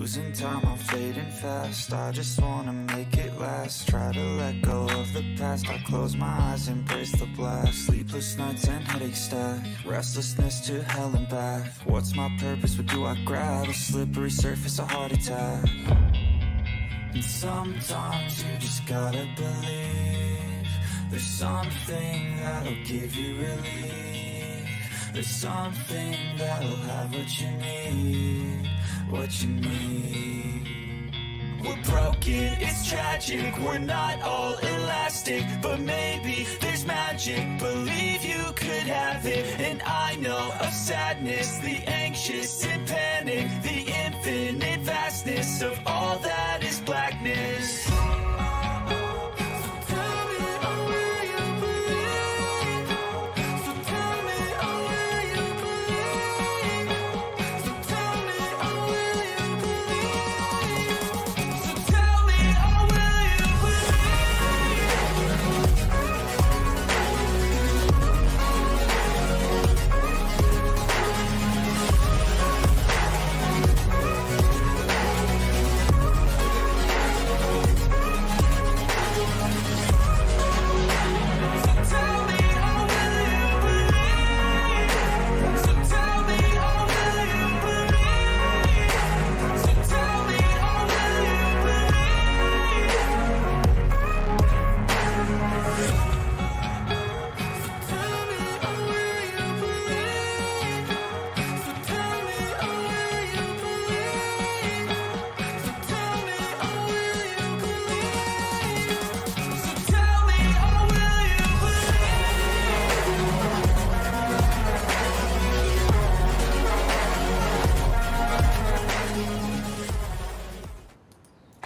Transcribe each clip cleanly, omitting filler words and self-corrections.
Losing time, I'm fading fast. I just wanna make it last. Try to let go of the past. I close my eyes, embrace the blast. Sleepless nights and headache stack. Restlessness to hell and back. What's my purpose? What do I grab? A slippery surface, a heart attack. And sometimes you just gotta believe there's something that'll give you relief. There's something that'll have what you need, what you need. We're broken, it's tragic, we're not all elastic, but maybe there's magic, believe you could have it. And I know of sadness, the anxious and panic, the infinite vastness of all that is blackness.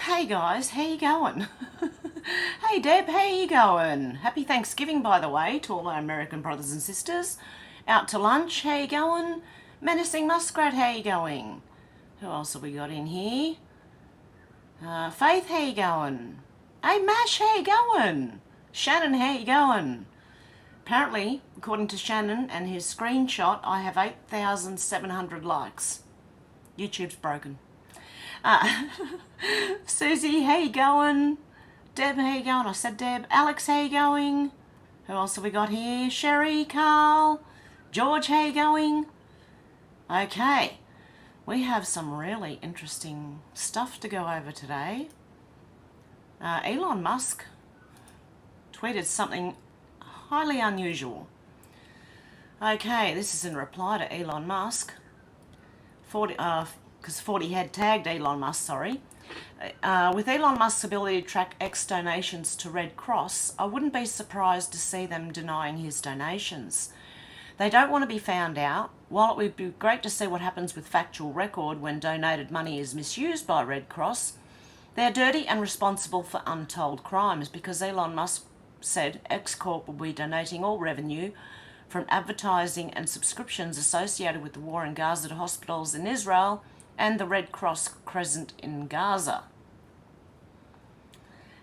Hey guys, how you going? Hey Deb, how you going? Happy Thanksgiving, by the way, to all our American brothers and sisters. Out to lunch, how you going? Menacing Muskrat, how you going? Who else have we got in here? Faith, how you going? Hey Mash, how you going? Shannon, how you going? Apparently, according to Shannon and his screenshot, I have 8,700 likes. YouTube's broken. Susie, how you going? Deb, how you going? I said Deb. Alex, how you going? Who else have we got here? Sherry, Carl, George, how you going? Okay, we have some really interesting stuff to go over today. Elon Musk tweeted something highly unusual. Okay, this is in reply to Elon Musk. Because 40 had tagged Elon Musk, sorry. With Elon Musk's ability to track X donations to Red Cross, I wouldn't be surprised to see them denying his donations. They don't want to be found out. While it would be great to see what happens with factual record when donated money is misused by Red Cross, they're dirty and responsible for untold crimes because Elon Musk said X Corp will be donating all revenue from advertising and subscriptions associated with the war in Gaza to hospitals in Israel and the Red Cross Crescent in Gaza.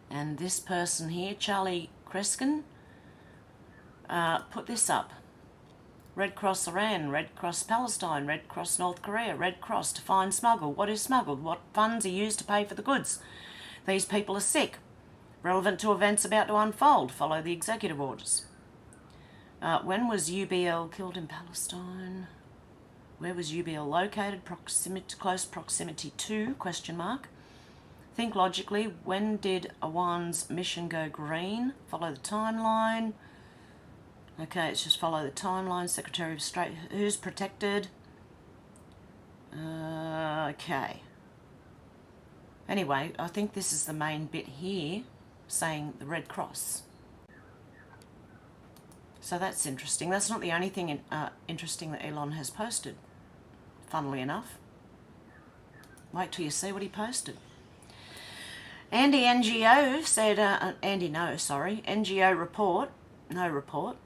And this person here, Charlie Kreskin, put this up. Red Cross Iran, Red Cross Palestine, Red Cross North Korea, Red Cross to find smuggle. What is smuggled? What funds are used to pay for the goods? These people are sick. Relevant to events about to unfold. Follow the executive orders. When was UBL killed in Palestine? Where was UBL located? Close proximity to? ? Think logically. When did Awan's mission go green? Follow the timeline. Okay, let's just follow the timeline. Secretary of State. Who's protected? Okay. Anyway, I think this is the main bit here, saying the Red Cross. So that's interesting. That's not the only thing interesting that Elon has posted, funnily enough. Wait till you see what he posted. Andy NGO said, NGO report, no report.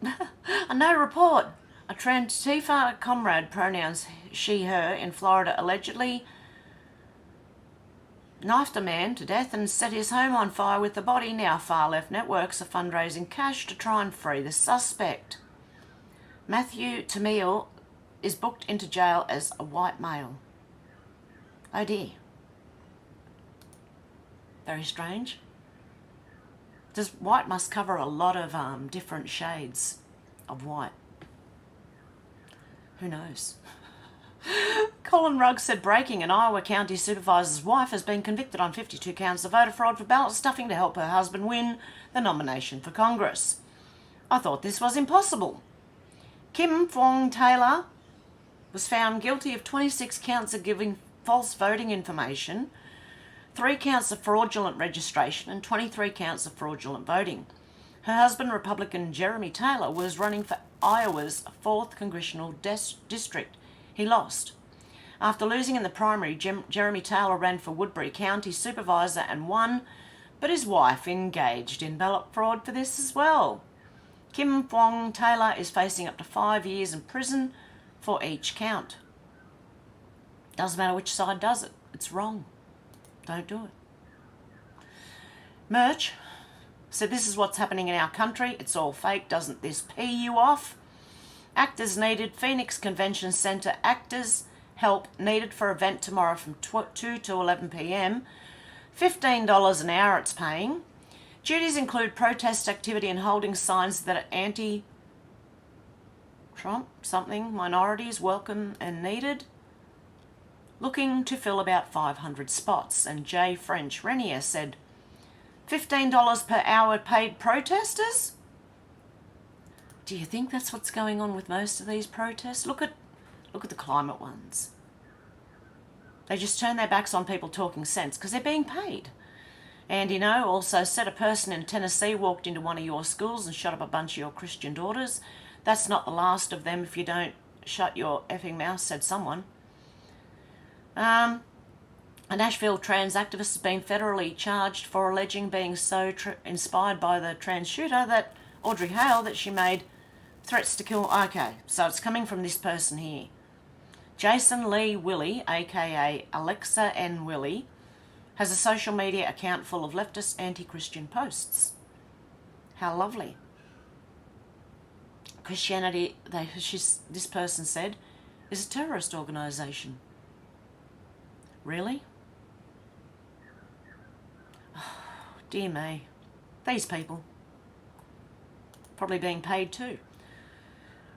No report. A Trantifa comrade, pronouns she, her, in Florida allegedly knifed a man to death and set his home on fire with the body. Now far-left networks are fundraising cash to try and free the suspect. Matthew Tamil is booked into jail as a white male. Oh dear. Very strange. White must cover a lot of different shades of white. Who knows? Colin Rugg said, breaking, an Iowa County Supervisor's wife has been convicted on 52 counts of voter fraud for ballot stuffing to help her husband win the nomination for Congress. I thought this was impossible. Kim Fong Taylor was found guilty of 26 counts of giving false voting information, 3 counts of fraudulent registration and 23 counts of fraudulent voting. Her husband, Republican Jeremy Taylor, was running for Iowa's 4th Congressional District. He lost. After losing in the primary, Jeremy Taylor ran for Woodbury County Supervisor and won, but his wife engaged in ballot fraud for this as well. Kim Fong Taylor is facing up to 5 years in prison for each count. Doesn't matter which side does it. It's wrong. Don't do it. Merch said, this is what's happening in our country. It's all fake. Doesn't this pee you off? Actors needed. Phoenix Convention Centre actors help needed for event tomorrow from 2 to 11 p.m. $15 an hour it's paying. Duties include protest activity and holding signs that are anti-Trump, minorities welcome and needed. Looking to fill about 500 spots. And Jay French Renier said, $15 per hour paid protesters? Do you think that's what's going on with most of these protests? Look at the climate ones. They just turn their backs on people talking sense because they're being paid. And, also said a person in Tennessee walked into one of your schools and shut up a bunch of your Christian daughters. That's not the last of them if you don't shut your effing mouth, said someone. A Nashville trans activist has been federally charged for alleging being so inspired by the trans shooter, that Audrey Hale, that she made threats to kill. Okay, so it's coming from this person here. Jason Lee Willie, aka Alexa N. Willie, has a social media account full of leftist anti-Christian posts. How lovely. Christianity, this person said, is a terrorist organisation. Really? Oh, dear me. These people. Probably being paid too.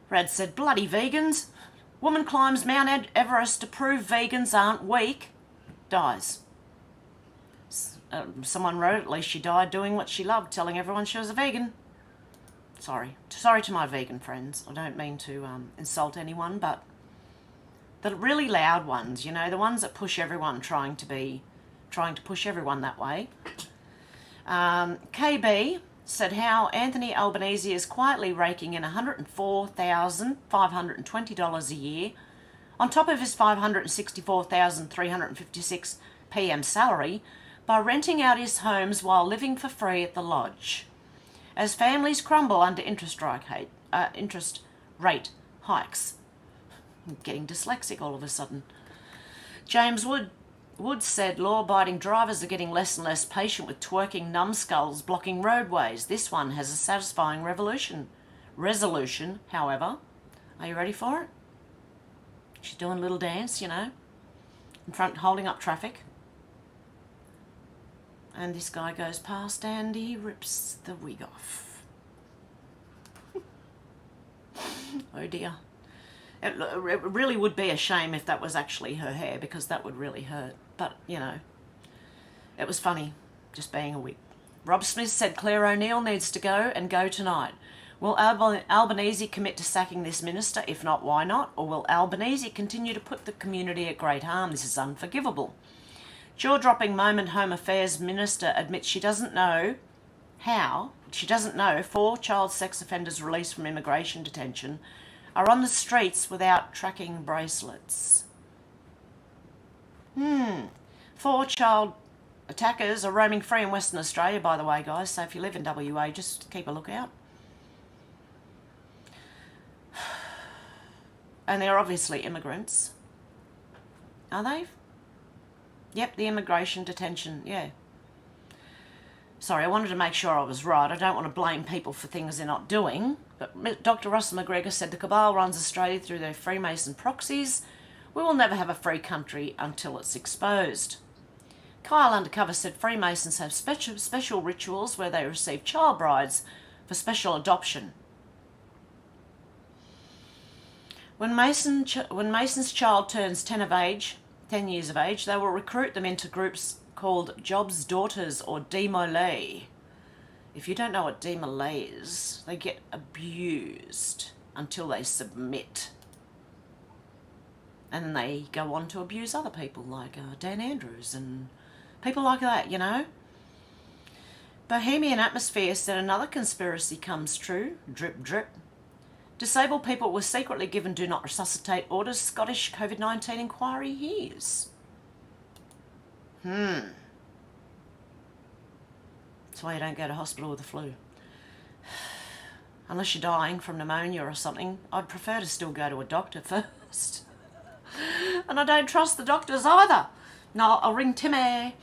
Rad said, bloody vegans. Woman climbs Mount Everest to prove vegans aren't weak. Dies. Someone wrote, at least she died doing what she loved, telling everyone she was a vegan. Sorry to my vegan friends. I don't mean to insult anyone, but the really loud ones, the ones that push everyone, trying to push everyone that way. KB said how Anthony Albanese is quietly raking in $104,520 a year on top of his $564,356 PM salary by renting out his homes while living for free at the lodge. As families crumble under interest rate hikes. I'm getting dyslexic all of a sudden. James Woods said law-abiding drivers are getting less and less patient with twerking numbskulls blocking roadways. This one has a satisfying resolution, however. Are you ready for it? She's doing a little dance, in front, holding up traffic. And this guy goes past and he rips the wig off. Oh dear. It really would be a shame if that was actually her hair, because that would really hurt. But, it was funny, just being a wig. Rob Smith said Claire O'Neill needs to go, and go tonight. Will Albanese commit to sacking this minister? If not, why not? Or will Albanese continue to put the community at great harm? This is unforgivable. Jaw-dropping moment, Home Affairs Minister admits she doesn't know 4 child sex offenders released from immigration detention are on the streets without tracking bracelets. 4 child attackers are roaming free in Western Australia, by the way, guys, so if you live in WA, just keep a lookout. And they're obviously immigrants. Are they? Yep, the immigration detention, yeah. Sorry, I wanted to make sure I was right. I don't want to blame people for things they're not doing. But Dr. Russell McGregor said the cabal runs Australia through their Freemason proxies, We will never have a free country until it's exposed. Kyle Undercover said Freemasons have special rituals where they receive child brides for special adoption. When Mason's child turns 10 years of age, they will recruit them into groups called Job's Daughters or Demolay. If you don't know what Demolay is, they get abused until they submit. And then they go on to abuse other people like Dan Andrews and people like that, you know. Bohemian Atmosphere said another conspiracy comes true. Drip, drip. Disabled people were secretly given do not resuscitate orders. Scottish COVID-19 inquiry hears. That's why you don't go to hospital with the flu. Unless you're dying from pneumonia or something, I'd prefer to still go to a doctor first. And I don't trust the doctors either. No, I'll ring Timmy.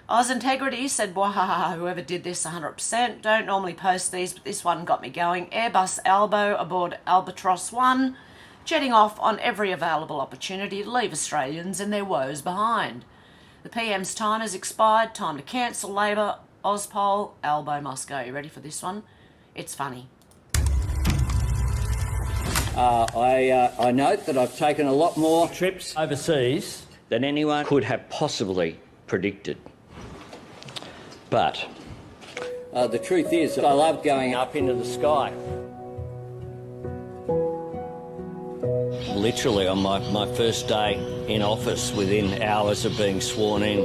Oz Integrity said, "Wahaha, whoever did this 100%. Don't normally post these, but this one got me going. Airbus Albo aboard Albatross 1, jetting off on every available opportunity to leave Australians and their woes behind. The PM's time has expired. Time to cancel Labor. Ozpol, Albo must go." You ready for this one? It's funny. I note that I've taken a lot more trips overseas than anyone could have possibly predicted. But the truth is, I love going up into the sky. Literally on my first day in office, within hours of being sworn in,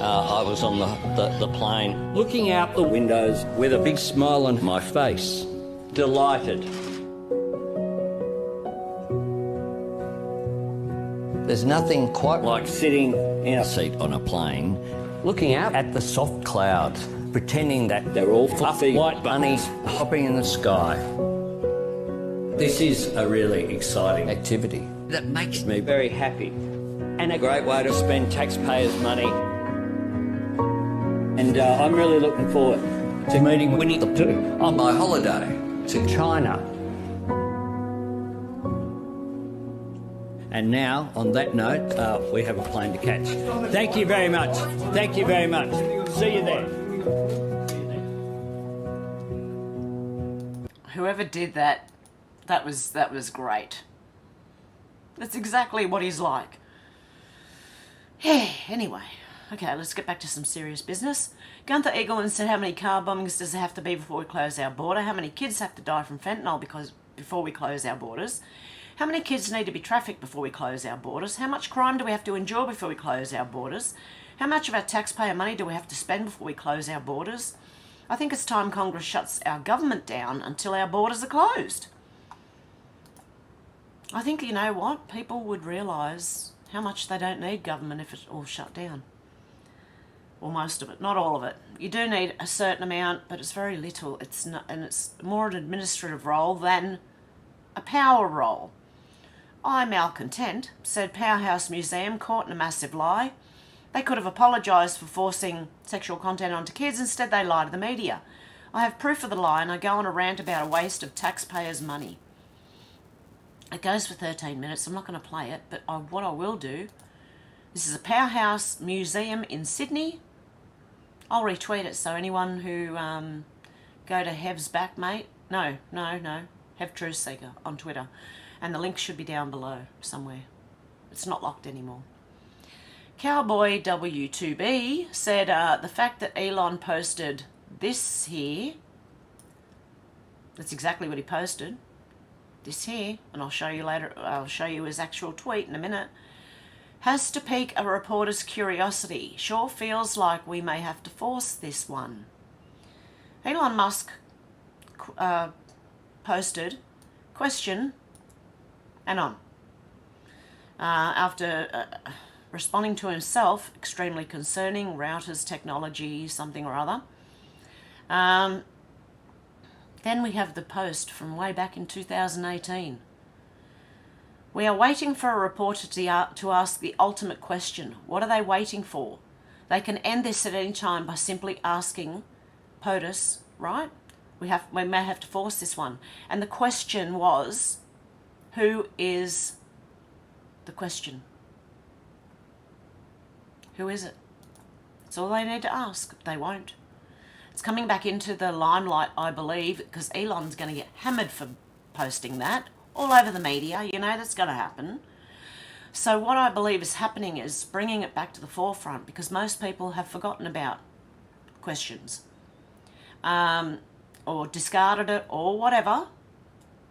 I was on the plane, looking out the windows with a big smile on my face, delighted. There's nothing quite like sitting in a seat on a plane, looking out at the soft clouds, pretending that they're all fluffy white bunnies hopping in the sky. This is a really exciting activity that makes me very happy and a great way to spend taxpayers' money. And I'm really looking forward to meeting Winnie the Pooh on my holiday to China. And now, on that note, we have a plane to catch. Thank you very much. Thank you very much. See you there. Whoever did that, that was great. That's exactly what he's like. Anyway, okay, let's get back to some serious business. Gunther Eagleman said, how many car bombings does there have to be before we close our border? How many kids have to die from fentanyl before we close our borders? How many kids need to be trafficked before we close our borders? How much crime do we have to endure before we close our borders? How much of our taxpayer money do we have to spend before we close our borders? I think it's time Congress shuts our government down until our borders are closed. I think, you know what, people would realise how much they don't need government if it's all shut down. Or most of it, not all of it. You do need a certain amount, but it's very little. It's not, and it's more an administrative role than a power role. I, malcontent, said Powerhouse Museum caught in a massive lie. They could have apologised for forcing sexual content onto kids. Instead, they lie to the media. I have proof of the lie, and I go on a rant about a waste of taxpayers' money. It goes for 13 minutes. I'm not going to play it, but what I will do, this is a Powerhouse Museum in Sydney. I'll retweet it, so anyone who go to Hev's back, mate. No. Hev Truthseeker on Twitter. And the link should be down below somewhere. It's not locked anymore. Cowboy W2B said the fact that Elon posted this here, that's exactly what he posted, this here, and I'll show you later, I'll show you his actual tweet in a minute, has to pique a reporter's curiosity. Sure feels like we may have to force this one. Elon Musk posted, question, and on. After responding to himself, extremely concerning, routers, technology, something or other. Then we have the post from way back in 2018. We are waiting for a reporter to ask the ultimate question. What are they waiting for? They can end this at any time by simply asking POTUS, right? We may have to force this one. And the question was, who is the question? Who is it? That's all they need to ask. They won't. It's coming back into the limelight, I believe, because Elon's going to get hammered for posting that all over the media. You know, that's going to happen. So what I believe is happening is bringing it back to the forefront, because most people have forgotten about questions or discarded it or whatever.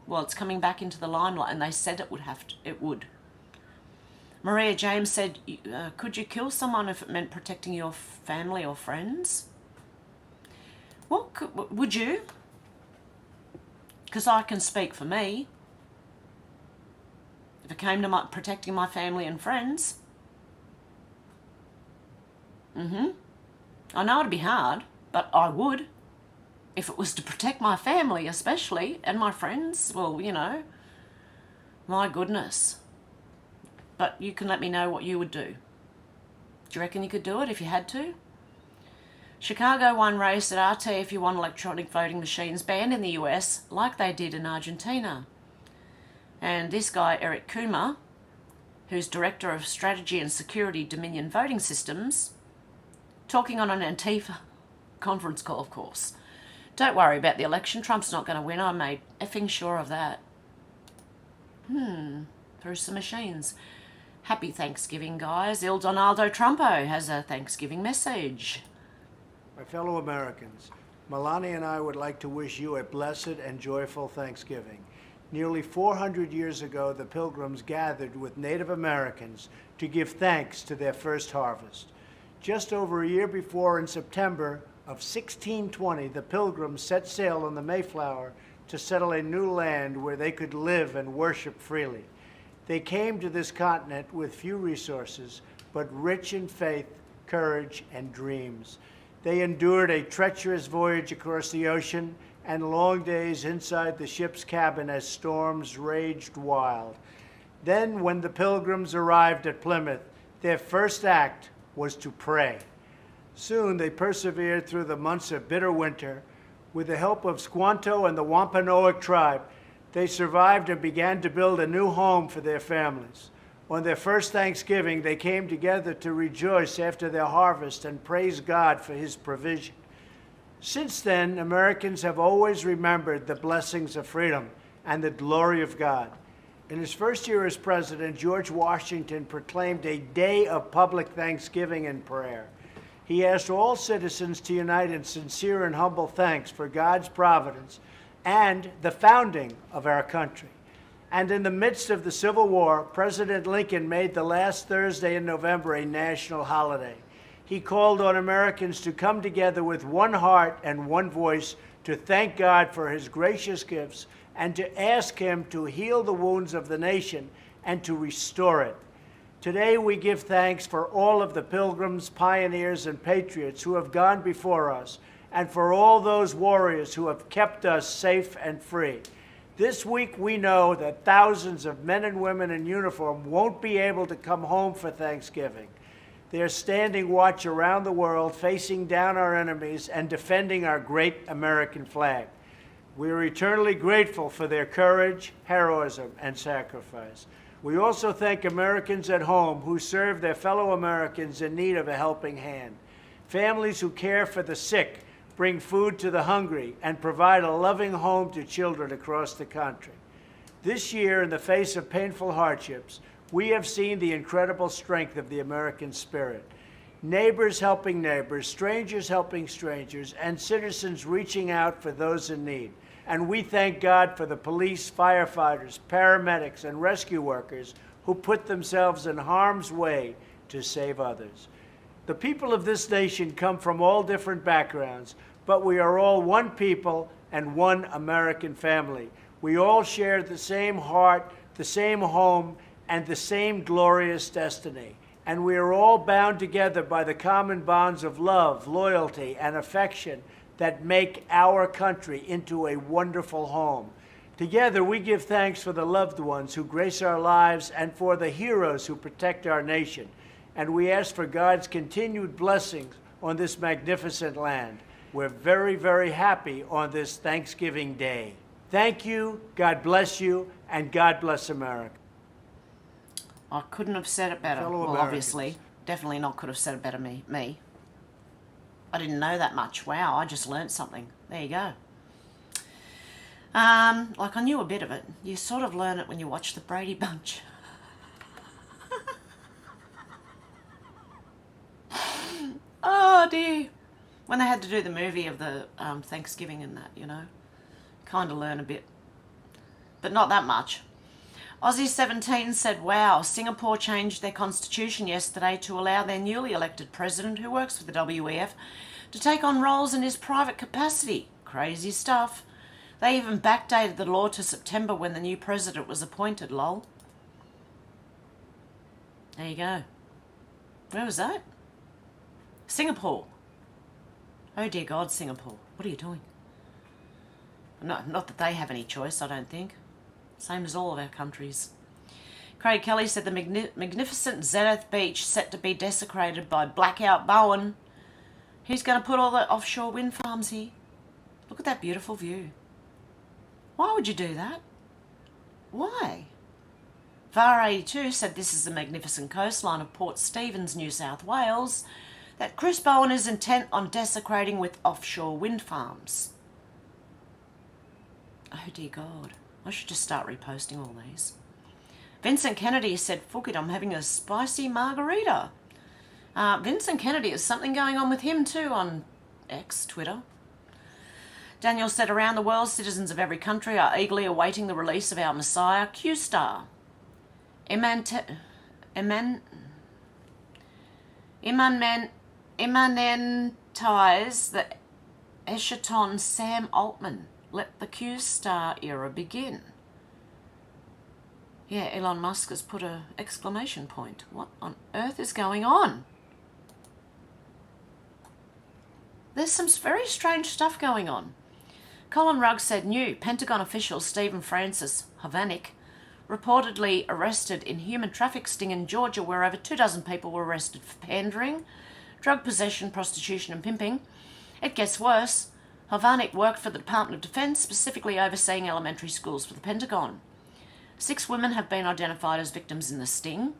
Well, it's coming back into the limelight, and they said it would. Maria James said, could you kill someone if it meant protecting your family or friends? Well, would you? Because I can speak for me. If it came to protecting my family and friends. I know it'd be hard, but I would. If it was to protect my family especially, and my friends, well, you know, my goodness. But you can let me know what you would do. Do you reckon you could do it if you had to? Chicago won race at RT if you want electronic voting machines banned in the US, like they did in Argentina. And this guy, Eric Kuma, who's Director of Strategy and Security Dominion Voting Systems, talking on an Antifa conference call, of course. Don't worry about the election. Trump's not going to win. I made effing sure of that. Through some machines. Happy Thanksgiving, guys. Il Donaldo Trumpo has a Thanksgiving message. My fellow Americans, Melania and I would like to wish you a blessed and joyful Thanksgiving. Nearly 400 years ago, the Pilgrims gathered with Native Americans to give thanks to their first harvest. Just over a year before, in September of 1620, the Pilgrims set sail on the Mayflower to settle a new land where they could live and worship freely. They came to this continent with few resources, but rich in faith, courage, and dreams. They endured a treacherous voyage across the ocean and long days inside the ship's cabin as storms raged wild. Then, when the Pilgrims arrived at Plymouth, their first act was to pray. Soon they persevered through the months of bitter winter. With the help of Squanto and the Wampanoag tribe, they survived and began to build a new home for their families. On their first Thanksgiving, they came together to rejoice after their harvest and praise God for his provision. Since then, Americans have always remembered the blessings of freedom and the glory of God. In his first year as president, George Washington proclaimed a day of public thanksgiving and prayer. He asked all citizens to unite in sincere and humble thanks for God's providence and the founding of our country. And in the midst of the Civil War, President Lincoln made the last Thursday in November a national holiday. He called on Americans to come together with one heart and one voice to thank God for his gracious gifts and to ask him to heal the wounds of the nation and to restore it. Today we give thanks for all of the pilgrims, pioneers, and patriots who have gone before us, and for all those warriors who have kept us safe and free. This week we know that thousands of men and women in uniform won't be able to come home for Thanksgiving. They're standing watch around the world, facing down our enemies and defending our great American flag. We are eternally grateful for their courage, heroism, and sacrifice. We also thank Americans at home who serve their fellow Americans in need of a helping hand. Families who care for the sick, bring food to the hungry, and provide a loving home to children across the country. This year, in the face of painful hardships, we have seen the incredible strength of the American spirit. Neighbors helping neighbors, strangers helping strangers, and citizens reaching out for those in need. And we thank God for the police, firefighters, paramedics, and rescue workers who put themselves in harm's way to save others. The people of this nation come from all different backgrounds, but we are all one people and one American family. We all share the same heart, the same home, and the same glorious destiny. And we are all bound together by the common bonds of love, loyalty, and affection that make our country into a wonderful home. Together, we give thanks for the loved ones who grace our lives and for the heroes who protect our nation. And we ask for God's continued blessings on this magnificent land. We're very, very happy on this Thanksgiving Day. Thank you, God bless you, and God bless America. I couldn't have said it better. Fellow Well, Americans, obviously. Definitely not could have said it better me. I didn't know that much. Wow, I just learnt something. There you go. Like I knew a bit of it. You sort of learn it when you watch the Brady Bunch. Oh dear. When they had to do the movie of the Thanksgiving and that, you know. Kind of learn a bit. But not that much. Aussie17 said, wow, Singapore changed their constitution yesterday to allow their newly elected president, who works for the WEF, to take on roles in his private capacity. Crazy stuff. They even backdated the law to September when the new president was appointed, lol. There you go. Where was that? Singapore. Oh dear God, Singapore. What are you doing? Not that they have any choice, I don't think. Same as all of our countries. Craig Kelly said the magnificent Zenith Beach set to be desecrated by Blackout Bowen. He's going to put all the offshore wind farms here. Look at that beautiful view. Why would you do that? Why? VAR82 said this is the magnificent coastline of Port Stephens, New South Wales, that Chris Bowen is intent on desecrating with offshore wind farms. Oh dear God. I should just start reposting all these. Vincent Kennedy said, fuck it, I'm having a spicy margarita. Vincent Kennedy, is something going on with him too on X, Twitter. Daniel said, around the world, citizens of every country are eagerly awaiting the release of our Messiah, Q-Star. Immanentize the Eschaton Sam Altman. Let the Q-Star era begin. Yeah, Elon Musk has put an exclamation point. What on earth is going on? There's some very strange stuff going on. Colin Rugg said new Pentagon official Stephen Francis Hovannik reportedly arrested in human traffic sting in Georgia, where over 24 people were arrested for pandering, drug possession, prostitution and pimping. It gets worse. Hovannik worked for the Department of Defense, specifically overseeing elementary schools for the Pentagon. 6 women have been identified as victims in the sting.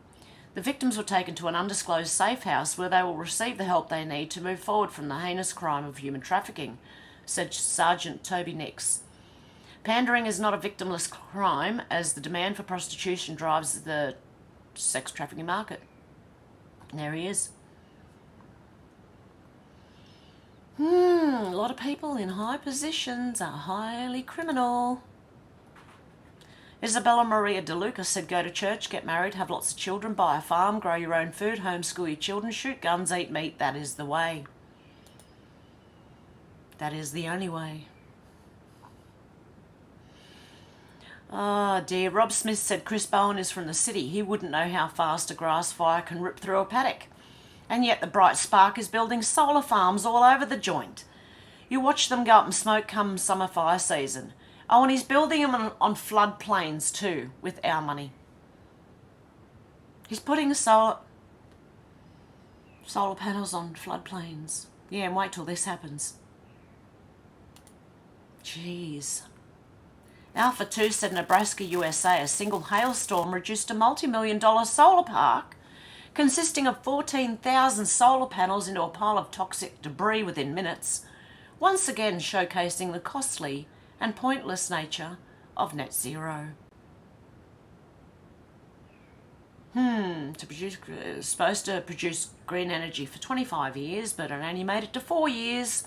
The victims were taken to an undisclosed safe house where they will receive the help they need to move forward from the heinous crime of human trafficking, said Sergeant Toby Nix. Pandering is not a victimless crime, as the demand for prostitution drives the sex trafficking market. And there he is. A lot of people in high positions are highly criminal. Isabella Maria DeLuca said, go to church, get married, have lots of children, buy a farm, grow your own food, homeschool your children, shoot guns, eat meat. That is the way. That is the only way. Oh dear. Rob Smith said Chris Bowen is from the city. He wouldn't know how fast a grass fire can rip through a paddock. And yet the bright spark is building solar farms all over the joint. You watch them go up in smoke come summer fire season. Oh, and he's building them on floodplains too, with our money. He's putting solar panels on floodplains. Yeah, and wait till this happens. Jeez. Alpha 2 said Nebraska, USA, a single hailstorm reduced a multi-million-dollar solar park consisting of 14,000 solar panels into a pile of toxic debris within minutes, once again showcasing the costly and pointless nature of net zero. Supposed to produce green energy for 25 years, but it only made it to 4 years.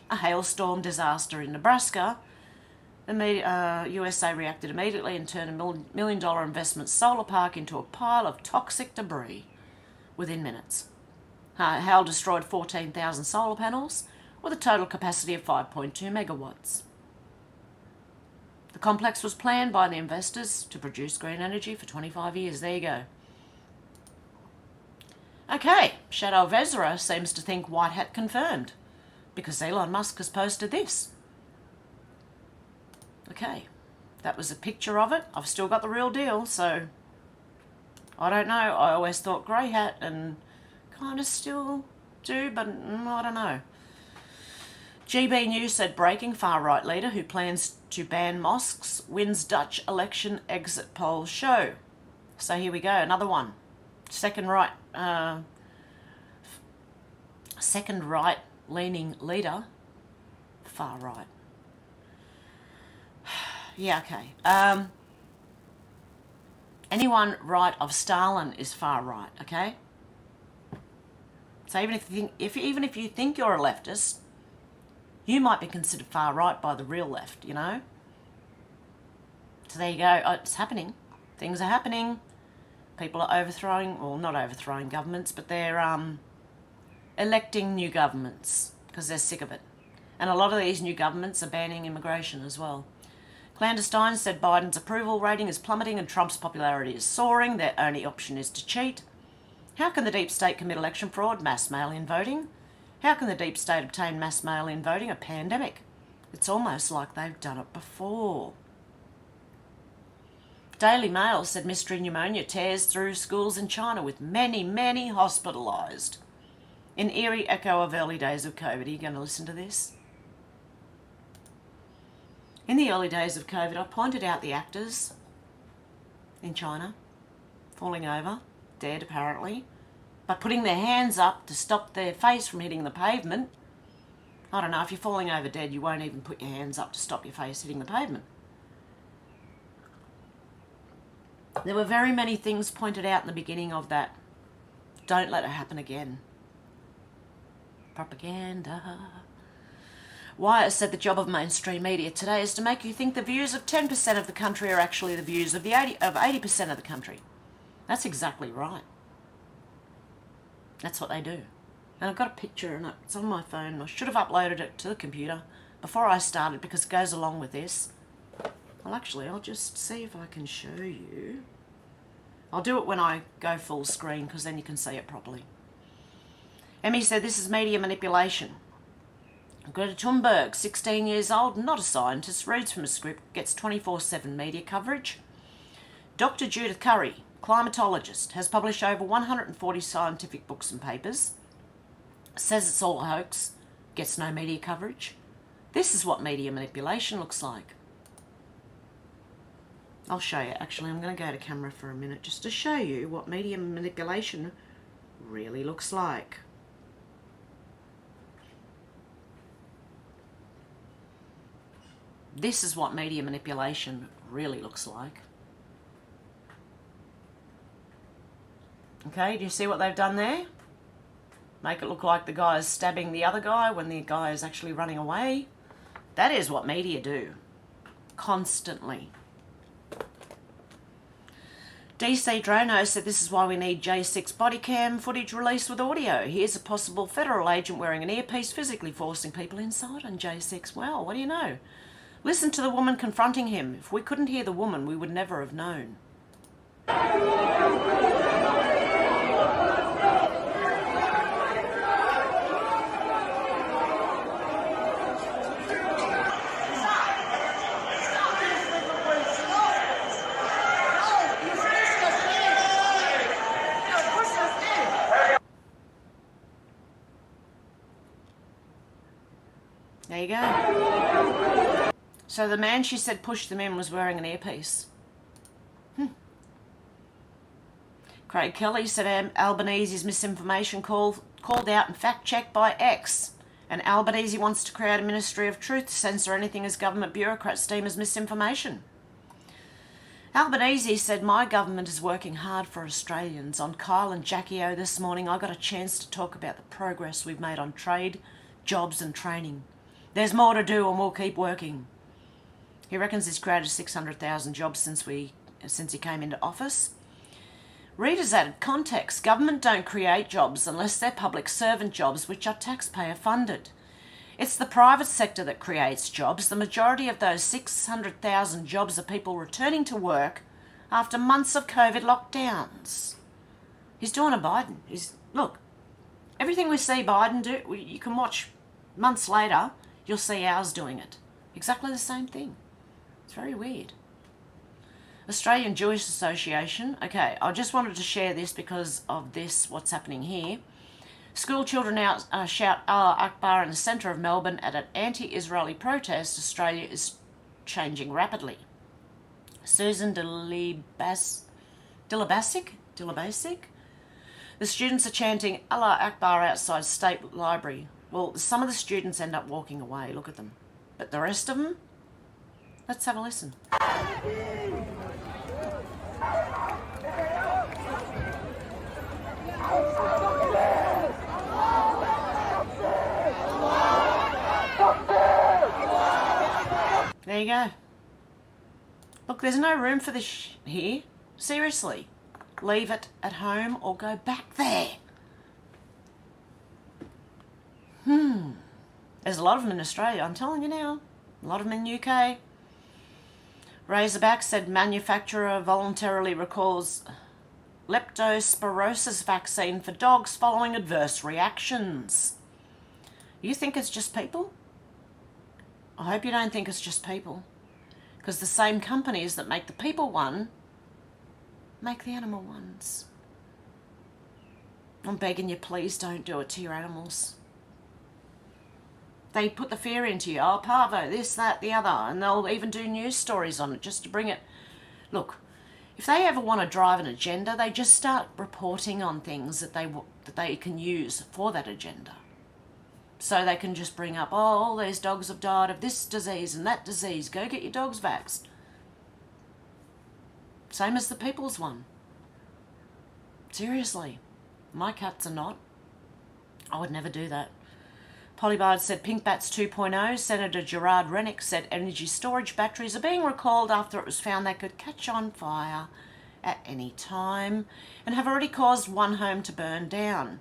A hailstorm disaster in Nebraska. The USA reacted immediately and turned a $1 million investment solar park into a pile of toxic debris within minutes. Hail destroyed 14,000 solar panels with a total capacity of 5.2 megawatts. The complex was planned by the investors to produce green energy for 25 years. There you go. Okay, Shadow of Ezra seems to think White Hat confirmed, because Elon Musk has posted this. Okay, that was a picture of it. I've still got the real deal, so I don't know. I always thought grey hat and kind of still do, but I don't know. GB News said breaking far-right leader who plans to ban mosques wins Dutch election exit poll show. So here we go, another one. Second right second right-leaning leader, far right. Yeah, okay. Anyone right of Stalin is far right, okay? So even if you think you're a leftist, you might be considered far right by the real left, you know? So there you go. Oh, it's happening. Things are happening. People are overthrowing, well, not overthrowing governments, but they're electing new governments because they're sick of it. And a lot of these new governments are banning immigration as well. Clandestine said Biden's approval rating is plummeting and Trump's popularity is soaring. Their only option is to cheat. How can the deep state commit election fraud, mass mail-in voting? How can the deep state obtain mass mail-in voting? A pandemic. It's almost like they've done it before. Daily Mail said mystery pneumonia tears through schools in China with many, many hospitalised. An eerie echo of early days of COVID. Are you going to listen to this? In the early days of COVID, I pointed out the actors in China falling over, dead apparently, by putting their hands up to stop their face from hitting the pavement. I don't know, if you're falling over dead, you won't even put your hands up to stop your face hitting the pavement. There were very many things pointed out in the beginning of that. Don't let it happen again. Propaganda. Wyatt said the job of mainstream media today is to make you think the views of 10% of the country are actually the views of 80% of the country. That's exactly right. That's what they do. And I've got a picture and it's on my phone. I should have uploaded it to the computer before I started because it goes along with this. Well, actually, I'll just see if I can show you. I'll do it when I go full screen because then you can see it properly. Emmy said this is media manipulation. Greta Thunberg, 16 years old, not a scientist, reads from a script, gets 24/7 media coverage. Dr. Judith Curry, climatologist, has published over 140 scientific books and papers, says it's all a hoax, gets no media coverage. This is what media manipulation looks like. I'll show you. Actually, I'm going to go to camera for a minute just to show you what media manipulation really looks like. This is what media manipulation really looks like. Okay, do you see what they've done there? Make it look like the guy is stabbing the other guy when the guy is actually running away. That is what media do. Constantly. DC Drono said this is why we need J6 body cam footage released with audio. Here's a possible federal agent wearing an earpiece physically forcing people inside on J6. Well, what do you know? Listen to the woman confronting him. If we couldn't hear the woman, we would never have known. There you go. So the man she said pushed them in was wearing an earpiece. Craig Kelly said Albanese's misinformation called out and fact-checked by X. And Albanese wants to create a ministry of truth to censor anything his government bureaucrats deem as misinformation. Albanese said, my government is working hard for Australians. On Kyle and Jackie O this morning, I got a chance to talk about the progress we've made on trade, jobs and training. There's more to do and we'll keep working. He reckons he's created 600,000 jobs since he came into office. Readers added context. Government don't create jobs unless they're public servant jobs, which are taxpayer funded. It's the private sector that creates jobs. The majority of those 600,000 jobs are people returning to work after months of COVID lockdowns. He's doing a Biden. Look, everything we see Biden do, you can watch months later, you'll see ours doing it. Exactly the same thing. It's very weird. Australian Jewish Association. Okay, I just wanted to share this because of this, what's happening here. School children shout Allah Akbar in the centre of Melbourne at an anti-Israeli protest. Australia is changing rapidly. Susan Dilabasic, The students are chanting Allah Akbar outside State Library. Well, some of the students end up walking away. Look at them. But the rest of them? Let's have a listen. There you go. Look, there's no room for this here. Seriously. Leave it at home or go back there. There's a lot of them in Australia, I'm telling you now. A lot of them in UK. Razorback said manufacturer voluntarily recalls leptospirosis vaccine for dogs following adverse reactions. You think it's just people? I hope you don't think it's just people. Because the same companies that make the people one make the animal ones. I'm begging you, please don't do it to your animals. They put the fear into you. Oh, parvo, this, that, the other. And they'll even do news stories on it just to bring it. Look, if they ever want to drive an agenda, they just start reporting on things that they can use for that agenda. So they can just bring up, oh, all these dogs have died of this disease and that disease. Go get your dogs vaxxed. Same as the people's one. Seriously. My cats are not. I would never do that. Polybard said Pink Bats 2.0. Senator Gerard Rennick said energy storage batteries are being recalled after it was found they could catch on fire at any time and have already caused one home to burn down.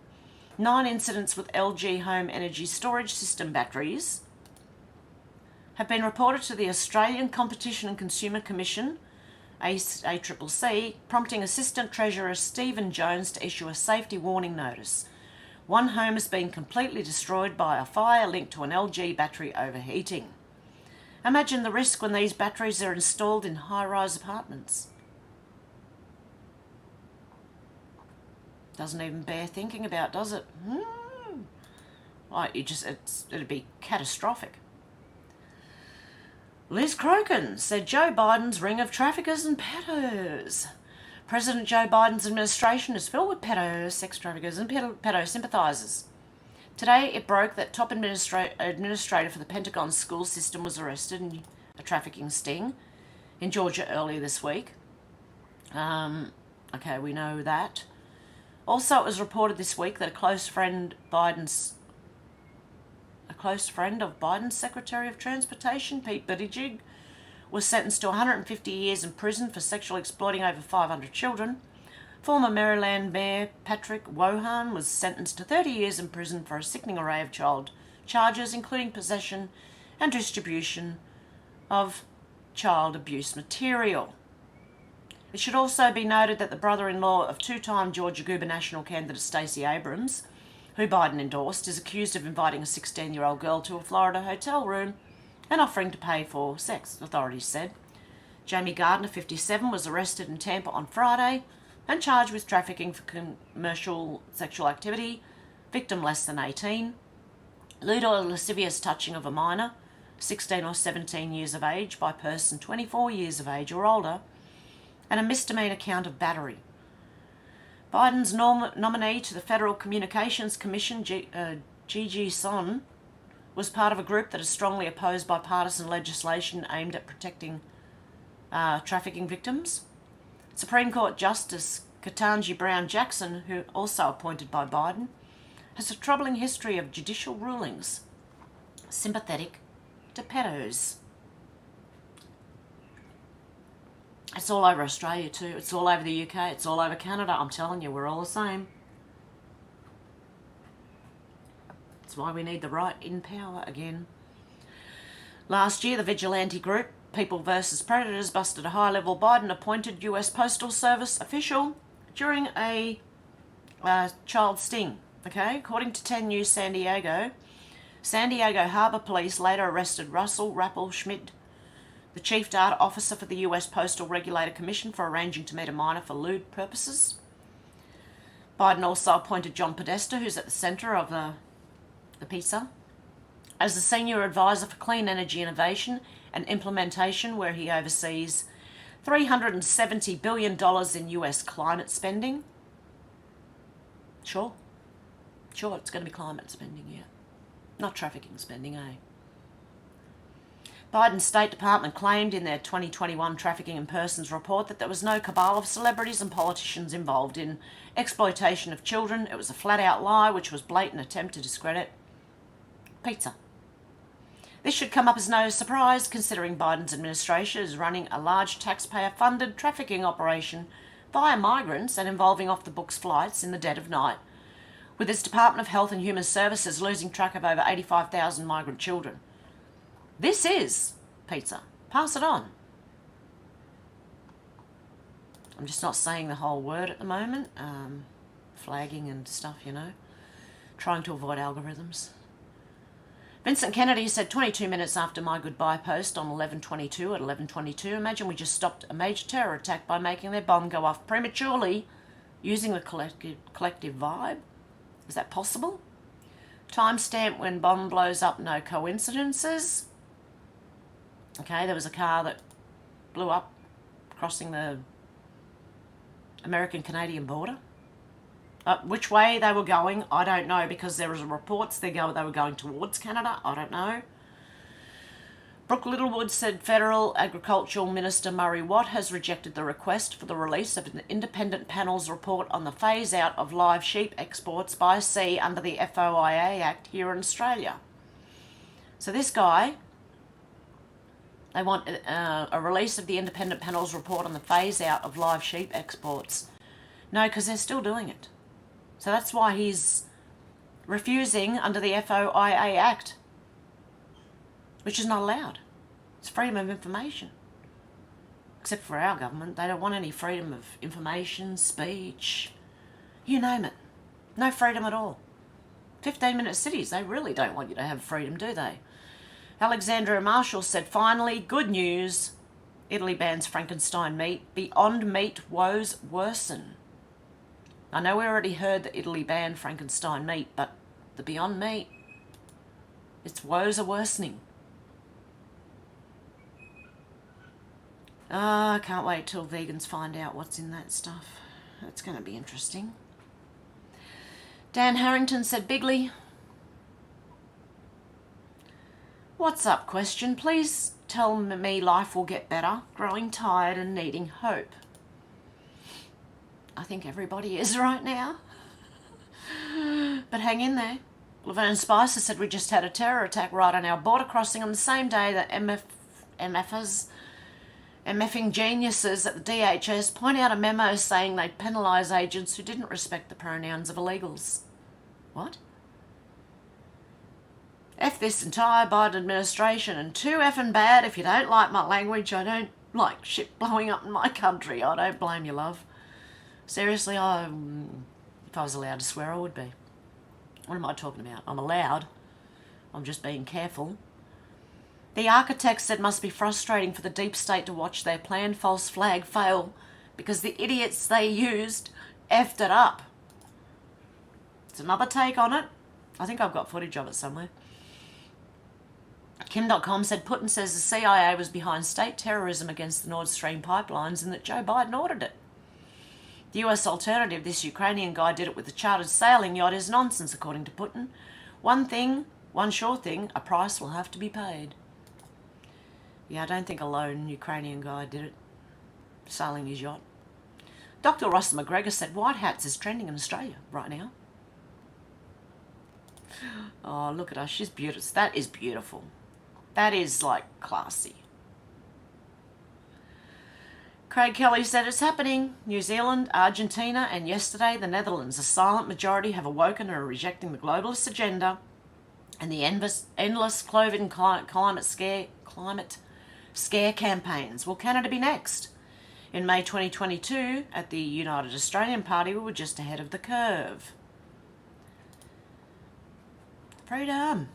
9 incidents with LG Home Energy Storage System batteries have been reported to the Australian Competition and Consumer Commission, ACCC, prompting Assistant Treasurer Stephen Jones to issue a safety warning notice. One home has been completely destroyed by a fire linked to an LG battery overheating. Imagine the risk when these batteries are installed in high-rise apartments. Doesn't even bear thinking about, does it? Like, it'd be catastrophic. Liz Crokin said Joe Biden's ring of traffickers and pedos. President Joe Biden's administration is filled with pedos, sex traffickers and pedo sympathisers. Today it broke that top administrator for the Pentagon school system was arrested in a trafficking sting in Georgia earlier this week. Okay, we know that. Also, it was reported this week that a close friend of Biden's Secretary of Transportation, Pete Buttigieg, was sentenced to 150 years in prison for sexually exploiting over 500 children. Former Maryland Mayor Patrick Wohan was sentenced to 30 years in prison for a sickening array of child charges, including possession and distribution of child abuse material. It should also be noted that the brother-in-law of two-time Georgia gubernatorial candidate Stacey Abrams, who Biden endorsed, is accused of inviting a 16-year-old girl to a Florida hotel room and offering to pay for sex, authorities said. Jamie Gardner, 57, was arrested in Tampa on Friday and charged with trafficking for commercial sexual activity, victim less than 18, lewd or lascivious touching of a minor, 16 or 17 years of age, by person 24 years of age or older, and a misdemeanor count of battery. Biden's nominee to the Federal Communications Commission, Gigi Son, was part of a group that is strongly opposed bipartisan legislation aimed at protecting trafficking victims. Supreme Court Justice Ketanji Brown Jackson, who also appointed by Biden, has a troubling history of judicial rulings sympathetic to pedos. It's all over Australia too. It's all over the UK. It's all over Canada. I'm telling you, we're all the same. That's why we need the right in power again. Last year, the vigilante group People vs. Predators busted a high-level Biden-appointed US Postal Service official during a child sting. Okay, according to 10 News San Diego Harbor Police later arrested Russell Rappel-Schmidt, the Chief Data Officer for the US Postal Regulator Commission, for arranging to meet a minor for lewd purposes. Biden also appointed John Podesta, who's at the centre of the PISA, as the Senior Advisor for Clean Energy Innovation and Implementation, where he oversees $370 billion in US climate spending. Sure. Sure, it's going to be climate spending, yeah. Not trafficking spending, eh? Biden's State Department claimed in their 2021 Trafficking in Persons report that there was no cabal of celebrities and politicians involved in exploitation of children. It was a flat-out lie, which was a blatant attempt to discredit pizza. This should come up as no surprise, considering Biden's administration is running a large taxpayer-funded trafficking operation via migrants and involving off-the-books flights in the dead of night, with its Department of Health and Human Services losing track of over 85,000 migrant children. This is pizza. Pass it on. I'm just not saying the whole word at the moment. Flagging and stuff, you know. Trying to avoid algorithms. Vincent Kennedy said 22 minutes after my goodbye post on 11/22 at 11:22, imagine we just stopped a major terror attack by making their bomb go off prematurely using the collective vibe. Is that possible? Timestamp when bomb blows up, no coincidences. Okay, there was a car that blew up crossing the American-Canadian border. Which way they were going, I don't know, because there was reports they were going towards Canada. I don't know. Brooke Littlewood said Federal Agricultural Minister Murray Watt has rejected the request for the release of an independent panel's report on the phase-out of live sheep exports by sea under the FOIA Act here in Australia. So this guy, they want a release of the independent panel's report on the phase-out of live sheep exports. No, because they're still doing it. So that's why he's refusing under the FOIA Act, which is not allowed. It's freedom of information. Except for our government, they don't want any freedom of information, speech, you name it. No freedom at all. 15-minute cities, they really don't want you to have freedom, do they? Alexandria Marshall said, finally, good news. Italy bans Frankenstein meat. Beyond Meat woes worsen. I know we already heard that Italy banned Frankenstein meat, but the Beyond Meat, its woes are worsening. I can't wait till vegans find out what's in that stuff. It's going to be interesting. Dan Harrington said, Bigley, what's up question? Please tell me life will get better. Growing tired and needing hope. I think everybody is right now. But hang in there. Laverne Spicer said we just had a terror attack right on our border crossing on the same day that MFing geniuses at the DHS point out a memo saying they'd penalise agents who didn't respect the pronouns of illegals. What? F this entire Biden administration, and too effing bad if you don't like my language. I don't like shit blowing up in my country. I don't blame you, love. Seriously, if I was allowed to swear, I would be. What am I talking about? I'm allowed. I'm just being careful. The architects said must be frustrating for the deep state to watch their planned false flag fail because the idiots they used effed it up. It's another take on it. I think I've got footage of it somewhere. Kim.com said Putin says the CIA was behind state terrorism against the Nord Stream pipelines and that Joe Biden ordered it. The US alternative, this Ukrainian guy did it with a chartered sailing yacht, is nonsense, according to Putin. One sure thing, a price will have to be paid. Yeah, I don't think a lone Ukrainian guy did it, sailing his yacht. Dr. Russell McGregor said white hats is trending in Australia right now. Oh, look at her, she's beautiful. That is beautiful. That is, like, classy. Craig Kelly said it's happening. New Zealand, Argentina, and yesterday the Netherlands. A silent majority have awoken and are rejecting the globalist agenda and the endless climate scare campaigns. Will Canada be next? In May 2022, at the United Australian Party, we were just ahead of the curve. Freedom.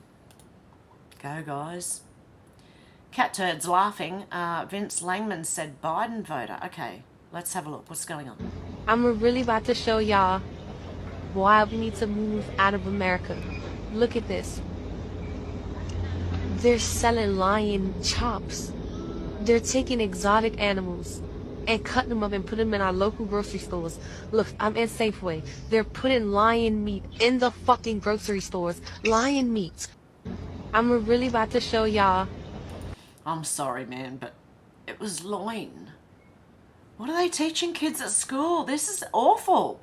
Go, guys. Cat turds laughing. Vince Langman said Biden voter. Okay, let's have a look. What's going on? I'm really about to show y'all why we need to move out of America. Look at this. They're selling lion chops. They're taking exotic animals and cutting them up and putting them in our local grocery stores. Look, I'm in Safeway. They're putting lion meat in the fucking grocery stores. Lion meat. I'm really about to show y'all. I'm sorry, man, but it was loin. What are they teaching kids at school? This is awful.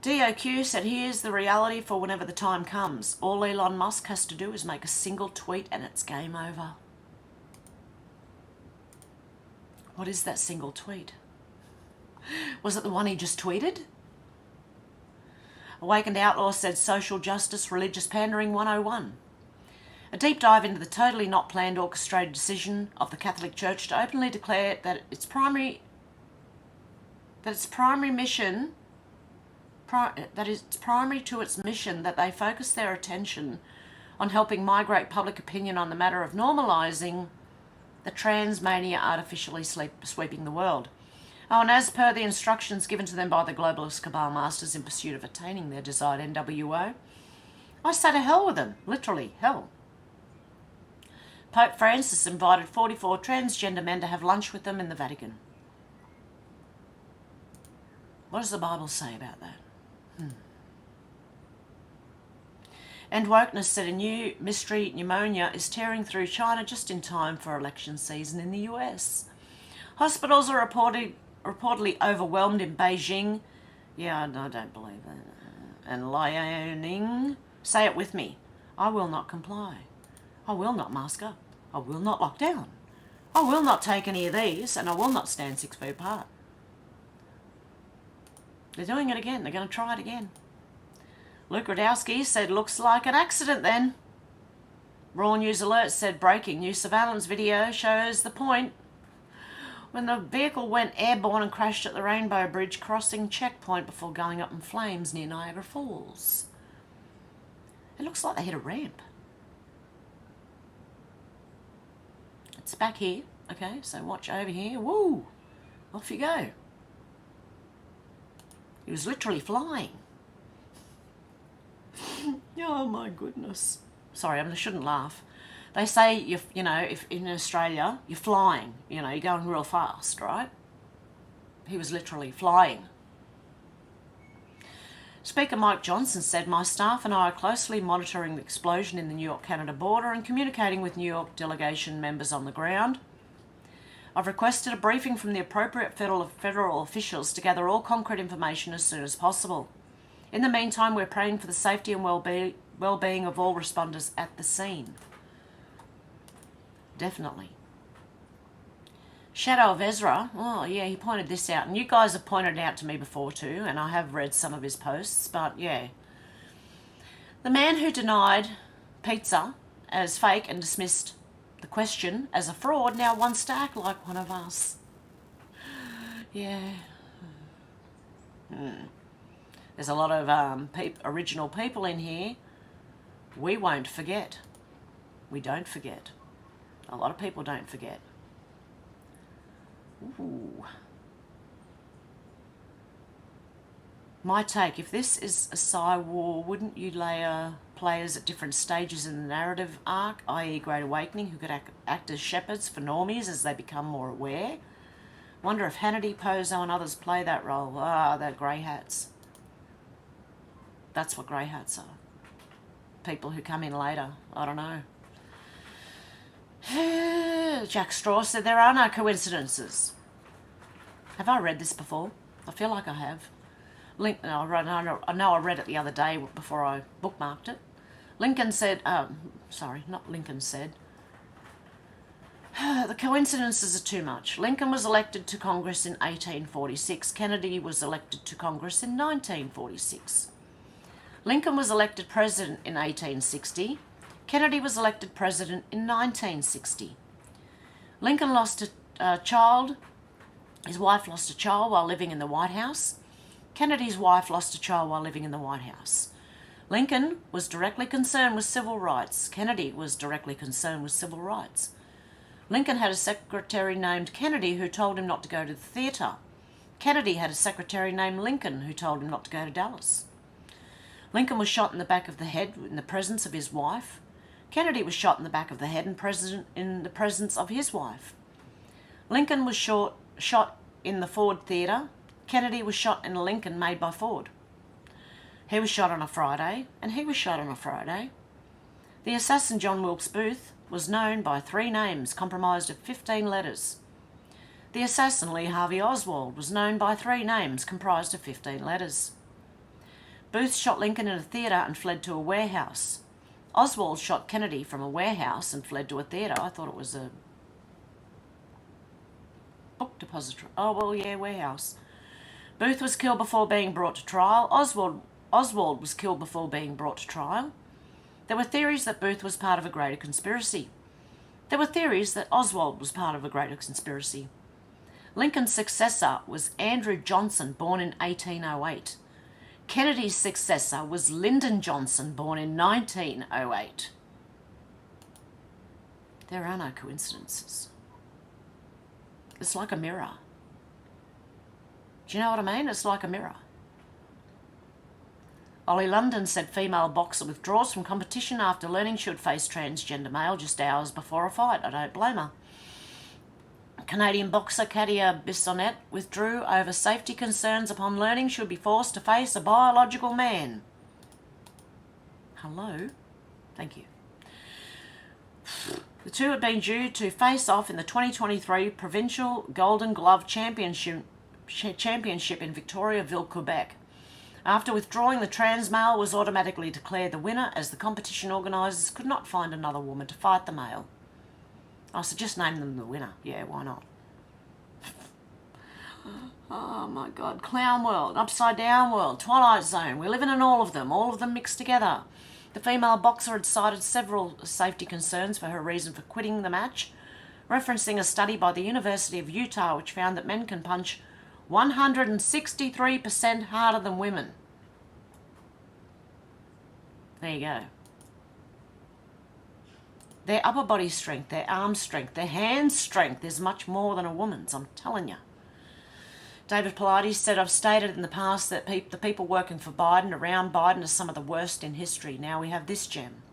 DOQ said, here's the reality for whenever the time comes. All Elon Musk has to do is make a single tweet and it's game over. What is that single tweet? Was it the one he just tweeted? Awakened Outlaw said, social justice, religious pandering 101. A deep dive into the totally not planned orchestrated decision of the Catholic Church to openly declare that its primary mission to its mission that they focus their attention on helping migrate public opinion on the matter of normalising the trans mania artificially sweeping the world. Oh, and as per the instructions given to them by the globalist cabal masters in pursuit of attaining their desired NWO, I say to hell with them, literally hell. Pope Francis invited 44 transgender men to have lunch with them in the Vatican. What does the Bible say about that? And Wokeness said a new mystery pneumonia is tearing through China just in time for election season in the US. Hospitals are reportedly overwhelmed in Beijing. Yeah, no, I don't believe that. And Liaoning. Say it with me. I will not comply. I will not mask up. I will not lock down. I will not take any of these, and I will not stand 6 feet apart. They're doing it again. They're going to try it again. Luke Radowski said, looks like an accident then. Raw News Alert said, breaking new surveillance video shows the point when the vehicle went airborne and crashed at the Rainbow Bridge crossing checkpoint before going up in flames near Niagara Falls. It looks like they hit a ramp. It's back here. Okay, so watch over here. Woo! Off you go. He was literally flying. Oh my goodness. Sorry, I shouldn't laugh. They say, if in Australia, you're flying. You're going real fast, right? He was literally flying. Speaker Mike Johnson said, my staff and I are closely monitoring the explosion in the New York-Canada border and communicating with New York delegation members on the ground. I've requested a briefing from the appropriate federal officials to gather all concrete information as soon as possible. In the meantime, we're praying for the safety and well-being of all responders at the scene. Definitely. Shadow of Ezra, oh yeah, he pointed this out, and you guys have pointed it out to me before too, and I have read some of his posts, but yeah. The man who denied pizza as fake and dismissed the question as a fraud now wants to act like one of us. Yeah. There's a lot of original people in here. We won't forget. We don't forget. A lot of people don't forget. Ooh. My take, if this is a Psy war, wouldn't you layer players at different stages in the narrative arc, i.e. Great Awakening, who could act as shepherds for normies as they become more aware? Wonder if Hannity, Pozo and others play that role. Ah, they're grey hats. That's what grey hats are. People who come in later. I don't know. Jack Straw said there are no coincidences. Have I read this before? I feel like I have. I know I read it the other day before I bookmarked it. Lincoln said, not Lincoln said. The coincidences are too much. Lincoln was elected to Congress in 1846. Kennedy was elected to Congress in 1946. Lincoln was elected president in 1860. Kennedy was elected president in 1960. Lincoln lost a child. His wife lost a child while living in the White House. Kennedy's wife lost a child while living in the White House. Lincoln was directly concerned with civil rights. Kennedy was directly concerned with civil rights. Lincoln had a secretary named Kennedy who told him not to go to the theatre. Kennedy had a secretary named Lincoln who told him not to go to Dallas. Lincoln was shot in the back of the head in the presence of his wife. Kennedy was shot in the back of the head in the presence of his wife. Lincoln was shot in the Ford Theatre. Kennedy was shot in a Lincoln made by Ford. He was shot on a Friday, and he was shot on a Friday. The assassin John Wilkes Booth was known by 3 names comprised of 15 letters. The assassin Lee Harvey Oswald was known by 3 names comprised of 15 letters. Booth shot Lincoln in a theatre and fled to a warehouse. Oswald shot Kennedy from a warehouse and fled to a theatre. I thought it was a book depository. Oh, well, yeah, warehouse. Booth was killed before being brought to trial. Oswald was killed before being brought to trial. There were theories that Booth was part of a greater conspiracy. There were theories that Oswald was part of a greater conspiracy. Lincoln's successor was Andrew Johnson, born in 1808. Kennedy's successor was Lyndon Johnson, born in 1908. There are no coincidences. It's like a mirror. Do you know what I mean? It's like a mirror. Ollie London said female boxer withdraws from competition after learning she would face transgender male just hours before a fight. I don't blame her. Canadian boxer Katia Bissonnette withdrew over safety concerns upon learning she would be forced to face a biological man. Hello? Thank you. The two had been due to face off in the 2023 Provincial Golden Glove Championship in Victoriaville, Quebec. After withdrawing, the trans male was automatically declared the winner as the competition organisers could not find another woman to fight the male. I so just name them the winner. Yeah, why not? Oh my God. Clown world, upside down world, Twilight Zone. We're living in all of them mixed together. The female boxer had cited several safety concerns for her reason for quitting the match, referencing a study by the University of Utah which found that men can punch 163% harder than women. There you go. Their upper body strength, their arm strength, their hand strength is much more than a woman's, I'm telling you. David Pilates said, I've stated in the past that the people working for Biden, around Biden, are some of the worst in history. Now we have this gem.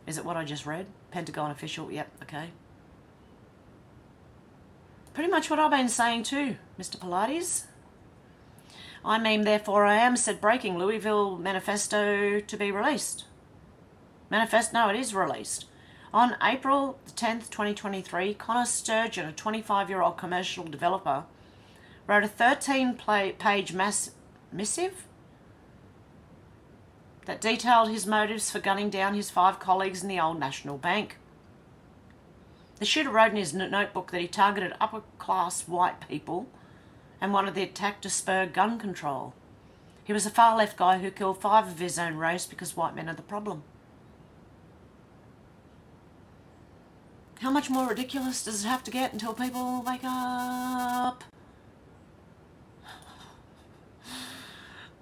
Is it what I just read? Pentagon official, yep, okay. Pretty much what I've been saying too, Mr. Pilates. I mean, therefore I am, said breaking Louisville manifesto to be released. No, it is released. On April 10th, 2023, Connor Sturgeon, a 25-year-old commercial developer, wrote a 13-page missive that detailed his motives for gunning down his 5 colleagues in the Old National Bank. The shooter wrote in his notebook that he targeted upper-class white people and wanted the attack to spur gun control. He was a far-left guy who killed 5 of his own race because white men are the problem. How much more ridiculous does it have to get until people wake up?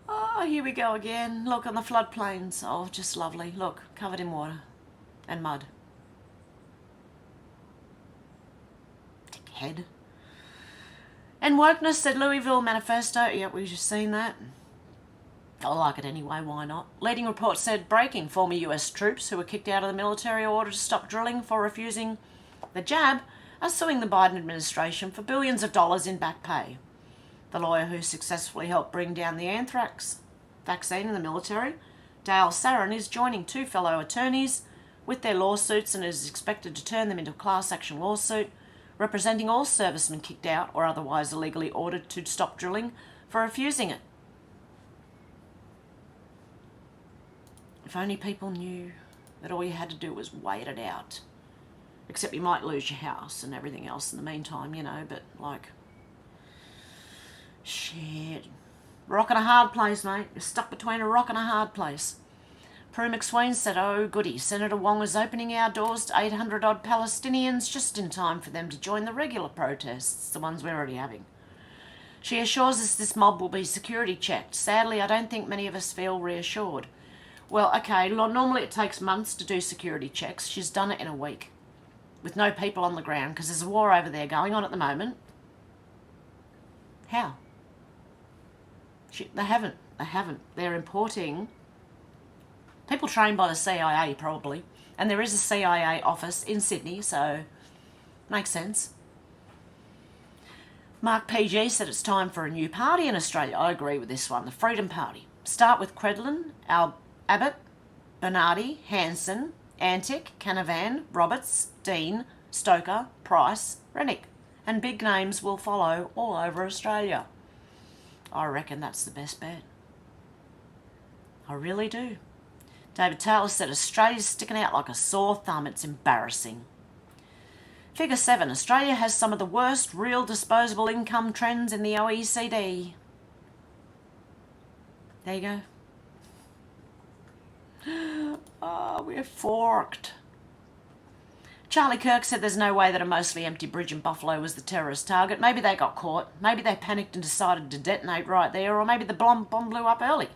Oh, here we go again. Look, on the floodplains. Oh, just lovely. Look, covered in water and mud. Dickhead. And wokeness, said Louisville manifesto. Yep, we've just seen that. I like it anyway, why not? Leading report said breaking former US troops who were kicked out of the military order to stop drilling for refusing the jab are suing the Biden administration for billions of dollars in back pay. The lawyer who successfully helped bring down the anthrax vaccine in the military, Dale Sarin, is joining 2 fellow attorneys with their lawsuits and is expected to turn them into a class action lawsuit representing all servicemen kicked out or otherwise illegally ordered to stop drilling for refusing it. If only people knew that all you had to do was wait it out. Except you might lose your house and everything else in the meantime, you know, but like, shit. Rock and a hard place, mate. You're stuck between a rock and a hard place. Prue McSween said, oh goody, Senator Wong is opening our doors to 800-odd Palestinians just in time for them to join the regular protests, the ones we're already having. She assures us this mob will be security checked. Sadly, I don't think many of us feel reassured. Well, okay, normally it takes months to do security checks. She's done it in a week with no people on the ground because there's a war over there going on at the moment. How? They haven't. They're importing people trained by the CIA probably. And there is a CIA office in Sydney, so Makes sense. Mark PG said it's time for a new party in Australia. I agree with this one. The Freedom Party. Start with Credlin, Abbott, Bernardi, Hanson, Antic, Canavan, Roberts, Dean, Stoker, Price, Rennick. And big names will follow all over Australia. I reckon that's the best bet. I really do. David Taylor said Australia's sticking out like a sore thumb. It's embarrassing. Figure 7. Australia has some of the worst real disposable income trends in the OECD. There you go. Oh, we're forked. Charlie Kirk said there's no way that a mostly empty bridge in Buffalo was the terrorist target. Maybe they got caught. Maybe they panicked and decided to detonate right there, or maybe the bomb blew up early.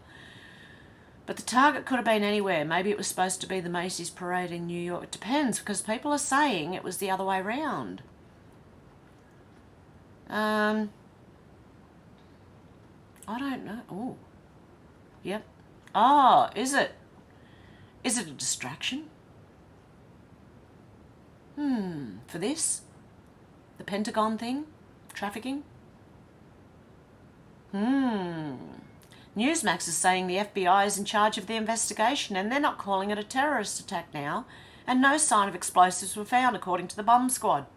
But the target could have been anywhere. Maybe it was supposed to be the Macy's parade in New York. It depends, because people are saying it was the other way round. I don't know. Oh. Yep. Oh, is it? Is it a distraction? For this? The Pentagon thing? Trafficking? Newsmax is saying the FBI is in charge of the investigation and they're not calling it a terrorist attack now, and no sign of explosives were found according to the bomb squad.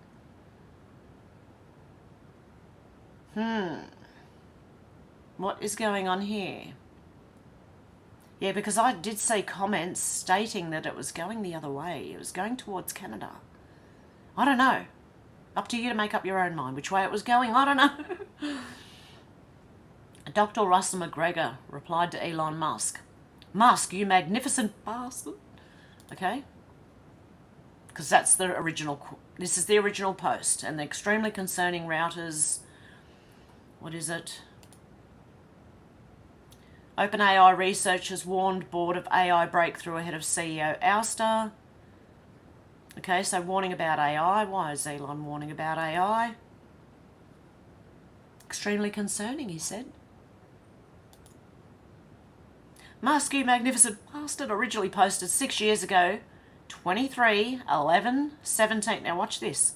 What is going on here? Yeah, because I did see comments stating that it was going the other way. It was going towards Canada. I don't know. Up to you to make up your own mind which way it was going. I don't know. Dr. Russell McGregor replied to Elon Musk. Musk, you magnificent bastard. Okay? Because that's the original, this is the original post. And the extremely concerning routers, what is it? OpenAI researchers warned board of AI breakthrough ahead of CEO ouster. Okay, so warning about AI. Why is Elon warning about AI? Extremely concerning, he said. Musk, you magnificent bastard, originally posted 6 years ago, 23/11/17. Now watch this.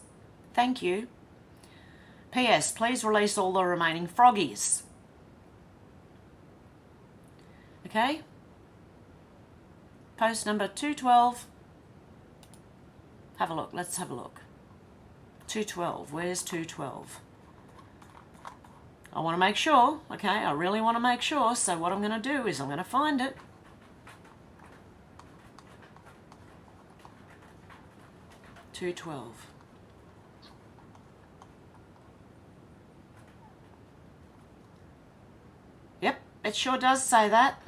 Thank you. P.S. Please release all the remaining froggies. Okay? Post number 212. Have a look. Let's have a look. 212. Where's 212? I want to make sure. Okay, I really want to make sure. So what I'm going to do is I'm going to find it. $2.12. Yep, it sure does say that.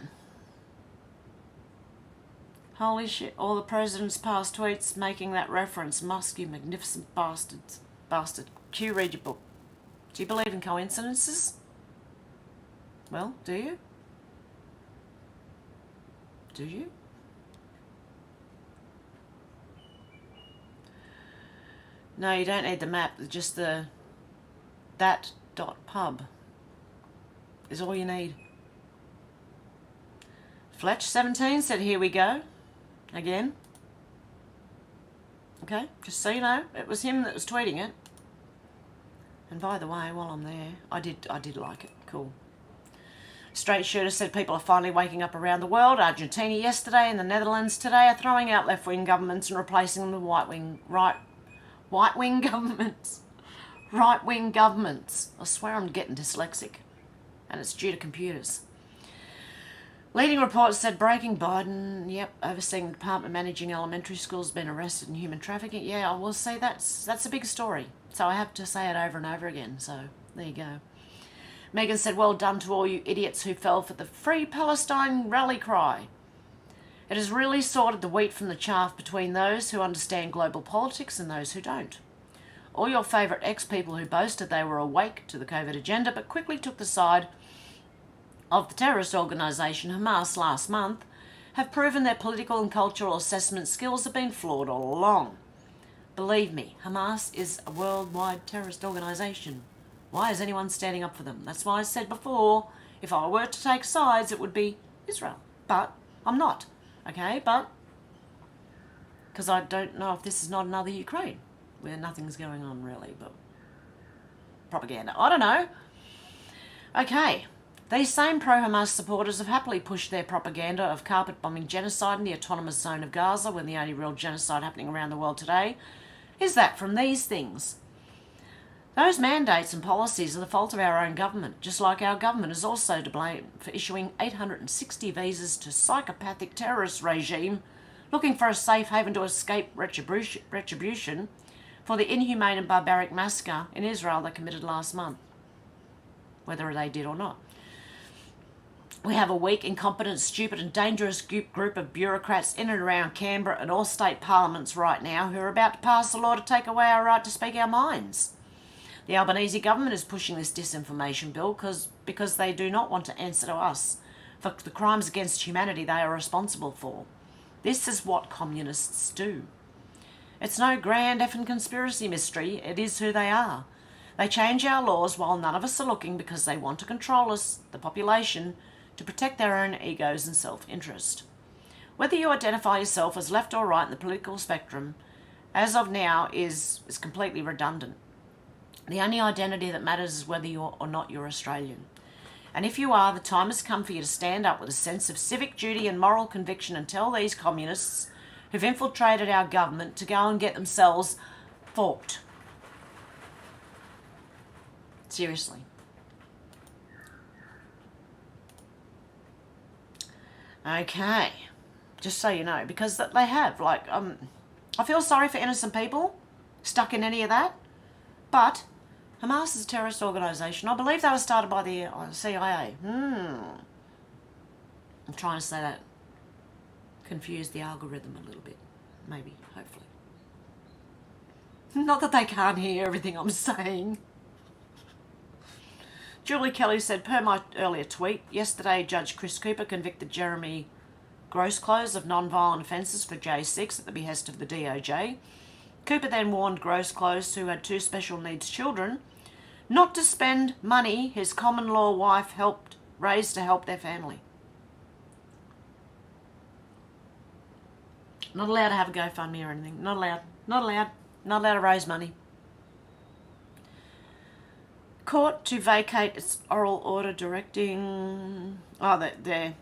Holy shit, all the president's past tweets making that reference. Musk, you magnificent bastards. Bastard. Q, read your book. Do you believe in coincidences? Well, do you? Do you? No, you don't need the map. Just the that.pub is all you need. Fletch17 said, here we go. Again. Okay, just so you know, it was him that was tweeting it. And by the way, while I'm there, I did like it. Cool. Straight Shooter said people are finally waking up around the world. Argentina yesterday and the Netherlands today are throwing out left-wing governments and replacing them with right-wing governments. Right-wing governments. I swear I'm getting dyslexic. And it's due to computers. Leading reports said breaking Biden, yep, overseeing the department managing elementary schools, been arrested in human trafficking. Yeah, we'll see, that's a big story. So I have to say it over and over again. So there you go. Megan said, well done to all you idiots who fell for the Free Palestine rally cry. It has really sorted the wheat from the chaff between those who understand global politics and those who don't. All your favourite ex-people who boasted they were awake to the COVID agenda but quickly took the side of the terrorist organisation Hamas last month have proven their political and cultural assessment skills have been flawed all along. Believe me, Hamas is a worldwide terrorist organisation. Why is anyone standing up for them? That's why I said before, if I were to take sides, it would be Israel. But I'm not, okay? But because I don't know if this is not another Ukraine. where nothing's going on really, but propaganda. I don't know. Okay. These same pro-Hamas supporters have happily pushed their propaganda of carpet-bombing genocide in the autonomous zone of Gaza, when the only real genocide happening around the world today is that from these things. Those mandates and policies are the fault of our own government, just like our government is also to blame for issuing 860 visas to psychopathic terrorist regime looking for a safe haven to escape retribution for the inhumane and barbaric massacre in Israel they committed last month, whether they did or not. We have a weak, incompetent, stupid and dangerous group of bureaucrats in and around Canberra and all state parliaments right now who are about to pass a law to take away our right to speak our minds. The Albanese government is pushing this disinformation bill because they do not want to answer to us for the crimes against humanity they are responsible for. This is what communists do. It's no grand effing conspiracy mystery, it is who they are. They change our laws while none of us are looking because they want to control us, the population, to protect their own egos and self-interest. Whether you identify yourself as left or right in the political spectrum, as of now, is completely redundant. The only identity that matters is whether you're or not you're Australian. And if you are, the time has come for you to stand up with a sense of civic duty and moral conviction and tell these communists who've infiltrated our government to go and get themselves forked. Seriously. Okay, just so you know, because they have, like, I feel sorry for innocent people stuck in any of that, but Hamas is a terrorist organisation. I believe they were started by the CIA. I'm trying to say that, confuse the algorithm a little bit, maybe, hopefully. Not that they can't hear everything I'm saying. Julie Kelly said, per my earlier tweet, yesterday Judge Chris Cooper convicted Jeremy Grossclose of non-violent offences for J6 at the behest of the DOJ. Cooper then warned Grossclose, who had 2 special needs children, not to spend money his common-law wife helped raise to help their family. Not allowed to have a GoFundMe or anything. Not allowed. Not allowed. Not allowed to raise money. Court to vacate its oral order directing... they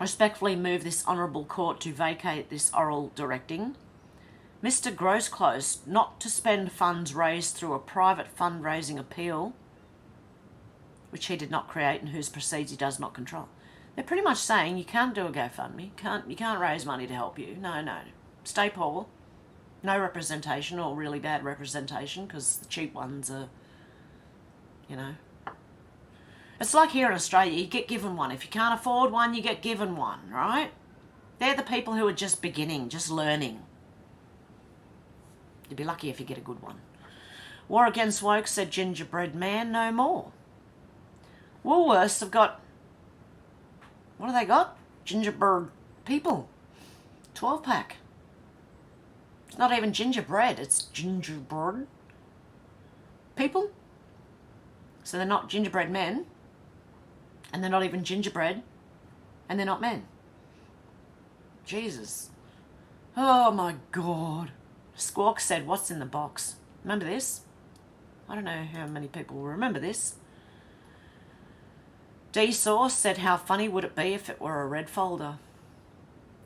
respectfully move this honourable court to vacate this oral directing Mr. Grossclose not to spend funds raised through a private fundraising appeal, which he did not create and whose proceeds he does not control. They're pretty much saying you can't do a GoFundMe, you can't raise money to help you. No. Stay poor. No representation, or really bad representation, because the cheap ones are... It's like here in Australia, you get given one. If you can't afford one, you get given one, right? They're the people who are just beginning, just learning. You'd be lucky if you get a good one. War Against Woke said gingerbread man no more. Woolworths have got... What have they got? Gingerbread people. 12-pack. It's not even gingerbread, it's gingerbread people. So they're not gingerbread men, and they're not even gingerbread, and they're not men. Jesus. Oh my God. Squawk said, what's in the box? Remember this? I don't know how many people will remember this. D-Sauce said, how funny would it be if it were a red folder?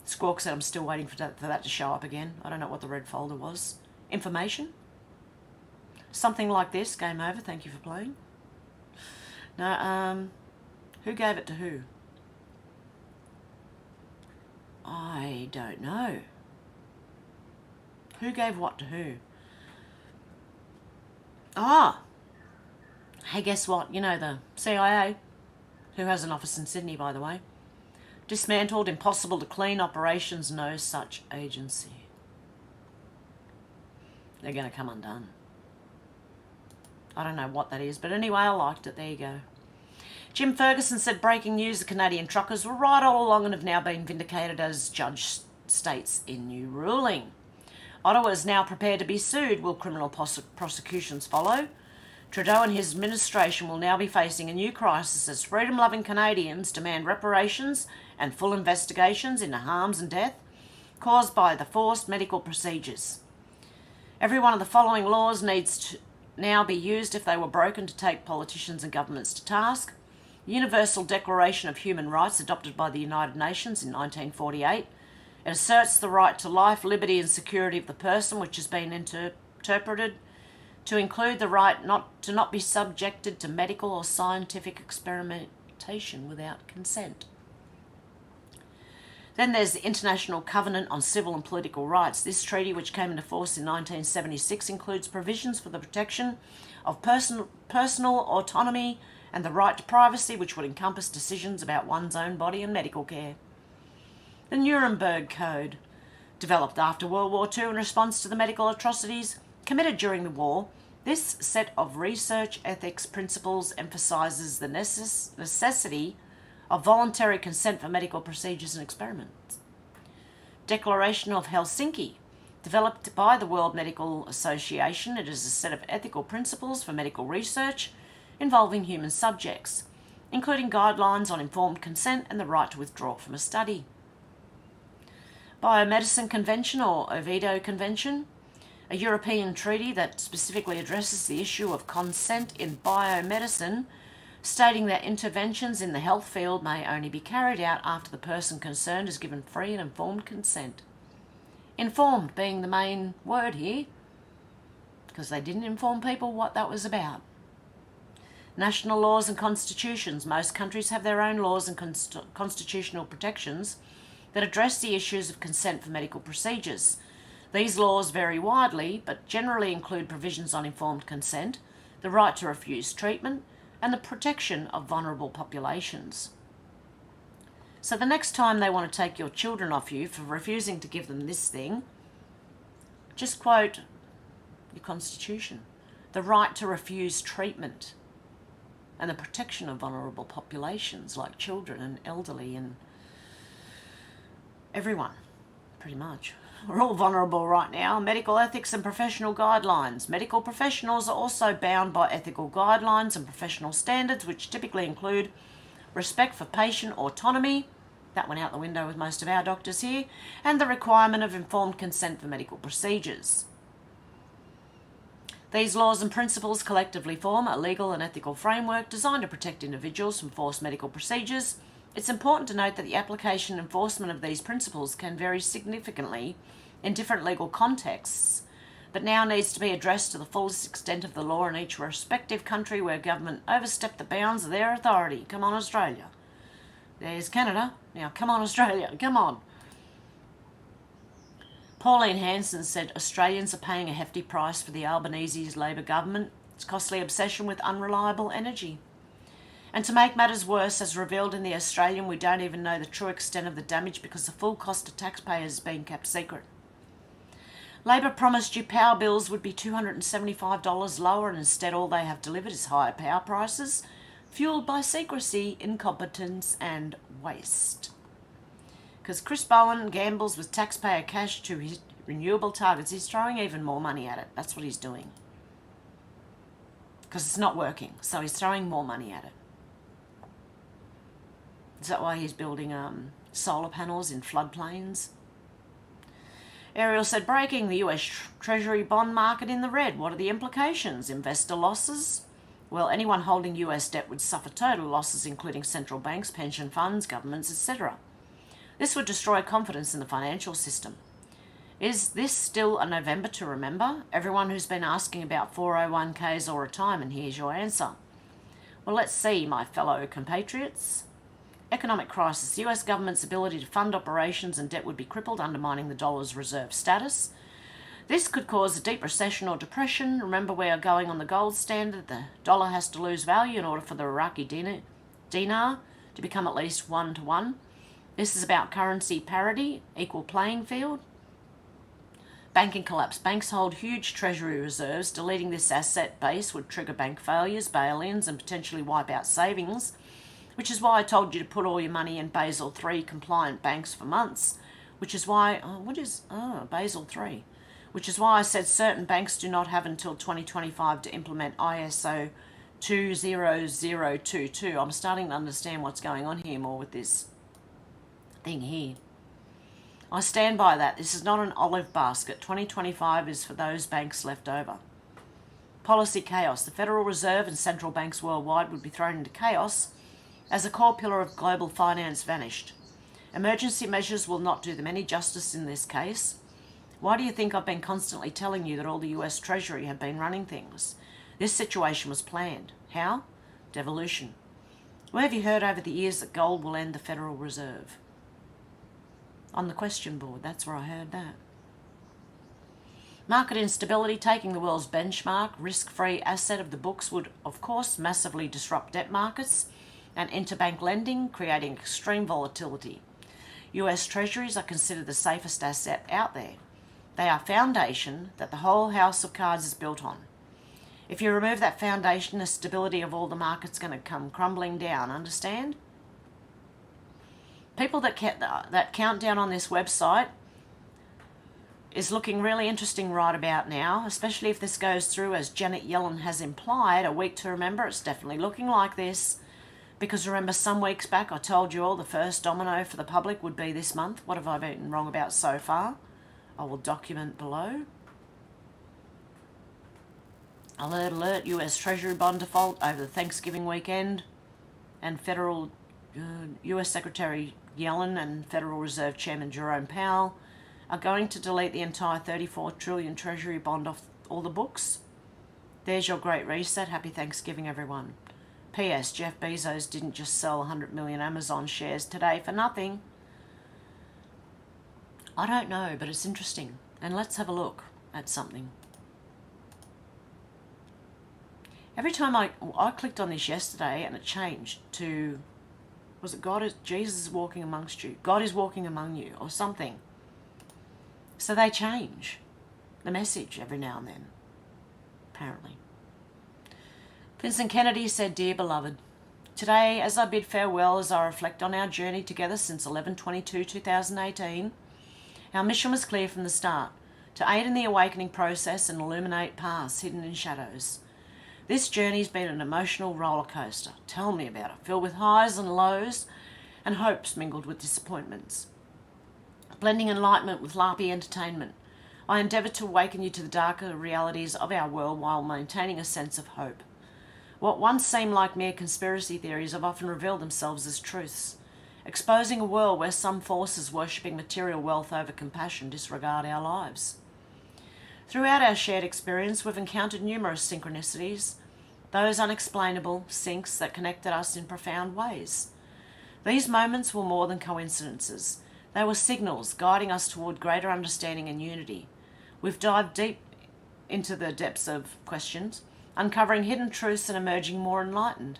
Squawk said, I'm still waiting for that to show up again. I don't know what the red folder was. Information? Something like this. Game over. Thank you for playing. No, who gave it to who? I don't know. Who gave what to who? Hey, guess what? You know, the CIA, who has an office in Sydney, by the way, dismantled impossible to clean operations, no such agency. They're going to come undone. I don't know what that is, but anyway, I liked it. There you go. Jim Ferguson said, breaking news, the Canadian truckers were right all along and have now been vindicated, as judge states in new ruling. Ottawa is now prepared to be sued. Will criminal prosecutions follow? Trudeau and his administration will now be facing a new crisis as freedom-loving Canadians demand reparations and full investigations into harms and death caused by the forced medical procedures. Every one of the following laws needs to now be used if they were broken to take politicians and governments to task. The Universal Declaration of Human Rights, adopted by the United Nations in 1948. It asserts the right to life, liberty and security of the person, which has been interpreted to include the right to not be subjected to medical or scientific experimentation without consent. Then there's the International Covenant on Civil and Political Rights. This treaty, which came into force in 1976, includes provisions for the protection of personal autonomy and the right to privacy, which would encompass decisions about one's own body and medical care. The Nuremberg Code, developed after World War II in response to the medical atrocities committed during the war. This set of research ethics principles emphasises the necessity of voluntary consent for medical procedures and experiments. Declaration of Helsinki, developed by the World Medical Association. It is a set of ethical principles for medical research involving human subjects, including guidelines on informed consent and the right to withdraw from a study. Biomedicine Convention, or Oviedo Convention, a European treaty that specifically addresses the issue of consent in biomedicine, stating that interventions in the health field may only be carried out after the person concerned is given free and informed consent. Informed being the main word here, because they didn't inform people what that was about. National laws and constitutions. Most countries have their own laws and constitutional protections that address the issues of consent for medical procedures. These laws vary widely, but generally include provisions on informed consent, the right to refuse treatment, and the protection of vulnerable populations. So the next time they want to take your children off you for refusing to give them this thing, just quote your constitution. The right to refuse treatment and the protection of vulnerable populations like children and elderly and everyone, pretty much. We're all vulnerable right now. Medical ethics and professional guidelines. Medical professionals are also bound by ethical guidelines and professional standards, which typically include respect for patient autonomy, that went out the window with most of our doctors here, and the requirement of informed consent for medical procedures. These laws and principles collectively form a legal and ethical framework designed to protect individuals from forced medical procedures. It's important to note that the application and enforcement of these principles can vary significantly in different legal contexts, but now needs to be addressed to the fullest extent of the law in each respective country where government overstepped the bounds of their authority. Come on, Australia. There's Canada. Now, come on, Australia. Come on. Pauline Hanson said Australians are paying a hefty price for the Albanese's Labor government, its costly obsession with unreliable energy. And to make matters worse, as revealed in The Australian, we don't even know the true extent of the damage because the full cost to taxpayers is being kept secret. Labor promised you power bills would be $275 lower, and instead all they have delivered is higher power prices, fueled by secrecy, incompetence and waste. Because Chris Bowen gambles with taxpayer cash to his renewable targets, he's throwing even more money at it. That's what he's doing. Because it's not working, so he's throwing more money at it. Is that why he's building solar panels in floodplains? Ariel said, breaking, the US Treasury bond market in the red. What are the implications? Investor losses? Well, anyone holding US debt would suffer total losses, including central banks, pension funds, governments, etc. This would destroy confidence in the financial system. Is this still a November to remember? Everyone who's been asking about 401ks or retirement, here's your answer. Well, let's see, my fellow compatriots. Economic crisis. The US government's ability to fund operations and debt would be crippled, undermining the dollar's reserve status. This could cause a deep recession or depression. Remember, we are going on the gold standard. The dollar has to lose value in order for the Iraqi dinar to become at least 1 to 1. This is about currency parity, equal playing field. Banking collapse. Banks hold huge treasury reserves. Deleting this asset base would trigger bank failures, bail-ins, and potentially wipe out savings, which is why I told you to put all your money in Basel III compliant banks for months, which is why, Basel III, which is why I said certain banks do not have until 2025 to implement ISO 20022. I'm starting to understand what's going on here more with this thing here. I stand by that. This is not an olive basket. 2025 is for those banks left over. Policy chaos. The Federal Reserve and central banks worldwide would be thrown into chaos as a core pillar of global finance vanished. Emergency measures will not do them any justice in this case. Why do you think I've been constantly telling you that all the US Treasury have been running things? This situation was planned. How? Devolution. Where have you heard over the years that gold will end the Federal Reserve? On the question board, that's where I heard that. Market instability, taking the world's benchmark, risk-free asset of the books would, of course, massively disrupt debt markets and interbank lending, creating extreme volatility. US Treasuries are considered the safest asset out there. They are foundation that the whole house of cards is built on. If you remove that foundation, the stability of all the market's going to come crumbling down, understand? People that countdown on this website is looking really interesting right about now, especially if this goes through as Janet Yellen has implied. A week to remember, it's definitely looking like this. Because remember, some weeks back I told you all the first domino for the public would be this month. What have I been wrong about so far? I will document below. Alert, alert, US Treasury bond default over the Thanksgiving weekend. And US Secretary Yellen and Federal Reserve Chairman Jerome Powell are going to delete the entire 34 trillion Treasury bond off all the books. There's your great reset. Happy Thanksgiving, everyone. P.S. Jeff Bezos didn't just sell 100 million Amazon shares today for nothing. I don't know, but it's interesting. And let's have a look at something. Every time I clicked on this yesterday and it changed to, was it Jesus is walking amongst you, God is walking among you, or something. So they change the message every now and then, apparently. Vincent Kennedy said, "Dear beloved, today as I bid farewell, as I reflect on our journey together since 11/22/2018, our mission was clear from the start, to aid in the awakening process and illuminate paths hidden in shadows. This journey's been an emotional roller coaster. Tell me about it, filled with highs and lows and hopes mingled with disappointments. Blending enlightenment with larpy entertainment, I endeavoured to awaken you to the darker realities of our world while maintaining a sense of hope. What once seemed like mere conspiracy theories have often revealed themselves as truths, exposing a world where some forces worshipping material wealth over compassion disregard our lives. Throughout our shared experience, we've encountered numerous synchronicities, those unexplainable syncs that connected us in profound ways. These moments were more than coincidences. They were signals guiding us toward greater understanding and unity. We've dived deep into the depths of questions, uncovering hidden truths and emerging more enlightened.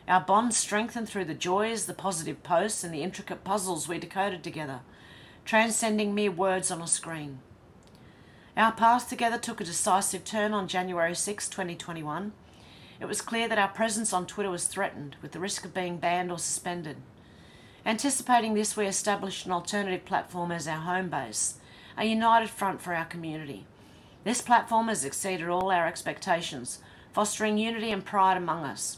Our bond strengthened through the joys, the positive posts, and the intricate puzzles we decoded together, transcending mere words on a screen. Our path together took a decisive turn on January 6, 2021. It was clear that our presence on Twitter was threatened, with the risk of being banned or suspended. Anticipating this, we established an alternative platform as our home base, a united front for our community. This platform has exceeded all our expectations, fostering unity and pride among us,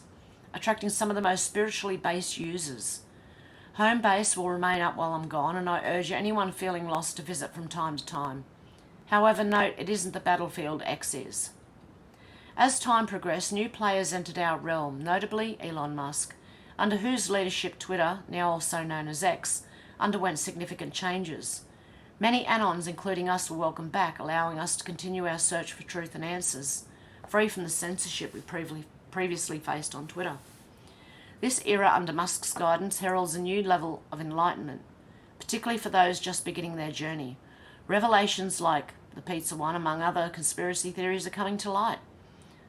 attracting some of the most spiritually based users. Home base will remain up while I'm gone, and I urge anyone feeling lost to visit from time to time. However, note, it isn't the battlefield X is. As time progressed, new players entered our realm, notably Elon Musk, under whose leadership Twitter, now also known as X, underwent significant changes. Many Anons, including us, were welcomed back, allowing us to continue our search for truth and answers, free from the censorship we previously faced on Twitter. This era under Musk's guidance heralds a new level of enlightenment, particularly for those just beginning their journey. Revelations like the pizza one, among other conspiracy theories, are coming to light,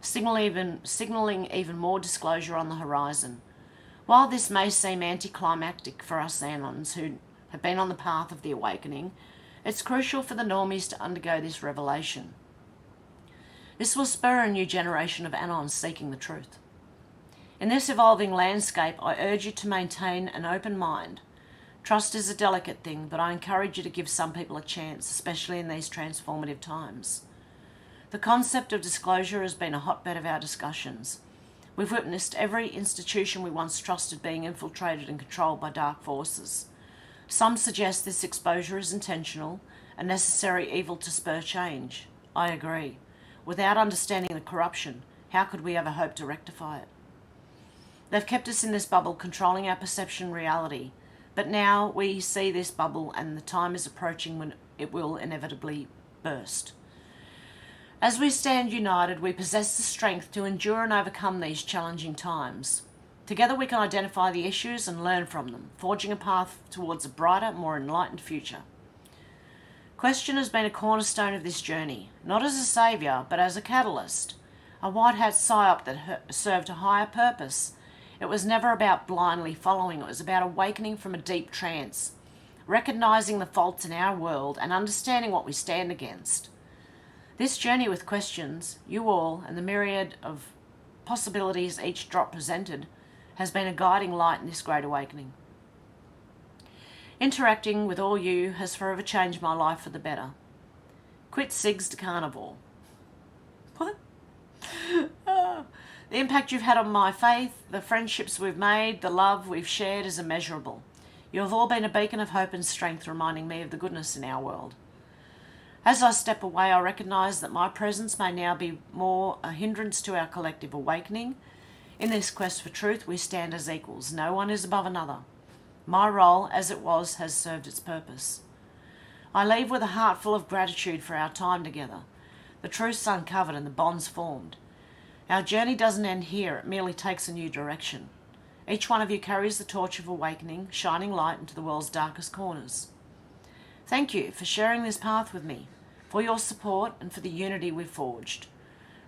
signaling even more disclosure on the horizon. While this may seem anticlimactic for us Anons who have been on the path of the awakening, it's crucial for the normies to undergo this revelation. This will spur a new generation of Anons seeking the truth. In this evolving landscape, I urge you to maintain an open mind. Trust is a delicate thing, but I encourage you to give some people a chance, especially in these transformative times. The concept of disclosure has been a hotbed of our discussions. We've witnessed every institution we once trusted being infiltrated and controlled by dark forces. Some suggest this exposure is intentional, a necessary evil to spur change. I agree. Without understanding the corruption, how could we ever hope to rectify it? They've kept us in this bubble, controlling our perception reality. But now we see this bubble and the time is approaching when it will inevitably burst. As we stand united, we possess the strength to endure and overcome these challenging times. Together we can identify the issues and learn from them, forging a path towards a brighter, more enlightened future. Question has been a cornerstone of this journey, not as a saviour, but as a catalyst, a white-hat psyop that served a higher purpose. It was never about blindly following, it was about awakening from a deep trance, recognising the faults in our world and understanding what we stand against. This journey with questions, you all, and the myriad of possibilities each drop presented, has been a guiding light in this great awakening. Interacting with all you has forever changed my life for the better. Quit cigs to carnivore. What? The impact you've had on my faith, the friendships we've made, the love we've shared is immeasurable. You have all been a beacon of hope and strength, reminding me of the goodness in our world. As I step away, I recognise that my presence may now be more a hindrance to our collective awakening. In this quest for truth, we stand as equals. No one is above another. My role, as it was, has served its purpose. I leave with a heart full of gratitude for our time together. The truth's uncovered and the bonds formed. Our journey doesn't end here, it merely takes a new direction. Each one of you carries the torch of awakening, shining light into the world's darkest corners. Thank you for sharing this path with me, for your support and for the unity we've forged.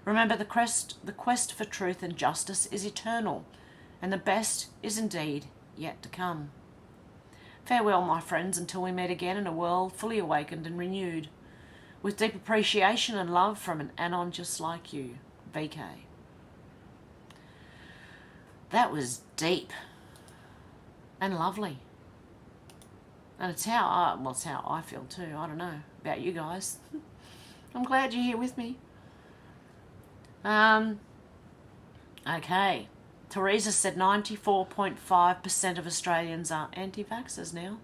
Remember, the quest for truth and justice is eternal, and the best is indeed yet to come. Farewell, my friends, until we meet again in a world fully awakened and renewed, with deep appreciation and love from an Anon just like you, VK. That was deep and lovely. And it's how I feel too. I don't know about you guys. I'm glad you're here with me. Okay. Teresa said 94.5% of Australians are anti-vaxxers now.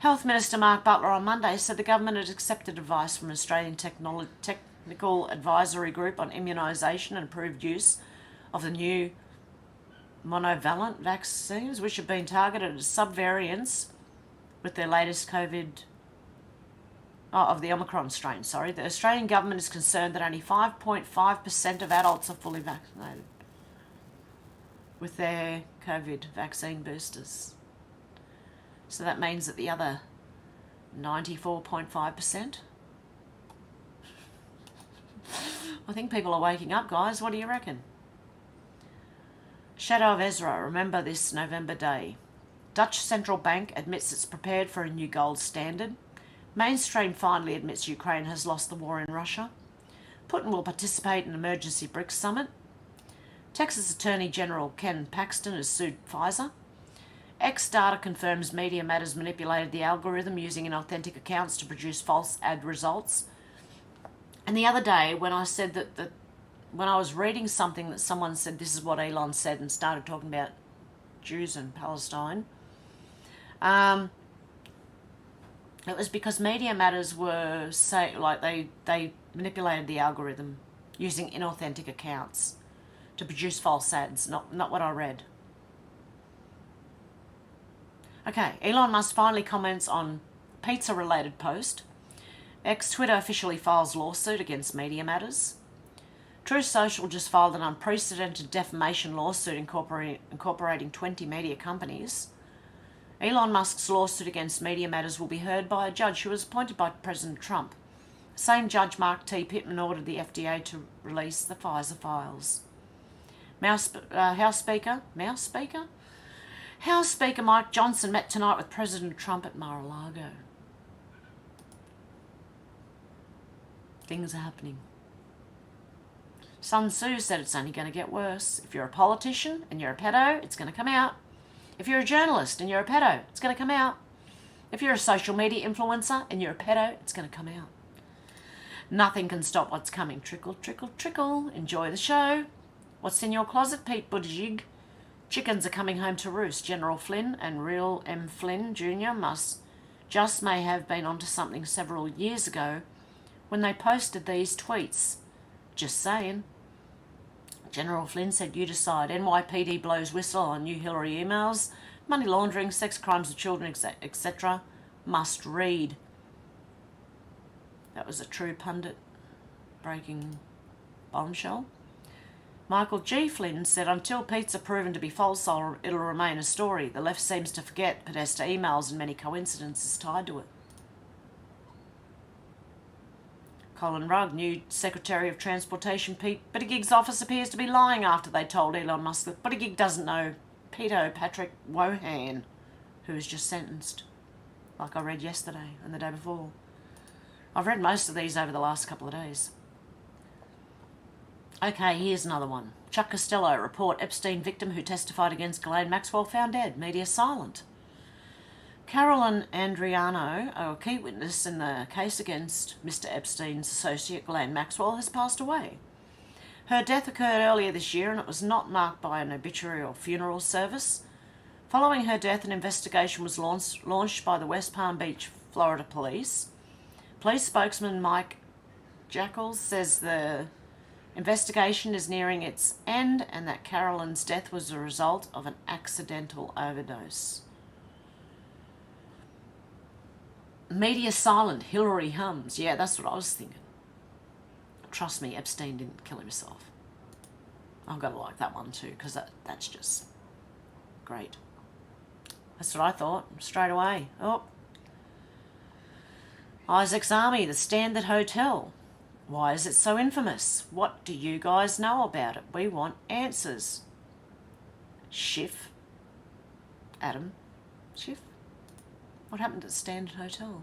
Health Minister Mark Butler on Monday said the government had accepted advice from an Australian Technical Advisory Group on immunisation and approved use of the new monovalent vaccines, which have been targeted as subvariants with their latest of the Omicron strain. The Australian government is concerned that only 5.5% of adults are fully vaccinated with their COVID vaccine boosters. So that means that the other 94.5%. I think people are waking up, guys. What do you reckon? Shadow of Ezra, remember this November day. Dutch central bank admits it's prepared for a new gold standard. Mainstream finally admits Ukraine has lost the war in Russia. Putin will participate in emergency BRICS summit. Texas Attorney General Ken Paxton has sued Pfizer. X-Data confirms Media Matters manipulated the algorithm using inauthentic accounts to produce false ad results. And the other day, when I said that when I was reading something that someone said this is what Elon said and started talking about Jews and Palestine, it was because Media Matters were they manipulated the algorithm using inauthentic accounts to produce false ads, not what I read. Okay, Elon Musk finally comments on pizza-related post. Twitter officially files lawsuit against Media Matters. Truth Social just filed an unprecedented defamation lawsuit incorporating 20 media companies. Elon Musk's lawsuit against Media Matters will be heard by a judge who was appointed by President Trump. The same judge, Mark T. Pittman, ordered the FDA to release the Pfizer files. House Speaker Mike Johnson met tonight with President Trump at Mar-a-Lago. Things are happening. Sun Tzu said it's only going to get worse. If you're a politician and you're a pedo, it's going to come out. If you're a journalist and you're a pedo, it's going to come out. If you're a social media influencer and you're a pedo, it's going to come out. Nothing can stop what's coming. Trickle, trickle, trickle. Enjoy the show. What's in your closet, Pete Buttigieg? Chickens are coming home to roost. General Flynn and Real M. Flynn Jr. may have been onto something several years ago when they posted these tweets. Just saying. General Flynn said, "You decide. NYPD blows whistle on new Hillary emails. Money laundering, sex crimes of children, etc. Must read." That was a true pundit breaking bombshell. Michael G. Flynn said, "Until Pete's are proven to be false, it'll remain a story. The left seems to forget Podesta emails and many coincidences tied to it." Colin Rugg, new Secretary of Transportation Pete Buttigieg's office appears to be lying after they told Elon Musk that Buttigieg doesn't know Peter Patrick Wohan, who was just sentenced, like I read yesterday and the day before. I've read most of these over the last couple of days. Okay, here's another one. Chuck Costello, report Epstein victim who testified against Ghislaine Maxwell found dead. Media silent. Carolyn Andriano, a key witness in the case against Mr. Epstein's associate Ghislaine Maxwell, has passed away. Her death occurred earlier this year and it was not marked by an obituary or funeral service. Following her death, an investigation was launched by the West Palm Beach, Florida police. Police spokesman Mike Jackals says the investigation is nearing its end and that Carolyn's death was a result of an accidental overdose. Media silent, Hillary hums. Yeah, that's what I was thinking. Trust me, Epstein didn't kill himself. I've got to like that one too, because that's just great. That's what I thought, straight away. Oh. Isaac's Army, the Standard Hotel. Why is it so infamous? What do you guys know about it? We want answers. Schiff. Adam. Schiff. What happened at Standard Hotel?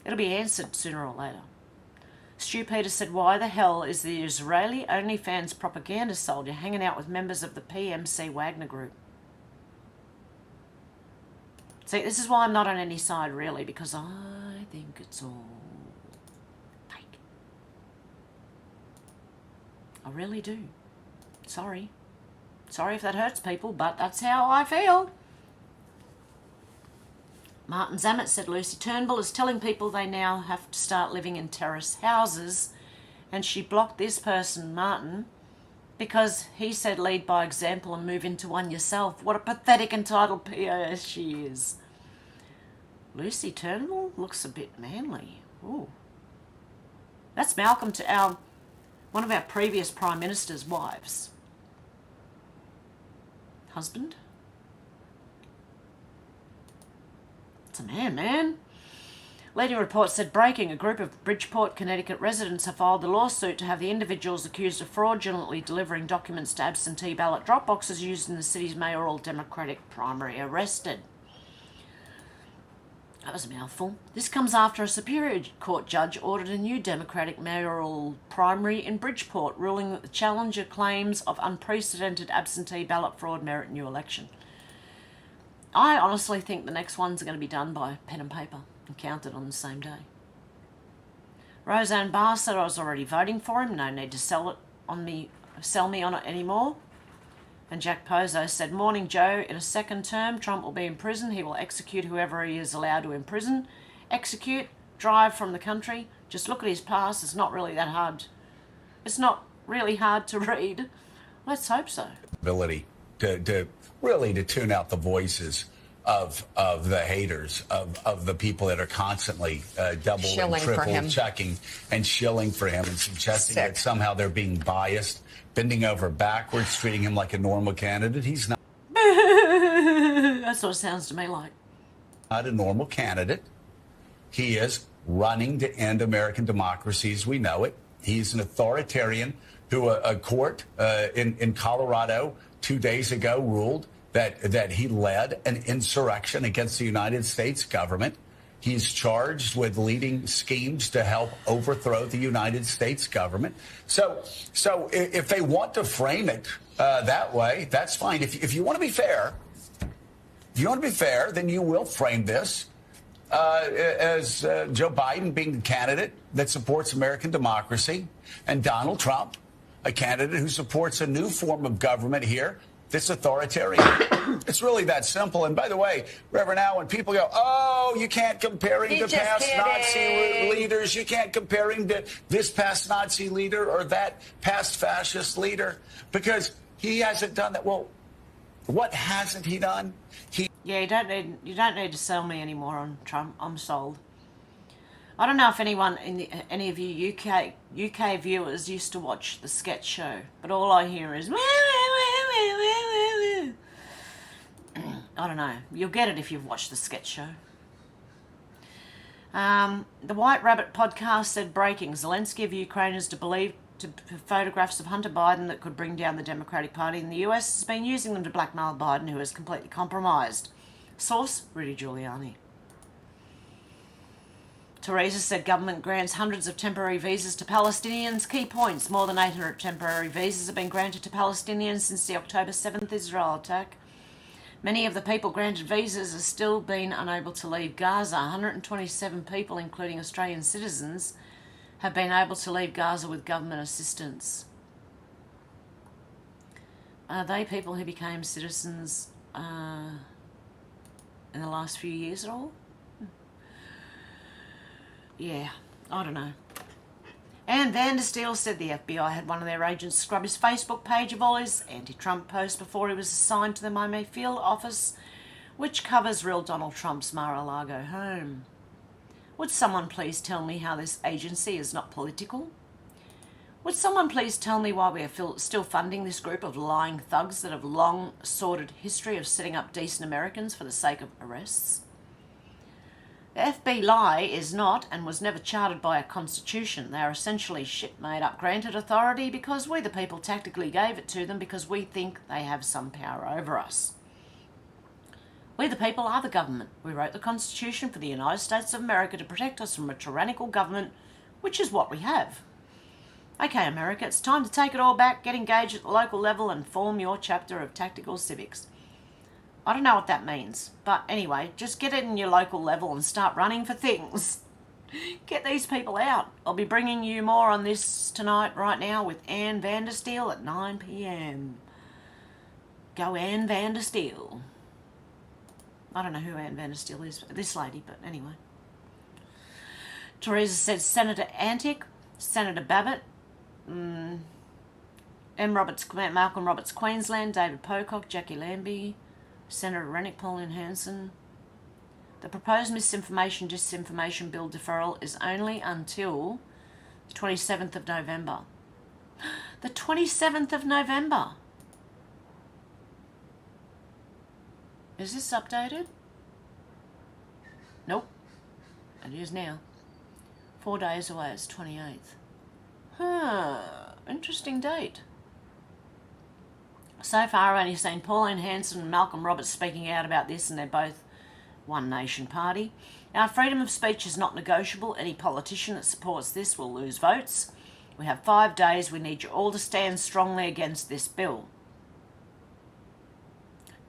It'll be answered sooner or later. Stu Peters said, "Why the hell is the Israeli OnlyFans propaganda soldier hanging out with members of the PMC Wagner group?" See, this is why I'm not on any side, really, because I think it's all fake. I really do. Sorry. Sorry if that hurts people, but that's how I feel. Martin Zammett said, "Lucy Turnbull is telling people they now have to start living in terrace houses, and she blocked this person, Martin, because he said lead by example and move into one yourself. What a pathetic entitled POS she is." Lucy Turnbull looks a bit manly. Ooh. That's Malcolm to one of our previous Prime Minister's wives. Husband? It's a man. Leading report said, breaking, a group of Bridgeport, Connecticut residents have filed a lawsuit to have the individuals accused of fraudulently delivering documents to absentee ballot drop boxes used in the city's mayoral Democratic primary arrested. That was a mouthful. This comes after a Superior Court judge ordered a new Democratic mayoral primary in Bridgeport, ruling that the challenger claims of unprecedented absentee ballot fraud merit new election. I honestly think the next one's going to be done by pen and paper and counted on the same day. Roseanne Barr said, "I was already voting for him. No need to sell me on it anymore." And Jack Pozo said, "Morning, Joe. In a second term, Trump will be in prison. He will execute whoever he is allowed to imprison. Execute, drive from the country. Just look at his past. It's not really that hard. It's not really hard to read. Let's hope so." Ability to really tune out the voices of the haters, of the people that are constantly double shilling and triple for him, checking and shilling for him and suggesting that somehow they're being biased, bending over backwards, treating him like a normal candidate. He's not. That's what it sounds to me like. Not a normal candidate. He is running to end American democracy as we know it. He's an authoritarian who a court in Colorado 2 days ago ruled that he led an insurrection against the United States government. He's charged with leading schemes to help overthrow the United States government. So if they want to frame it that way, that's fine. If you want to be fair, then you will frame this as Joe Biden being the candidate that supports American democracy and Donald Trump a candidate who supports a new form of government here that's authoritarian. It's really that simple. And by the way, Reverend Al, when people go, oh, you can't compare him to past Nazi leaders, you can't compare him to this past Nazi leader or that past fascist leader, because he hasn't done that. Well, what hasn't he done? Yeah, you don't need to sell me anymore on Trump. I'm sold. I don't know if anyone any of you UK viewers used to watch the sketch show, but all I hear is I don't know. You'll get it if you've watched the sketch show. The White Rabbit podcast said breaking: Zelensky of Ukraine is to believe to photographs of Hunter Biden that could bring down the Democratic Party, and the US has been using them to blackmail Biden, who is completely compromised. Source: Rudy Giuliani. Theresa said government grants hundreds of temporary visas to Palestinians. Key points: more than 800 temporary visas have been granted to Palestinians since the October 7th Israel attack. Many of the people granted visas have still been unable to leave Gaza. 127 people, including Australian citizens, have been able to leave Gaza with government assistance. Are they people who became citizens in the last few years at all? Yeah, I don't know. Anne Vandersteel said the FBI had one of their agents scrub his Facebook page of all his anti-Trump posts before he was assigned to the Miami field office, which covers real Donald Trump's Mar-a-Lago home. Would someone please tell me how this agency is not political? Would someone please tell me why we are still funding this group of lying thugs that have long sordid history of setting up decent Americans for the sake of arrests? The LBRY is not and was never chartered by a constitution. They are essentially shit made up granted authority because we the people tactically gave it to them because we think they have some power over us. We the people are the government. We wrote the Constitution for the United States of America to protect us from a tyrannical government, which is what we have. Okay, America, it's time to take it all back, get engaged at the local level and form your chapter of tactical civics. I don't know what that means, but anyway, just get it in your local level and start running for things. Get these people out. I'll be bringing you more on this tonight, right now, with Anne Vandersteel at 9 p.m. Go Anne Vandersteel. I don't know who Anne Vandersteel is, this lady, but anyway. Theresa said Senator Antic, Senator Babbitt, Malcolm Roberts, Queensland, David Pocock, Jackie Lambie, Senator Rennick, Pauline Hanson. The proposed disinformation bill deferral is only until the 27th of November. The 27th of November. Is this updated? Nope. It is now. 4 days away, it's 28th. Interesting date. So far, I've only seen Pauline Hanson and Malcolm Roberts speaking out about this, and they're both One Nation Party. Our freedom of speech is not negotiable. Any politician that supports this will lose votes. We have 5 days. We need you all to stand strongly against this bill.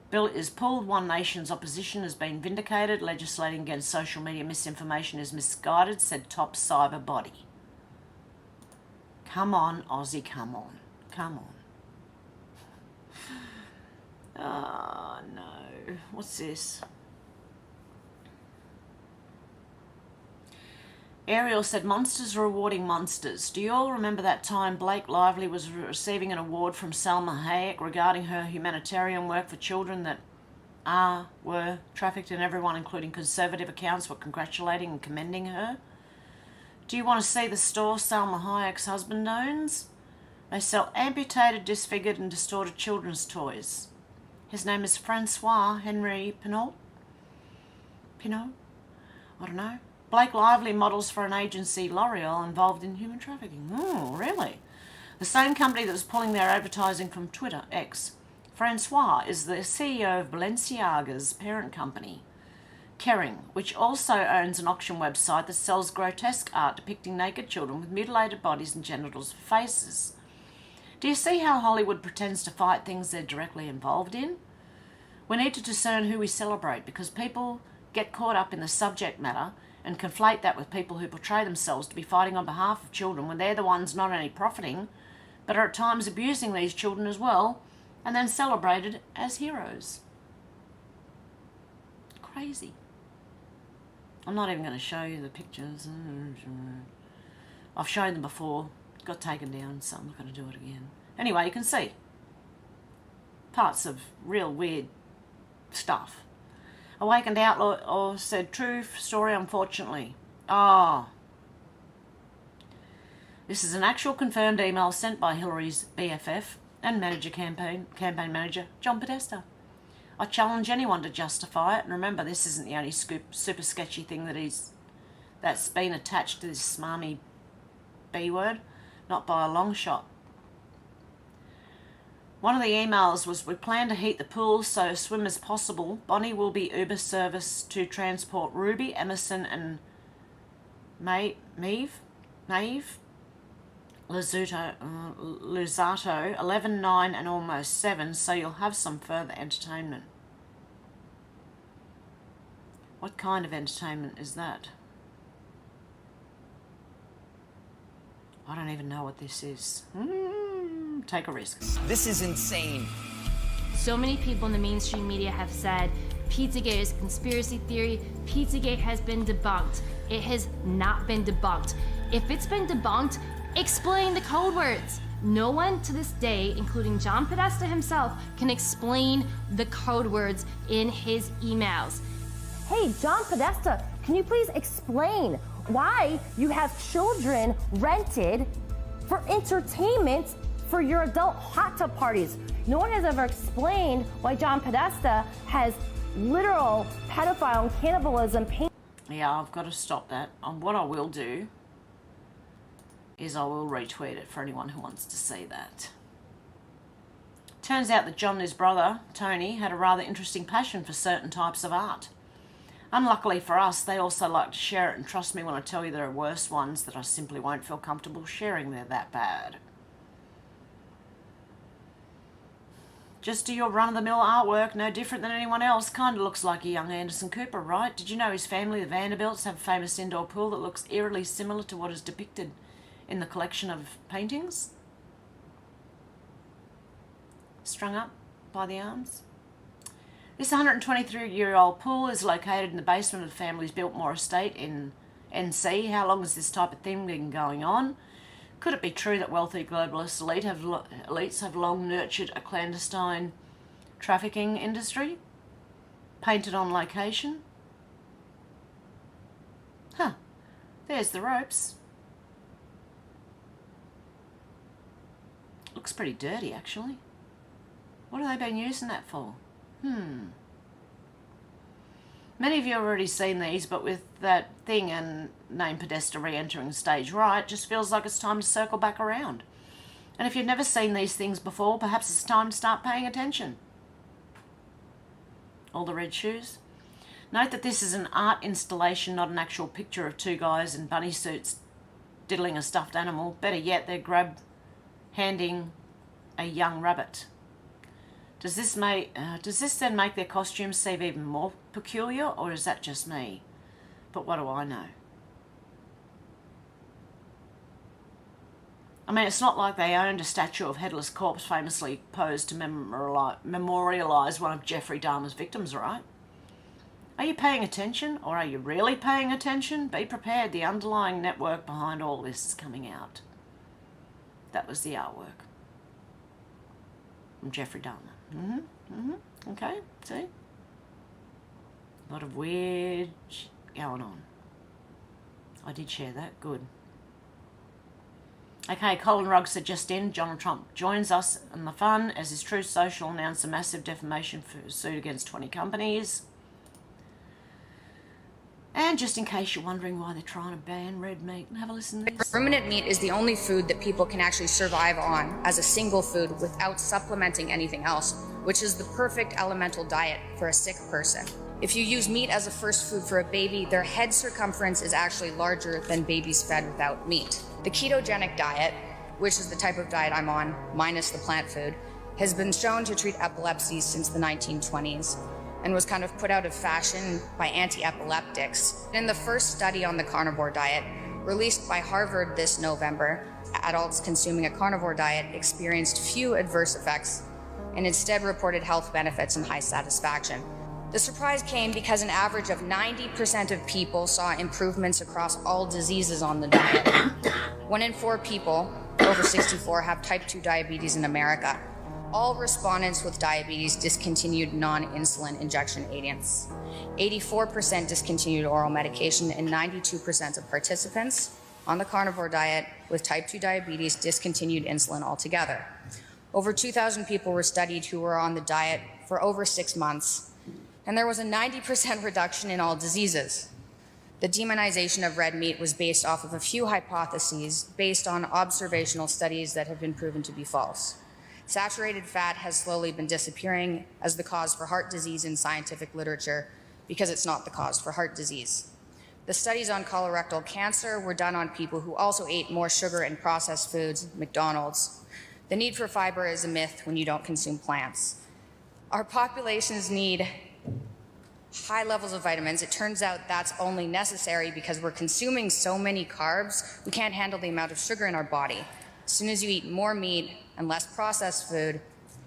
Bill is pulled. One Nation's opposition has been vindicated. Legislating against social media misinformation is misguided, said top cyber body. Come on, Aussie, come on. Come on. Oh, no. What's this? Ariel said, monsters are rewarding monsters. Do you all remember that time Blake Lively was receiving an award from Salma Hayek regarding her humanitarian work for children that were trafficked, and everyone, including conservative accounts, were congratulating and commending her? Do you want to see the store Salma Hayek's husband owns? They sell amputated, disfigured and distorted children's toys. His name is Francois Henry Pinot? I don't know. Blake Lively models for an agency, L'Oreal, involved in human trafficking. Oh, really? The same company that was pulling their advertising from Twitter, X. Francois is the CEO of Balenciaga's parent company, Kering, which also owns an auction website that sells grotesque art depicting naked children with mutilated bodies and genitals for faces. Do you see how Hollywood pretends to fight things they're directly involved in? We need to discern who we celebrate, because people get caught up in the subject matter and conflate that with people who portray themselves to be fighting on behalf of children when they're the ones not only profiting, but are at times abusing these children as well, and then celebrated as heroes. Crazy. I'm not even going to show you the pictures. I've shown them before, got taken down, so I'm not going to do it again. Anyway, you can see parts of real weird stuff. Awakened Outlaw said, true story, unfortunately. This is an actual confirmed email sent by Hillary's BFF and campaign manager, John Podesta. I challenge anyone to justify it, and remember, this isn't the only super sketchy thing that's been attached to this smarmy B word, not by a long shot. One of the emails was, we plan to heat the pool so swim as possible. Bonnie will be Uber service to transport Ruby, Emerson and Naive, Luzato, 11, 9 and almost 7, so you'll have some further entertainment. What kind of entertainment is that? I don't even know what this is. Take a risk. This is insane. So many people in the mainstream media have said Pizzagate is a conspiracy theory. Pizzagate has been debunked. It has not been debunked. If it's been debunked, explain the code words. No one to this day, including John Podesta himself, can explain the code words in his emails. Hey, John Podesta, can you please explain why you have children rented for entertainment for your adult hot tub parties? No one has ever explained why John Podesta has literal pedophile and cannibalism paint. Yeah, I've got to stop that. What I will do is I will retweet it for anyone who wants to see that. Turns out that John and his brother, Tony, had a rather interesting passion for certain types of art. Unluckily for us, they also like to share it, and trust me when I tell you there are worse ones that I simply won't feel comfortable sharing. They're that bad. Just do your run-of-the-mill artwork, no different than anyone else. Kind of looks like a young Anderson Cooper, right? Did you know his family, the Vanderbilts, have a famous indoor pool that looks eerily similar to what is depicted in the collection of paintings? Strung up by the arms. This 123-year-old pool is located in the basement of the family's Biltmore estate in NC. How long has this type of thing been going on? Could it be true that wealthy globalist elites have long nurtured a clandestine trafficking industry? Painted on location? Huh. There's the ropes. Looks pretty dirty, actually. What have they been using that for? Many of you have already seen these, but with that thing and named Podesta re-entering stage right, just feels like it's time to circle back around. And if you've never seen these things before, perhaps it's time to start paying attention. All the red shoes. Note that this is an art installation, not an actual picture of two guys in bunny suits diddling a stuffed animal. Better yet, they're handing a young rabbit. Does this then make their costumes seem even more peculiar, or is that just me? But what do I know? I mean, it's not like they owned a statue of Headless Corpse famously posed to memorialise one of Jeffrey Dahmer's victims, right? Are you paying attention, or are you really paying attention? Be prepared, the underlying network behind all this is coming out. That was the artwork from Jeffrey Dahmer. Okay, see? A lot of weird shit going on. I did share that, good. Okay, Colin Rugg said just in, Donald Trump joins us in the fun as his Truth Social announced a massive defamation suit against 20 companies. And just in case you're wondering why they're trying to ban red meat, have a listen to this. Ruminant meat is the only food that people can actually survive on as a single food without supplementing anything else, which is the perfect elemental diet for a sick person. If you use meat as a first food for a baby, their head circumference is actually larger than babies fed without meat. The ketogenic diet, which is the type of diet I'm on, minus the plant food, has been shown to treat epilepsy since the 1920s. And was kind of put out of fashion by anti-epileptics. In the first study on the carnivore diet, released by Harvard this November, adults consuming a carnivore diet experienced few adverse effects and instead reported health benefits and high satisfaction. The surprise came because an average of 90% of people saw improvements across all diseases on the diet. 1 in 4 people over 64 have type 2 diabetes in America. All respondents with diabetes discontinued non-insulin injection agents. 84% discontinued oral medication, and 92% of participants on the carnivore diet with type 2 diabetes discontinued insulin altogether. Over 2,000 people were studied who were on the diet for over 6 months, and there was a 90% reduction in all diseases. The demonization of red meat was based off of a few hypotheses based on observational studies that have been proven to be false. Saturated fat has slowly been disappearing as the cause for heart disease in scientific literature because it's not the cause for heart disease. The studies on colorectal cancer were done on people who also ate more sugar and processed foods, McDonald's. The need for fiber is a myth when you don't consume plants. Our populations need high levels of vitamins. It turns out that's only necessary because we're consuming so many carbs, we can't handle the amount of sugar in our body. As soon as you eat more meat and less processed food,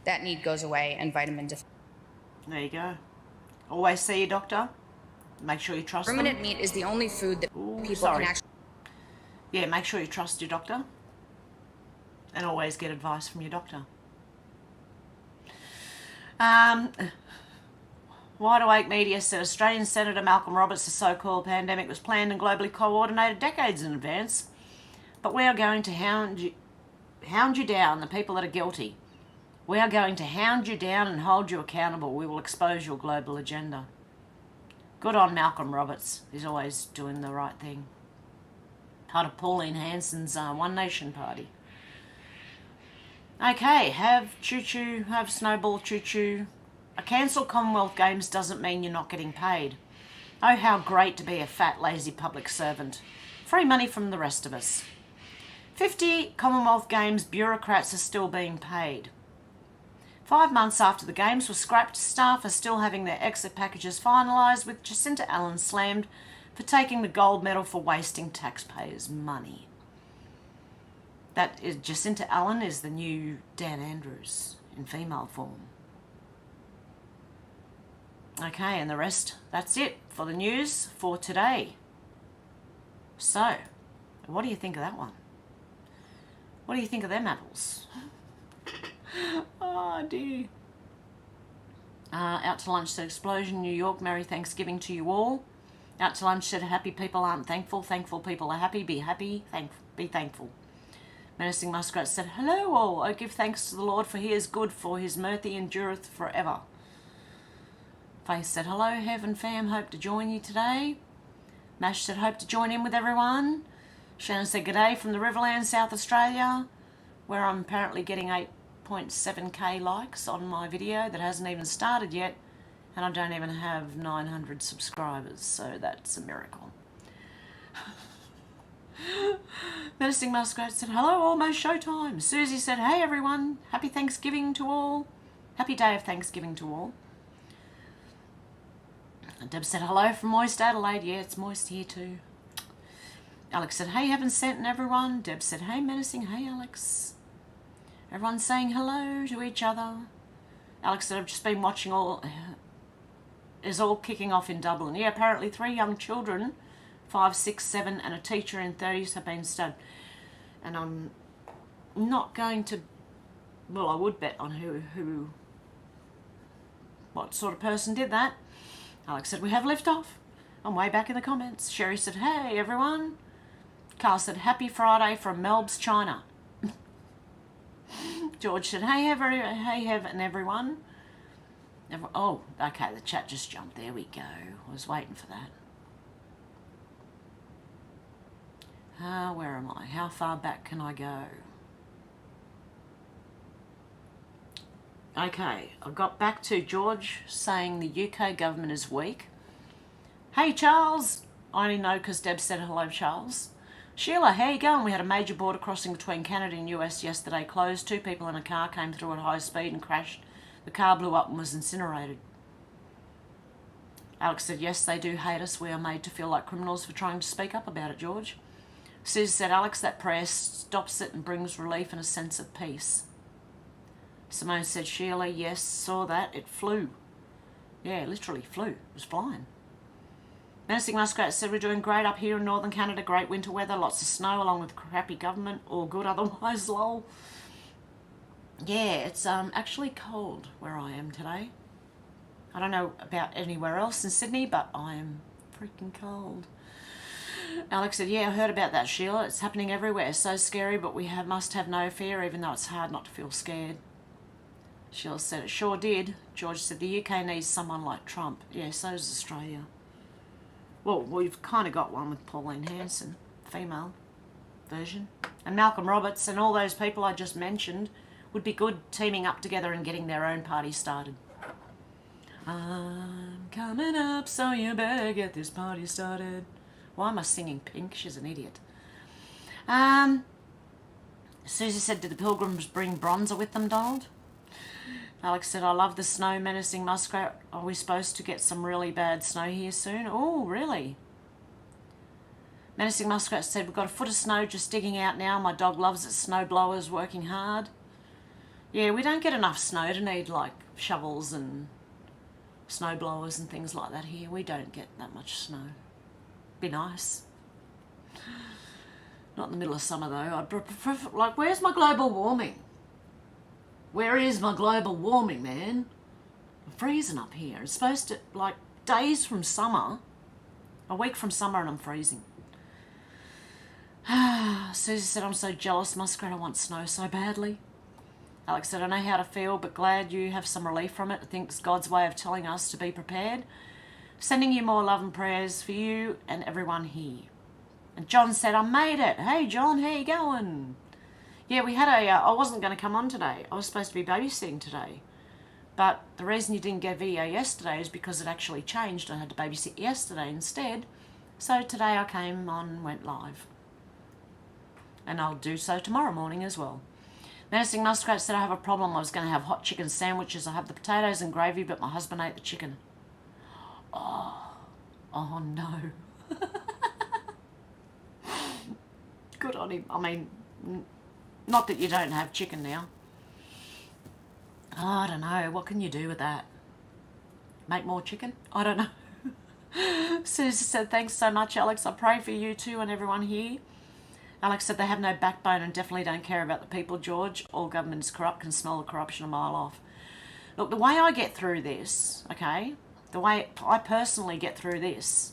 that need goes away and vitamin deficiency. There you go. Always see your doctor. Make sure you trust them. Ruminant meat is the only food that people can actually... Yeah, make sure you trust your doctor. And always get advice from your doctor. Wide Awake Media said Australian Senator Malcolm Roberts' so-called pandemic was planned and globally coordinated decades in advance. But we are going to hound you down, the people that are guilty. We are going to hound you down and hold you accountable. We will expose your global agenda. Good on Malcolm Roberts. He's always doing the right thing. Part of Pauline Hanson's One Nation Party. Okay, have choo-choo, have snowball choo-choo. A cancelled Commonwealth Games doesn't mean you're not getting paid. Oh, how great to be a fat, lazy public servant. Free money from the rest of us. 50 Commonwealth Games bureaucrats are still being paid. 5 months after the Games were scrapped, staff are still having their exit packages finalised, with Jacinta Allen slammed for taking the gold medal for wasting taxpayers' money. That is, Jacinta Allen is the new Dan Andrews in female form. Okay, and the rest, that's it for the news for today. So, what do you think of that one? What do you think of them apples? Oh dear. Out to lunch said explosion, New York, Merry Thanksgiving to you all. Out to lunch said happy people aren't thankful, thankful people are happy, be be thankful. Menacing Muskrat said, hello all, I give thanks to the Lord for he is good, for his mercy endureth forever. Faith said, hello Hev and fam, hope to join you today. Mash said, hope to join in with everyone. Shannon said, g'day from the Riverland, South Australia, where I'm apparently getting 8.7k likes on my video that hasn't even started yet, and I don't even have 900 subscribers, so that's a miracle. Menacing Muskrat said, hello, almost showtime. Susie said, hey everyone, happy Thanksgiving to all. Happy day of Thanksgiving to all. And Deb said, hello from moist Adelaide. Yeah, it's moist here too. Alex said, hey, haven't sent and everyone. Deb said, hey, Menacing, hey, Alex. Everyone's saying hello to each other. Alex said, I've just been watching is all kicking off in Dublin. Yeah, apparently 3 young children, 5, 6, 7, and a teacher in 30s have been stabbed. And I'm not going to, well, I would bet on what sort of person did that. Alex said, we have liftoff. I'm way back in the comments. Sherry said, hey, everyone. Carl said, happy Friday from Melb's, China. George said, hey, Hev and everyone. Oh, okay, the chat just jumped. There we go. I was waiting for that. Where am I? How far back can I go? Okay, I got back to George saying the UK government is weak. Hey, Charles. I only know because Deb said hello, Charles. Sheila, how you going? We had a major border crossing between Canada and US yesterday closed. 2 people in a car came through at high speed and crashed. The car blew up and was incinerated. Alex said, yes, they do hate us. We are made to feel like criminals for trying to speak up about it, George. Susie said, Alex, that prayer stops it and brings relief and a sense of peace. Simone said, Sheila, yes, saw that. It flew. Yeah, literally flew. It was flying. Menacing Muskrat said, we're doing great up here in northern Canada. Great winter weather, lots of snow along with crappy government. All good otherwise, lol. Yeah, it's actually cold where I am today. I don't know about anywhere else in Sydney, but I am freaking cold. Alex said, yeah, I heard about that, Sheila. It's happening everywhere. So scary, but we must have no fear, even though it's hard not to feel scared. Sheila said, it sure did. George said, the UK needs someone like Trump. Yeah, so does Australia. Well, we've kind of got one with Pauline Hanson, female version. And Malcolm Roberts and all those people I just mentioned would be good teaming up together and getting their own party started. I'm coming up, so you better get this party started. Why am I singing Pink? She's an idiot. Susie said, did the Pilgrims bring bronzer with them, Donald? Alex said, I love the snow. Menacing Muskrat, are we supposed to get some really bad snow here soon? Oh, really? Menacing Muskrat said, we've got a foot of snow just digging out now. My dog loves it. Snow blowers working hard. Yeah, we don't get enough snow to need like shovels and snow blowers and things like that here. We don't get that much snow. Be nice. Not in the middle of summer though. I'd prefer, like, where's my global warming? Where is my global warming, man? I'm freezing up here. It's supposed to, like, days from summer, a week from summer, and I'm freezing. Susie said, I'm so jealous, Muskrat. I want snow so badly. Alex said, I know how to feel, but glad you have some relief from it. I think it's God's way of telling us to be prepared. Sending you more love and prayers for you and everyone here. And John said, I made it. Hey, John, how you going? Yeah, we had I wasn't going to come on today. I was supposed to be babysitting today. But the reason you didn't get a video yesterday is because it actually changed. I had to babysit yesterday instead. So today I came on and went live. And I'll do so tomorrow morning as well. Menacing Muskrat said, I have a problem. I was going to have hot chicken sandwiches. I have the potatoes and gravy, but my husband ate the chicken. Oh no. Good on him. I mean, not that you don't have chicken now. Oh, I don't know. What can you do with that? Make more chicken? I don't know. Susie said, thanks so much, Alex. I pray for you too and everyone here. Alex said, they have no backbone and definitely don't care about the people, George. All government is corrupt, can smell the corruption a mile off. Look, the way I get through this, okay, the way I personally get through this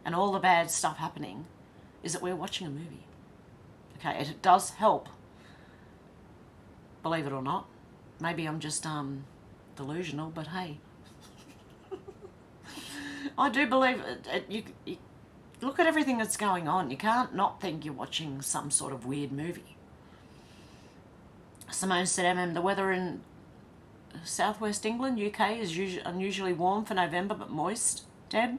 and all the bad stuff happening is that we're watching a movie. Okay, it does help. Believe it or not. Maybe I'm just delusional, but hey. I do believe it. You look at everything that's going on. You can't not think you're watching some sort of weird movie. Simone said, the weather in southwest England, UK, is unusually warm for November, but moist. Deb?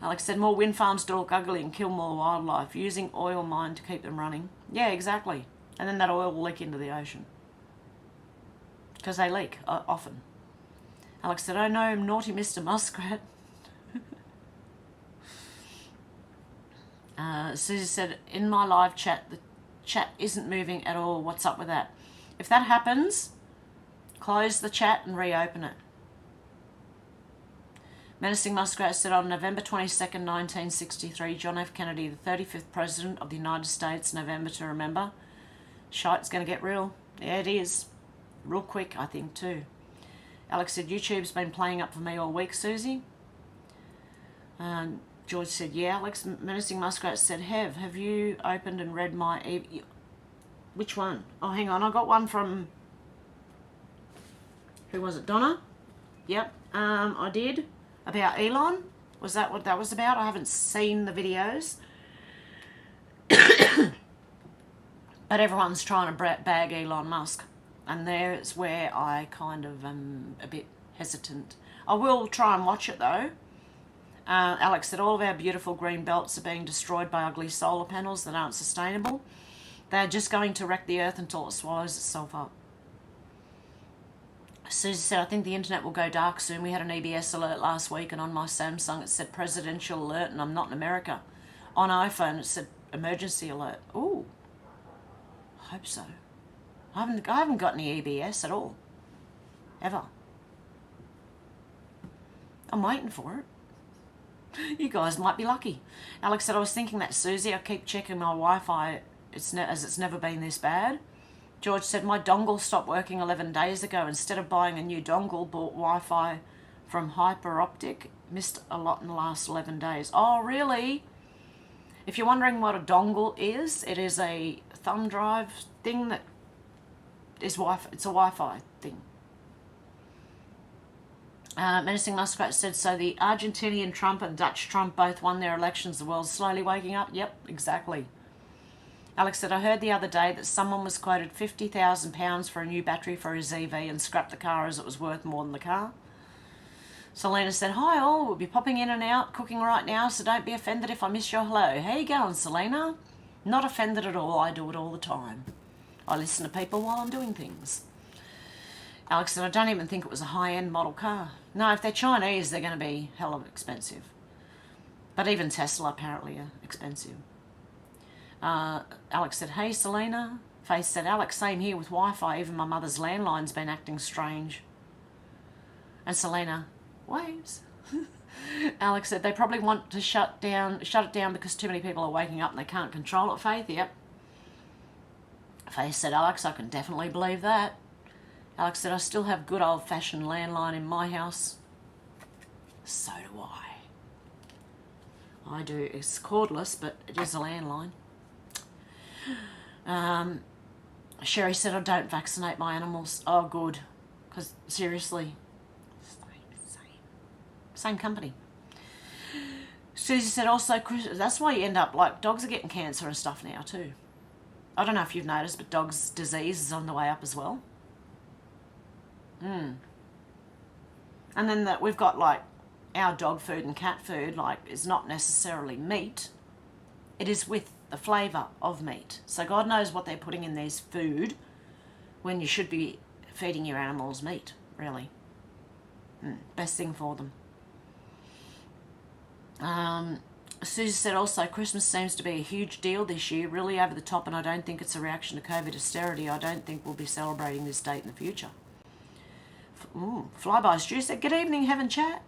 Alex said, more wind farms to look ugly and kill more wildlife, using oil mine to keep them running. Yeah, exactly. And then that oil will leak into the ocean. Because they leak, often. Alex said, oh no, naughty Mr. Muskrat. Susie said, in my live chat, the chat isn't moving at all. What's up with that? If that happens, close the chat and reopen it. Menacing Muskrat said, on November 22nd, 1963, John F. Kennedy, the 35th President of the United States, November to remember. Shite's going to get real. Yeah, it is. Real quick, I think, too. Alex said, YouTube's been playing up for me all week, Susie. George said, yeah. Alex, Menacing Muskrat said, have you opened and read my... Which one? Oh, hang on. I got one from... Who was it? Donna? Yep. I did. About Elon. Was that what that was about? I haven't seen the videos. But everyone's trying to bag Elon Musk. And there's where I kind of am a bit hesitant. I will try and watch it though. Alex said, all of our beautiful green belts are being destroyed by ugly solar panels that aren't sustainable. They're just going to wreck the earth until it swallows itself up. Susie said, I think the internet will go dark soon. We had an EBS alert last week and on my Samsung it said presidential alert and I'm not in America. On iPhone it said emergency alert. Ooh, hope so. I haven't got any EBS at all, ever. I'm waiting for it. You guys might be lucky. Alex said, I was thinking that, Susie. I keep checking my Wi-Fi as it's never been this bad. George said, my dongle stopped working 11 days ago. Instead of buying a new dongle, bought Wi-Fi from Hyper Optic. Missed a lot in the last 11 days. Oh, really? If you're wondering what a dongle is, it is a thumb drive thing that is Wi-Fi. It's a Wi-Fi thing. Menacing Muskrat said, so the Argentinian Trump and Dutch Trump both won their elections. The world's slowly waking up. Yep, exactly. Alex said, I heard the other day that someone was quoted £50,000 for a new battery for his EV and scrapped the car as it was worth more than the car. Selena said, hi all, we'll be popping in and out, cooking right now, so don't be offended if I miss your hello. How you going, Selena? Not offended at all, I do it all the time. I listen to people while I'm doing things. Alex said, I don't even think it was a high-end model car. No, if they're Chinese, they're going to be hell of expensive. But even Tesla apparently are expensive. Alex said, hey, Selena. Faith said, Alex, same here with Wi-Fi. Even my mother's landline's been acting strange. And Selena, waves. Alex said, they probably want to shut it down because too many people are waking up and they can't control it, Faith. Yep. Faith said, Alex, I can definitely believe that. Alex said, I still have good old-fashioned landline in my house. So do I. I do. It's cordless, but it is a landline. Sherry said, I don't vaccinate my animals. Oh, good. Because, seriously, same company. Susie said, also, that's why you end up, like, dogs are getting cancer and stuff now, too. I don't know if you've noticed, but dogs' disease is on the way up as well. And then that we've got, like, our dog food and cat food, like, is not necessarily meat. It is with the flavour of meat. So God knows what they're putting in these food when you should be feeding your animals meat, really. Best thing for them. Susie said also, Christmas seems to be a huge deal this year, really over the top, and I don't think it's a reaction to COVID hysteria. I don't think we'll be celebrating this date in the future. Flyby Stew said, good evening, Hev and Chat.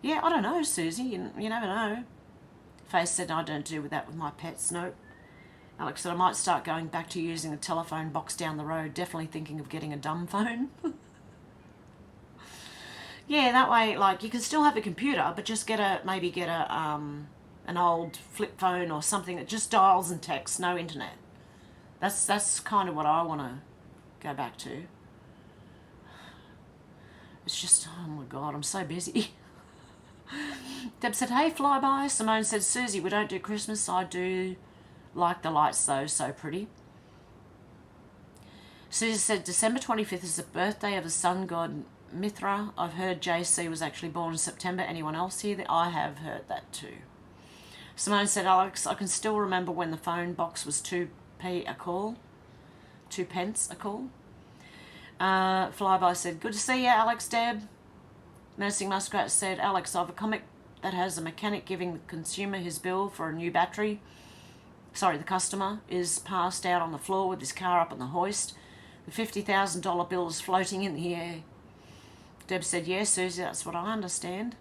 Yeah, I don't know, Susie, you never know. Faith said, I don't do that with my pets, nope. Alex said, I might start going back to using a telephone box down the road, definitely thinking of getting a dumb phone. Yeah, that way, like, you can still have a computer, but just maybe get an old flip phone or something that just dials and texts, no internet. That's kind of what I want to go back to. It's just, oh my God, I'm so busy. Deb said, hey, Flyby. Simone said, Susie, we don't do Christmas. I do like the lights, though, so pretty. Susie said, December 25th is the birthday of the sun god Mithra. I've heard JC was actually born in September. Anyone else here? I have heard that too. Simone said, Alex, I can still remember when the phone box was 2p a call. 2 pence a call. Flyby said, good to see you, Alex. Deb. Menacing Muskrat said, Alex, I have a comic that has a mechanic giving the consumer his bill for a new battery. Sorry, the customer is passed out on the floor with his car up on the hoist. The $50,000 bill is floating in the air. Deb said, yes, Susie, that's what I understand.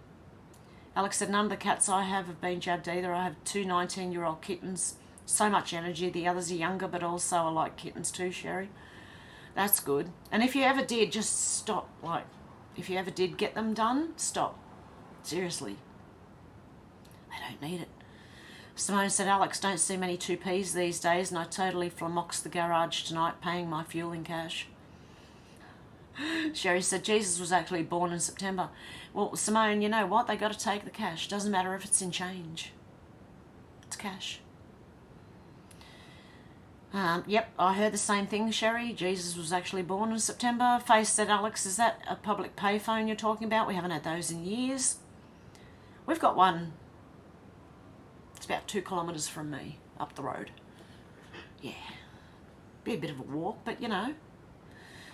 Alex said, none of the cats I have been jabbed either. I have 2 19-year-old kittens. So much energy. The others are younger, but also I like kittens too, Sherry. That's good. And if you ever did, just stop. Like, if you ever did get them done, stop. Seriously. They don't need it. Simone said, Alex, don't see many 2Ps these days, and I totally flamoxed the garage tonight paying my fuel in cash. Sherry said, Jesus was actually born in September. Well, Simone, you know what? They got to take the cash. Doesn't matter if it's in change. It's cash. Yep, I heard the same thing, Sherry. Jesus was actually born in September. Faith said, Alex, is that a public payphone you're talking about? We haven't had those in years. We've got one. It's about 2 kilometres from me, up the road. Yeah. Be a bit of a walk, but you know.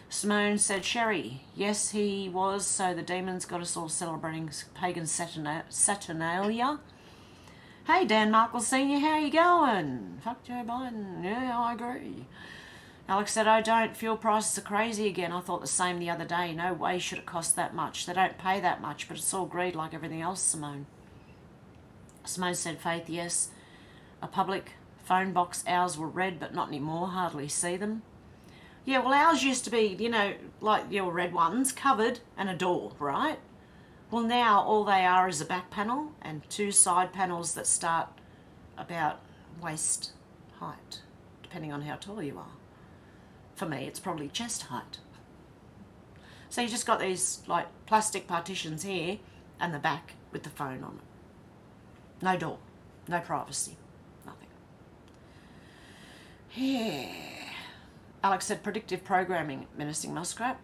Simone said, Sherry, yes, he was, so the demons got us all celebrating pagan Saturnalia. Hey, Dan Markle Sr., how you going? Fuck Joe Biden. Yeah, I agree. Alex said, oh, don't. Fuel prices are crazy again. I thought the same the other day. No way should it cost that much. They don't pay that much, but it's all greed like everything else, Simone. Simone said, Faith, yes. A public phone box. Ours were red, but not anymore. Hardly see them. Yeah, well, ours used to be, you know, like your red ones, covered and a door, right? Well, now all they are is a back panel and 2 side panels that start about waist height, depending on how tall you are. For me, it's probably chest height. So you just got these like plastic partitions here and the back with the phone on it. No door, no privacy, nothing. Yeah. Alex said predictive programming, menacing muskrat.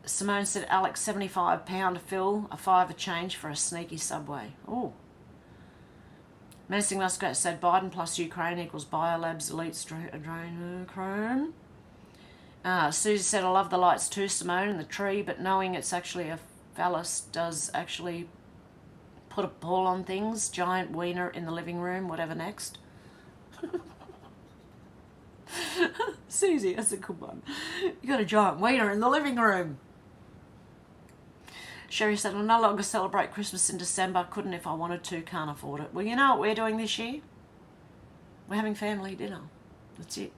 Simone said, Alex, £75 fill, a $5 change for a sneaky Subway. Oh. Menacing muskrat said, Biden plus Ukraine equals Biolabs elite adrenochrome. Susie said, I love the lights too, Simone, and the tree, but knowing it's actually a phallus does actually put a ball on things. Giant wiener in the living room, whatever next. Susie, that's a good one. You got a giant wiener in the living room. Sherry said, I no longer celebrate Christmas in December. Couldn't if I wanted to, can't afford it. Well, you know what we're doing this year? We're having family dinner. That's it.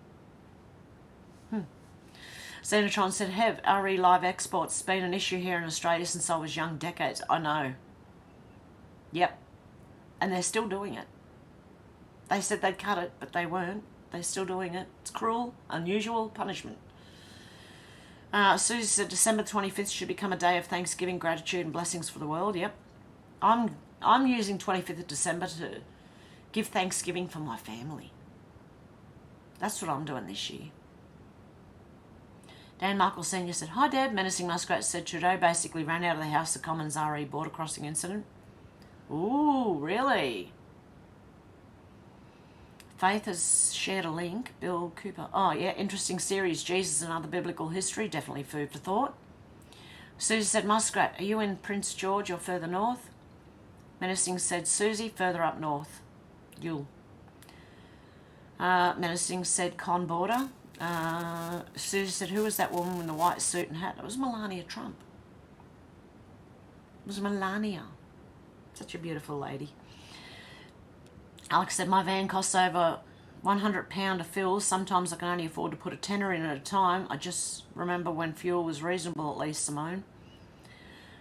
Xenotron said, Hev123 live exports. It's been an issue here in Australia since I was young, decades. I know. Yep. And they're still doing it. They said they'd cut it, but they weren't. They're still doing it. It's cruel, unusual punishment. Susie said December 25th should become a day of thanksgiving, gratitude and blessings for the world. Yep. I'm using 25th of December to give thanksgiving for my family. That's what I'm doing this year. Dan Markle Sr. said, Hi Dad. Menacing Muskrat said Trudeau basically ran out of the House of Commons RE border crossing incident. Ooh, really? Faith has shared a link. Bill Cooper. Oh, yeah, interesting series. Jesus and Other Biblical History. Definitely food for thought. Susie said, Muskrat, are you in Prince George or further north? Menacing said, Susie, further up north. You'll. Menacing said, Con border. Susie said, who was that woman in the white suit and hat? It was Melania Trump. It was Melania. Such a beautiful lady. Alex said, my van costs over £100 to fill. Sometimes I can only afford to put a tenner in at a time. I just remember when fuel was reasonable, at least, Simone.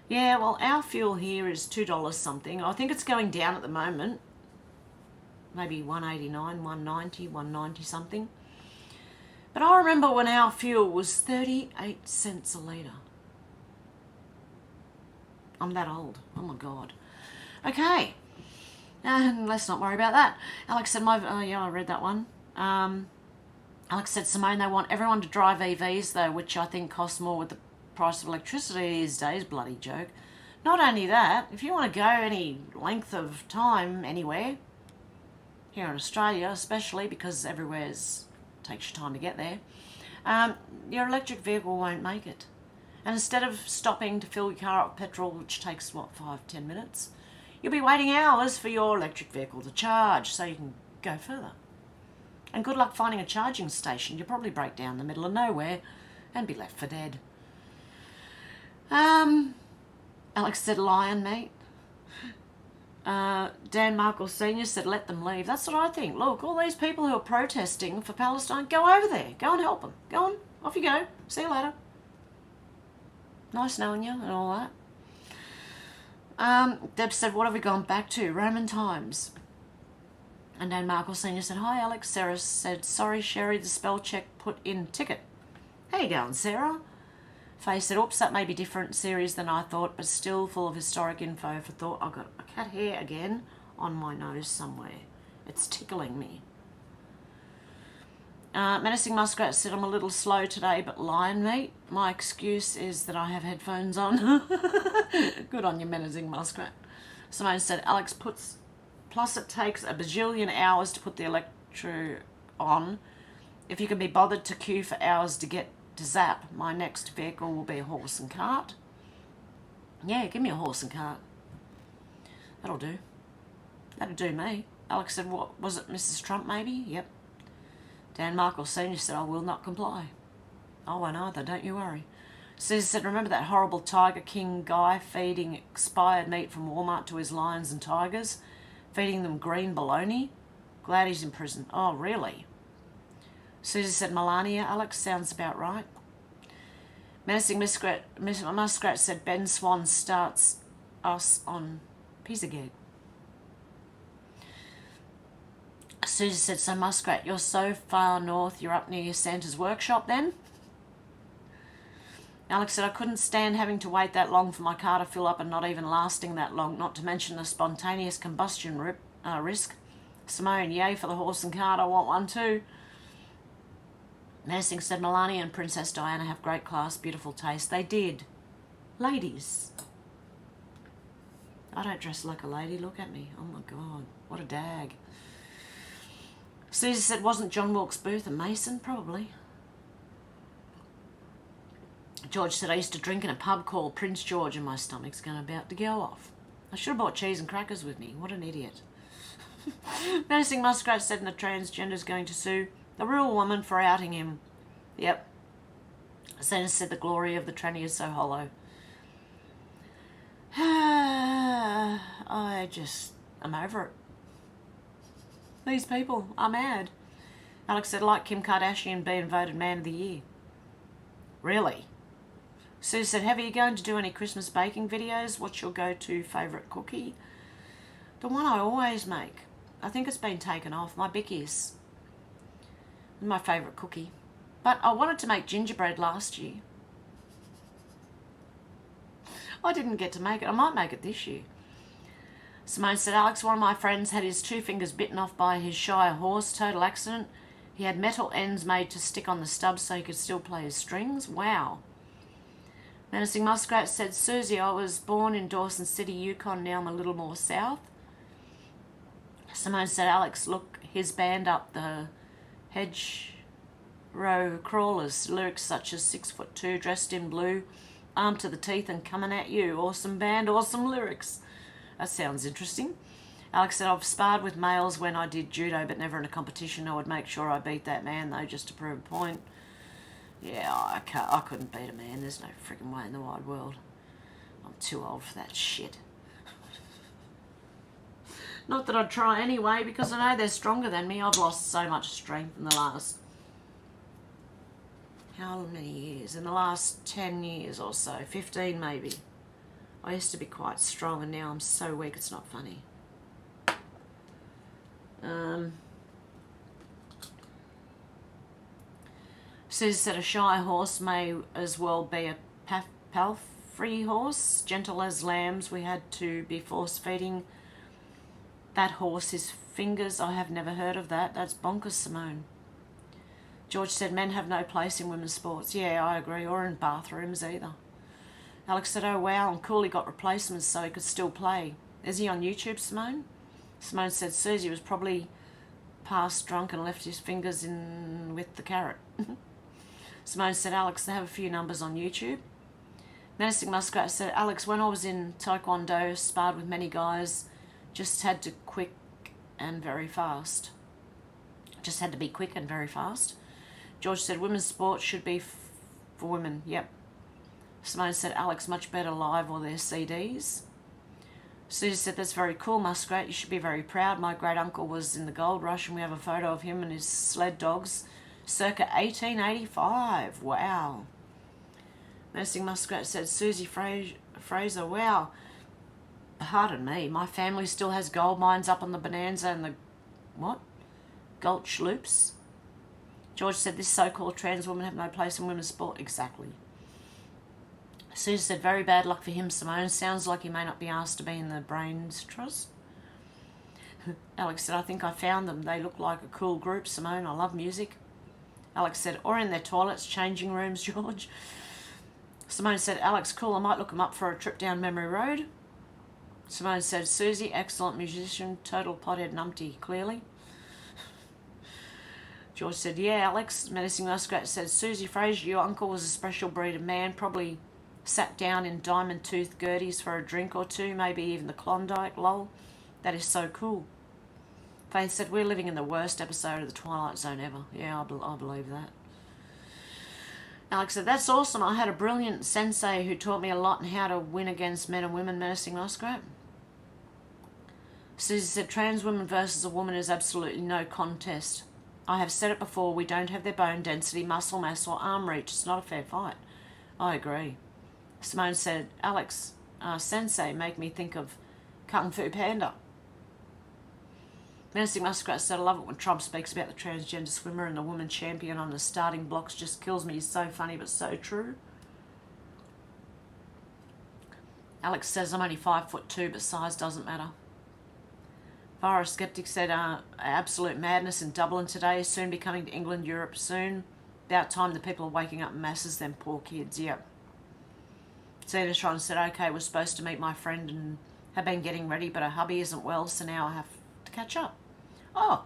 Yeah, well, our fuel here is $2 something. I think it's going down at the moment. Maybe $1.89, $1.90, $1.90 something. But I remember when our fuel was 38 cents a litre. I'm that old. Oh, my God. Okay. Let's not worry about that. Alex said, yeah, I read that one. Alex said, Simone, they want everyone to drive EVs, though, which I think costs more with the price of electricity these days. Bloody joke. Not only that, if you want to go any length of time anywhere, here in Australia especially, because everywhere's takes your time to get there, your electric vehicle won't make it. And instead of stopping to fill your car up with petrol, which takes, 5-10 minutes, you'll be waiting hours for your electric vehicle to charge so you can go further. And good luck finding a charging station. You'll probably break down in the middle of nowhere and be left for dead. Alex said, lion, mate. Dan Markle Sr. said, let them leave. That's what I think. Look, all these people who are protesting for Palestine, go over there. Go and help them. Go on. Off you go. See you later. Nice knowing you and all that. Deb said, what have we gone back to? Roman times. And Dan Markle Sr. said, hi, Alex. Sarah said, sorry, Sherry, the spell check put in ticket. How you going, Sarah? Faye said, oops, that may be different series than I thought, but still full of historic info for thought. I've got a cat hair again on my nose somewhere. It's tickling me. Menacing Muskrat said, I'm a little slow today, but lion meat. My excuse is that I have headphones on. Good on you, Menacing Muskrat. Simone said, Alex puts, plus it takes a bajillion hours to put the electro on. If you can be bothered to queue for hours to get to zap, my next vehicle will be a horse and cart. Yeah, give me a horse and cart. That'll do. That'd do me. Alex said, what was it, Mrs. Trump maybe? Yep. Dan Markle Sr. said, I will not comply. I won't either, don't you worry. Susie said, remember that horrible Tiger King guy feeding expired meat from Walmart to his lions and tigers? Feeding them green bologna? Glad he's in prison. Oh, really? Susie said, Melania, Alex, sounds about right. Menacing Muskrat said, Ben Swan starts us on Pizzagate. Susie said, so Muskrat, you're so far north you're up near Santa's workshop then? Alex said, I couldn't stand having to wait that long for my car to fill up and not even lasting that long, not to mention the spontaneous combustion risk. Simone, yay for the horse and cart, I want one too. Menacing said, Melania and Princess Diana have great class, beautiful taste. They did. Ladies. I don't dress like a lady, look at me. Oh my God, what a dag. Susie said, wasn't John Wilkes Booth a Mason? Probably. George said, I used to drink in a pub called Prince George and my stomach's about to go off. I should have bought cheese and crackers with me. What an idiot. Menacing Muskrat said, and a transgender's going to sue the real woman for outing him. Yep. Senator said, the glory of the tranny is so hollow. I'm over it. These people are mad. Alex said, like Kim Kardashian being voted Man of the Year. Really? Sue said, Hev, are you going to do any Christmas baking videos? What's your go-to favourite cookie? The one I always make. I think it's been taken off. My Bickies. My favourite cookie. But I wanted to make gingerbread last year. I didn't get to make it. I might make it this year. Simone said, Alex, one of my friends had his 2 fingers bitten off by his Shire horse. Total accident. He had metal ends made to stick on the stubs so he could still play his strings. Wow. Menacing Muskrat said, Susie, I was born in Dawson City, Yukon. Now I'm a little more south. Simone said, Alex, look his band up the hedgerow crawlers. Lyrics such as 6'2", dressed in blue, armed to the teeth and coming at you. Awesome band, awesome lyrics. That sounds interesting. Alex said, I've sparred with males when I did judo, but never in a competition. I would make sure I beat that man, though, just to prove a point. Yeah, I couldn't beat a man. There's no freaking way in the wide world. I'm too old for that shit. Not that I'd try anyway, because I know they're stronger than me. I've lost so much strength in the last... How many years? In the last 10 years or so. 15 maybe. I used to be quite strong and now I'm so weak it's not funny. Susie said a shy horse may as well be a palfrey horse. Gentle as lambs, we had to be force feeding that horse his fingers. I have never heard of that. That's bonkers, Simone. George said men have no place in women's sports. Yeah, I agree, or in bathrooms either. Alex said, oh wow, and Cooley got replacements so he could still play. Is he on YouTube, Simone? Simone said Susie was probably past drunk and left his fingers in with the carrot. Simone said, Alex, they have a few numbers on YouTube. Menacing Muskrat said, Alex, when I was in Taekwondo, sparred with many guys, just had to quick and very fast. Just had to be quick and very fast. George said, women's sports should be for women. Yep. Simone said, Alex, much better live or their CDs. Susie said, that's very cool, Muskrat. You should be very proud. My great uncle was in the gold rush and we have a photo of him and his sled dogs circa 1885. Wow. Menacing Muskrat said, Susie Fraser, wow. Pardon me, my family still has gold mines up on the Bonanza and the, what? Gulch loops. George said, this so-called trans woman have no place in women's sport. Exactly. Susie said, very bad luck for him, Simone. Sounds like he may not be asked to be in the Brains Trust. Alex said, I think I found them. They look like a cool group, Simone. I love music. Alex said, or in their toilets, changing rooms, George. Simone said, Alex, cool. I might look them up for a trip down memory road. Simone said, Susie, excellent musician, total pothead numpty, clearly. George said, yeah, Alex. Menacing Muskrat said, Susie Fraser, your uncle was a special breed of man, probably sat down in diamond-toothed Gerties for a drink or two, maybe even the Klondike, lol. That is so cool. Faith said, we're living in the worst episode of The Twilight Zone ever. Yeah, I believe that. Alex said, that's awesome. I had a brilliant sensei who taught me a lot on how to win against men and women, menacing muskrat. Susie said, trans woman versus a woman is absolutely no contest. I have said it before, we don't have their bone density, muscle mass or arm reach. It's not a fair fight. I agree. Simone said, Alex, sensei make me think of Kung Fu Panda. Menacing Muskrat said, I love it when Trump speaks about the transgender swimmer and the woman champion on the starting blocks. Just kills me. He's so funny but so true. Alex says, I'm only 5'2", but size doesn't matter. Virus Skeptic said, absolute madness in Dublin today, soon be coming to England, Europe soon. About time the people are waking up in masses, them poor kids, yep. Xenotron said, okay, we're supposed to meet my friend and have been getting ready, but her hubby isn't well, so now I have to catch up. Oh.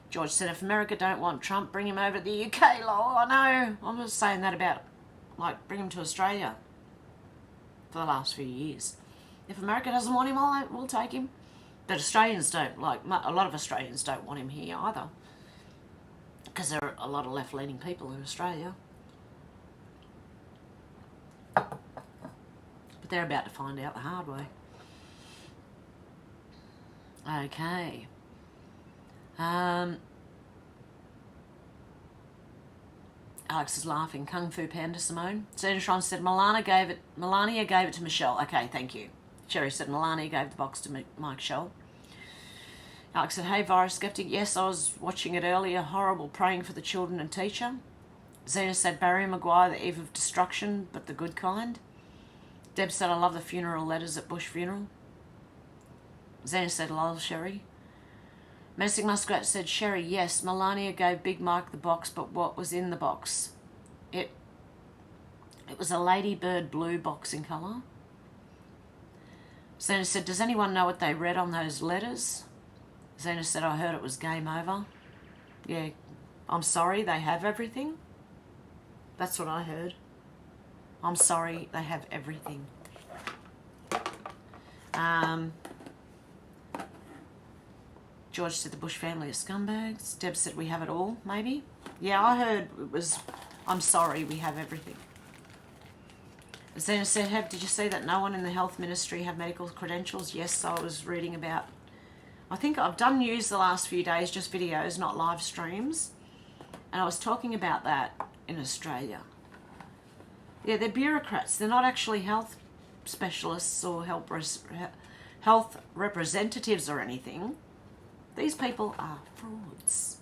George said, if America don't want Trump, bring him over to the UK, lol. I know. I'm just saying that about, like, bring him to Australia for the last few years. If America doesn't want him, we'll take him. But Australians don't, like, a lot of Australians don't want him here either. Because there are a lot of left-leaning people in Australia. But they're about to find out the hard way. Okay. Alex is laughing. Kung Fu Panda, Simone. Xenotron said, Melania gave it to Michelle. Okay, thank you. Sherry said, Melania gave the box to Mike Shell. Alex said, hey, Virus Skeptic. Yes, I was watching it earlier. Horrible, praying for the children and teacher. Xena said, Barry Maguire, the eve of destruction, but the good kind. Deb said, I love the funeral letters at Bush funeral. Xena said, lol, Sherry. Menacing Muskrat said, Sherry, yes, Melania gave Big Mike the box, but what was in the box? It was a ladybird blue box in colour. Xena said, does anyone know what they read on those letters? Xena said, I heard it was game over. Yeah, I'm sorry, they have everything. That's what I heard. I'm sorry, they have everything. George said the Bush family are scumbags. Deb said we have it all, maybe. Yeah, I heard it was, I'm sorry, we have everything. Xena said, Hev, did you see that no one in the health ministry have medical credentials? Yes, I was reading about, I think I've done news the last few days, just videos, not live streams. And I was talking about that in Australia. Yeah, they're bureaucrats. They're not actually health specialists or health representatives or anything. These people are frauds.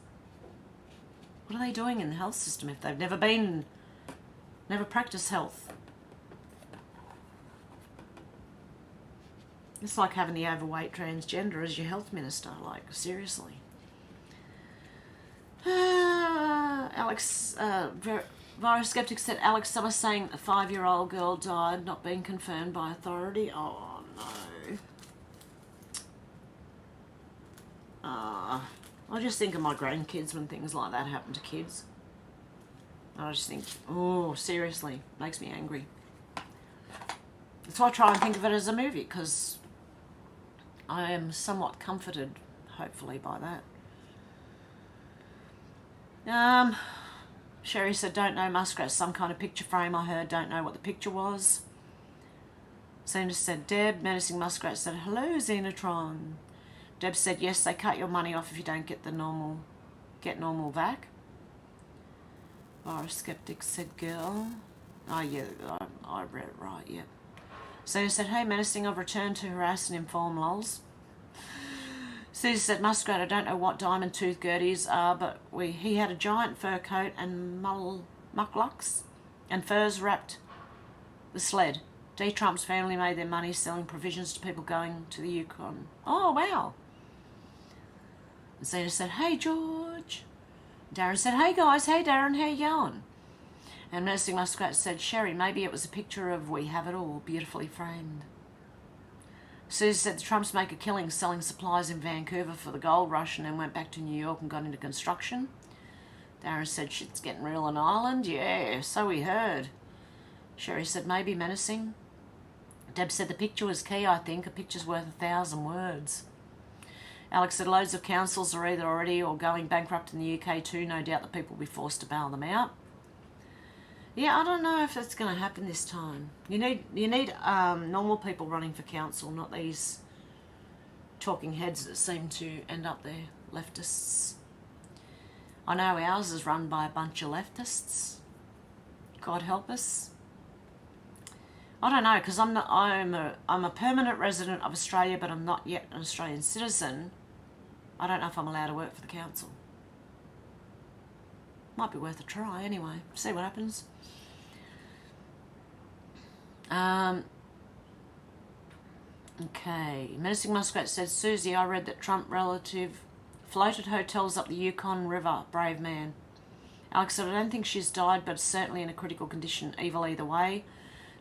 What are they doing in the health system if they've never practiced health? It's like having the overweight transgender as your health minister, like, seriously. Alex, Virus Skeptic said, Alex Summer saying a 5-year-old girl died, not being confirmed by authority. Oh, no. I just think of my grandkids when things like that happen to kids. I just think, oh, seriously, makes me angry. That's why I try and think of it as a movie, because I am somewhat comforted, hopefully, by that. Sherry said, don't know, Muskrat, some kind of picture frame I heard, don't know what the picture was. Xena said, Deb. Menacing Muskrat said, hello, Xenotron. Deb said, yes, they cut your money off if you don't get normal vac. Virus Skeptic said, girl. Oh, yeah, I read it right, yeah. Xena said, hey, Menacing, I've returned to harass and inform lols. Susie said, Muskrat, I don't know what diamond tooth Gerties are, but he had a giant fur coat and mucklucks and furs wrapped the sled. D. Trump's family made their money selling provisions to people going to the Yukon. Oh, wow. And Xena said, hey, George. Darren said, hey, guys. Hey, Darren, how you going? And Menacing Muskrat said, Sherry, maybe it was a picture of We Have It All, beautifully framed. Susie said the Trumps make a killing selling supplies in Vancouver for the gold rush and then went back to New York and got into construction. Darren said, shit's getting real in Ireland. Yeah, so we heard. Sherry said, maybe Menacing. Deb said the picture was key, I think. A picture's worth 1,000 words. Alex said loads of councils are either already or going bankrupt in the UK too. No doubt the people will be forced to bail them out. Yeah, I don't know if that's going to happen this time. You need normal people running for council, not these talking heads that seem to end up there, leftists. I know ours is run by a bunch of leftists. God help us. I don't know, because I'm a permanent resident of Australia, but I'm not yet an Australian citizen. I don't know if I'm allowed to work for the council. Might be worth a try anyway. See what happens. Okay. Menacing Muskrat said, Susie, I read that Trump relative floated hotels up the Yukon River. Brave man. Alex said, I don't think she's died, but certainly in a critical condition. Evil either way.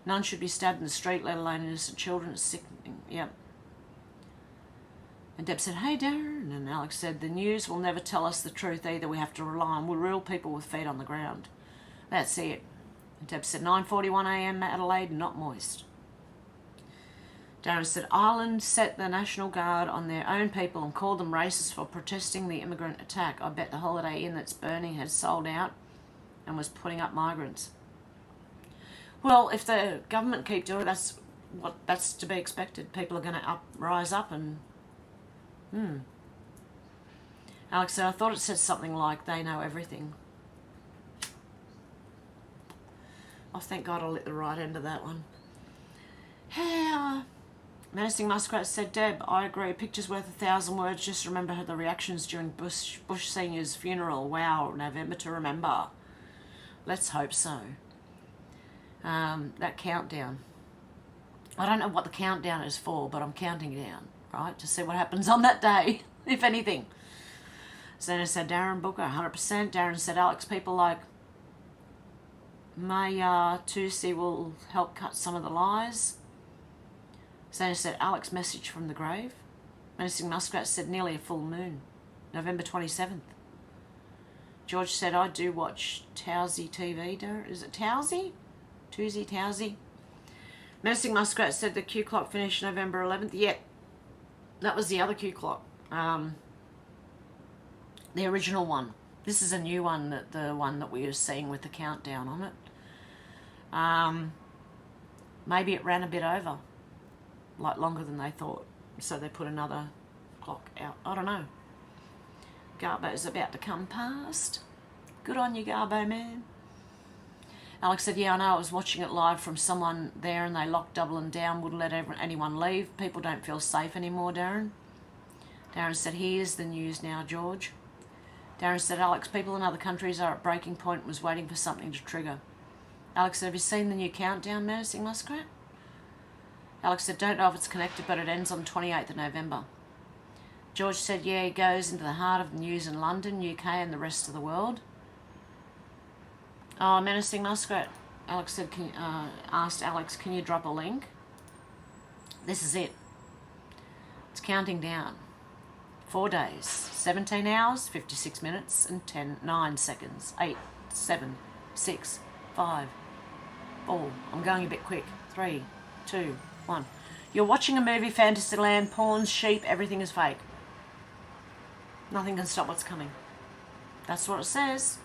None should be stabbed in the street, let alone innocent children. It's sickening. Yep. And Deb said, hey, Darren. And Alex said, the news will never tell us the truth either. We have to rely on real people with feet on the ground. That's it. And Deb said, 9:41 a.m. Adelaide, not moist. Darren said, Ireland set the National Guard on their own people and called them racist for protesting the immigrant attack. I bet the Holiday Inn that's burning had sold out and was putting up migrants. Well, if the government keep doing it, that's to be expected. People are going to rise up and... Alex said, I thought it said something like, they know everything. Oh, thank God I lit the right end of that one. Hey, Menacing Muskrat said, Deb, I agree. A picture's worth 1,000 words. Just remember the reactions during Bush Senior's funeral. Wow, November to remember. Let's hope so. That countdown. I don't know what the countdown is for, but I'm counting down, right, to see what happens on that day, if anything. Zena said, Darren Booker, 100%. Darren said, Alex, people like Maya Tusi will help cut some of the lies. Zena said, Alex, message from the grave. Menacing Muskrat said, nearly a full moon, November 27th. George said, I do watch Towsy TV. Darren, is it Towsy? Towsy. Menacing Muskrat said the Q clock finished November 11th. Yep, that was the other Q clock. The original one. This is a new one, the one that we were seeing with the countdown on it. Maybe it ran a bit over, like longer than they thought. So they put another clock out. I don't know. Garbo's about to come past. Good on you, Garbo, man. Alex said, yeah, I know, I was watching it live from someone there and they locked Dublin down, wouldn't let anyone leave. People don't feel safe anymore, Darren. Darren said, here's the news now, George. Darren said, Alex, people in other countries are at breaking point and was waiting for something to trigger. Alex said, have you seen the new countdown, Menacing Muskrat? Alex said, don't know if it's connected, but it ends on the 28th of November. George said, yeah, it goes into the heart of the news in London, UK and the rest of the world. Oh, Menacing Muskrat. Alex said, asked Alex, can you drop a link? This is it. It's counting down. 4 days, 17 hours, 56 minutes and 9 seconds. 8, 7, 6, 5, 4. I'm going a bit quick. 3, 2, 1. You're watching a movie, Fantasyland, pawns, sheep, everything is fake. Nothing can stop what's coming. That's what it says.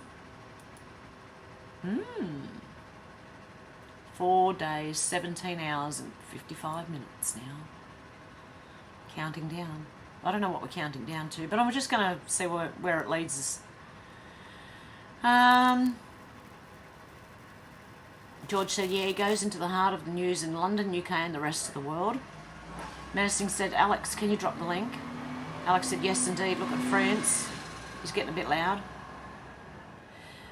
4 days, 17 hours and 55 minutes now. Counting down. I don't know what we're counting down to, but I'm just going to see where it leads us. George said, yeah, he goes into the heart of the news in London, UK and the rest of the world. Menacing said, Alex, can you drop the link? Alex said, yes, indeed. Look at France. He's getting a bit loud.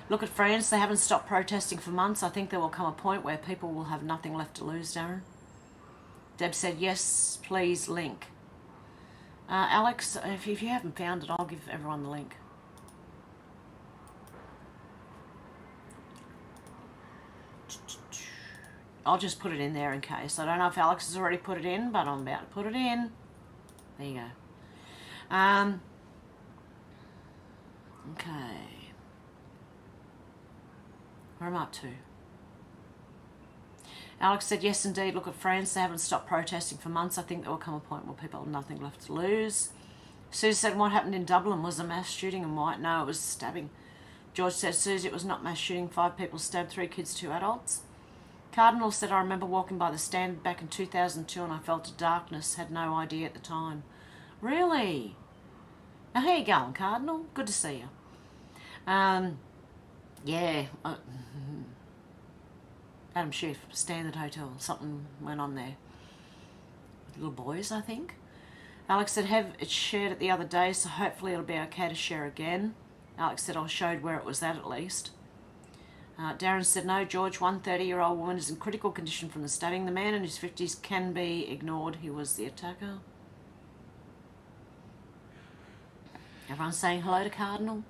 Look at France. They haven't stopped protesting for months. I think there will come a point where people will have nothing left to lose, Darren. Deb said, yes, please, link. Alex, if you haven't found it, I'll give everyone the link. I'll just put it in there in case. I don't know if Alex has already put it in, but I'm about to put it in. There you go. Okay. Where am I up to? Alex said, yes, indeed. Look at France. They haven't stopped protesting for months. I think there will come a point where people have nothing left to lose. Susie said, what happened in Dublin was a mass shooting and White? No, it was stabbing. George said, Susie, it was not mass shooting. 5 people stabbed, 3 kids, 2 adults. Cardinal said, I remember walking by the stand back in 2002 and I felt a darkness. Had no idea at the time. Really? Now, how you going, Cardinal? Good to see you. Yeah. Adam Schiff, Standard Hotel. Something went on there. Little boys, I think. Alex said, Hev, it shared it the other day, so hopefully it'll be okay to share again. Alex said, I showed where it was at least. Darren said, no, George, 130-year-old woman is in critical condition from the stabbing. The man in his 50s can be ignored. He was the attacker. Everyone's saying hello to Cardinal.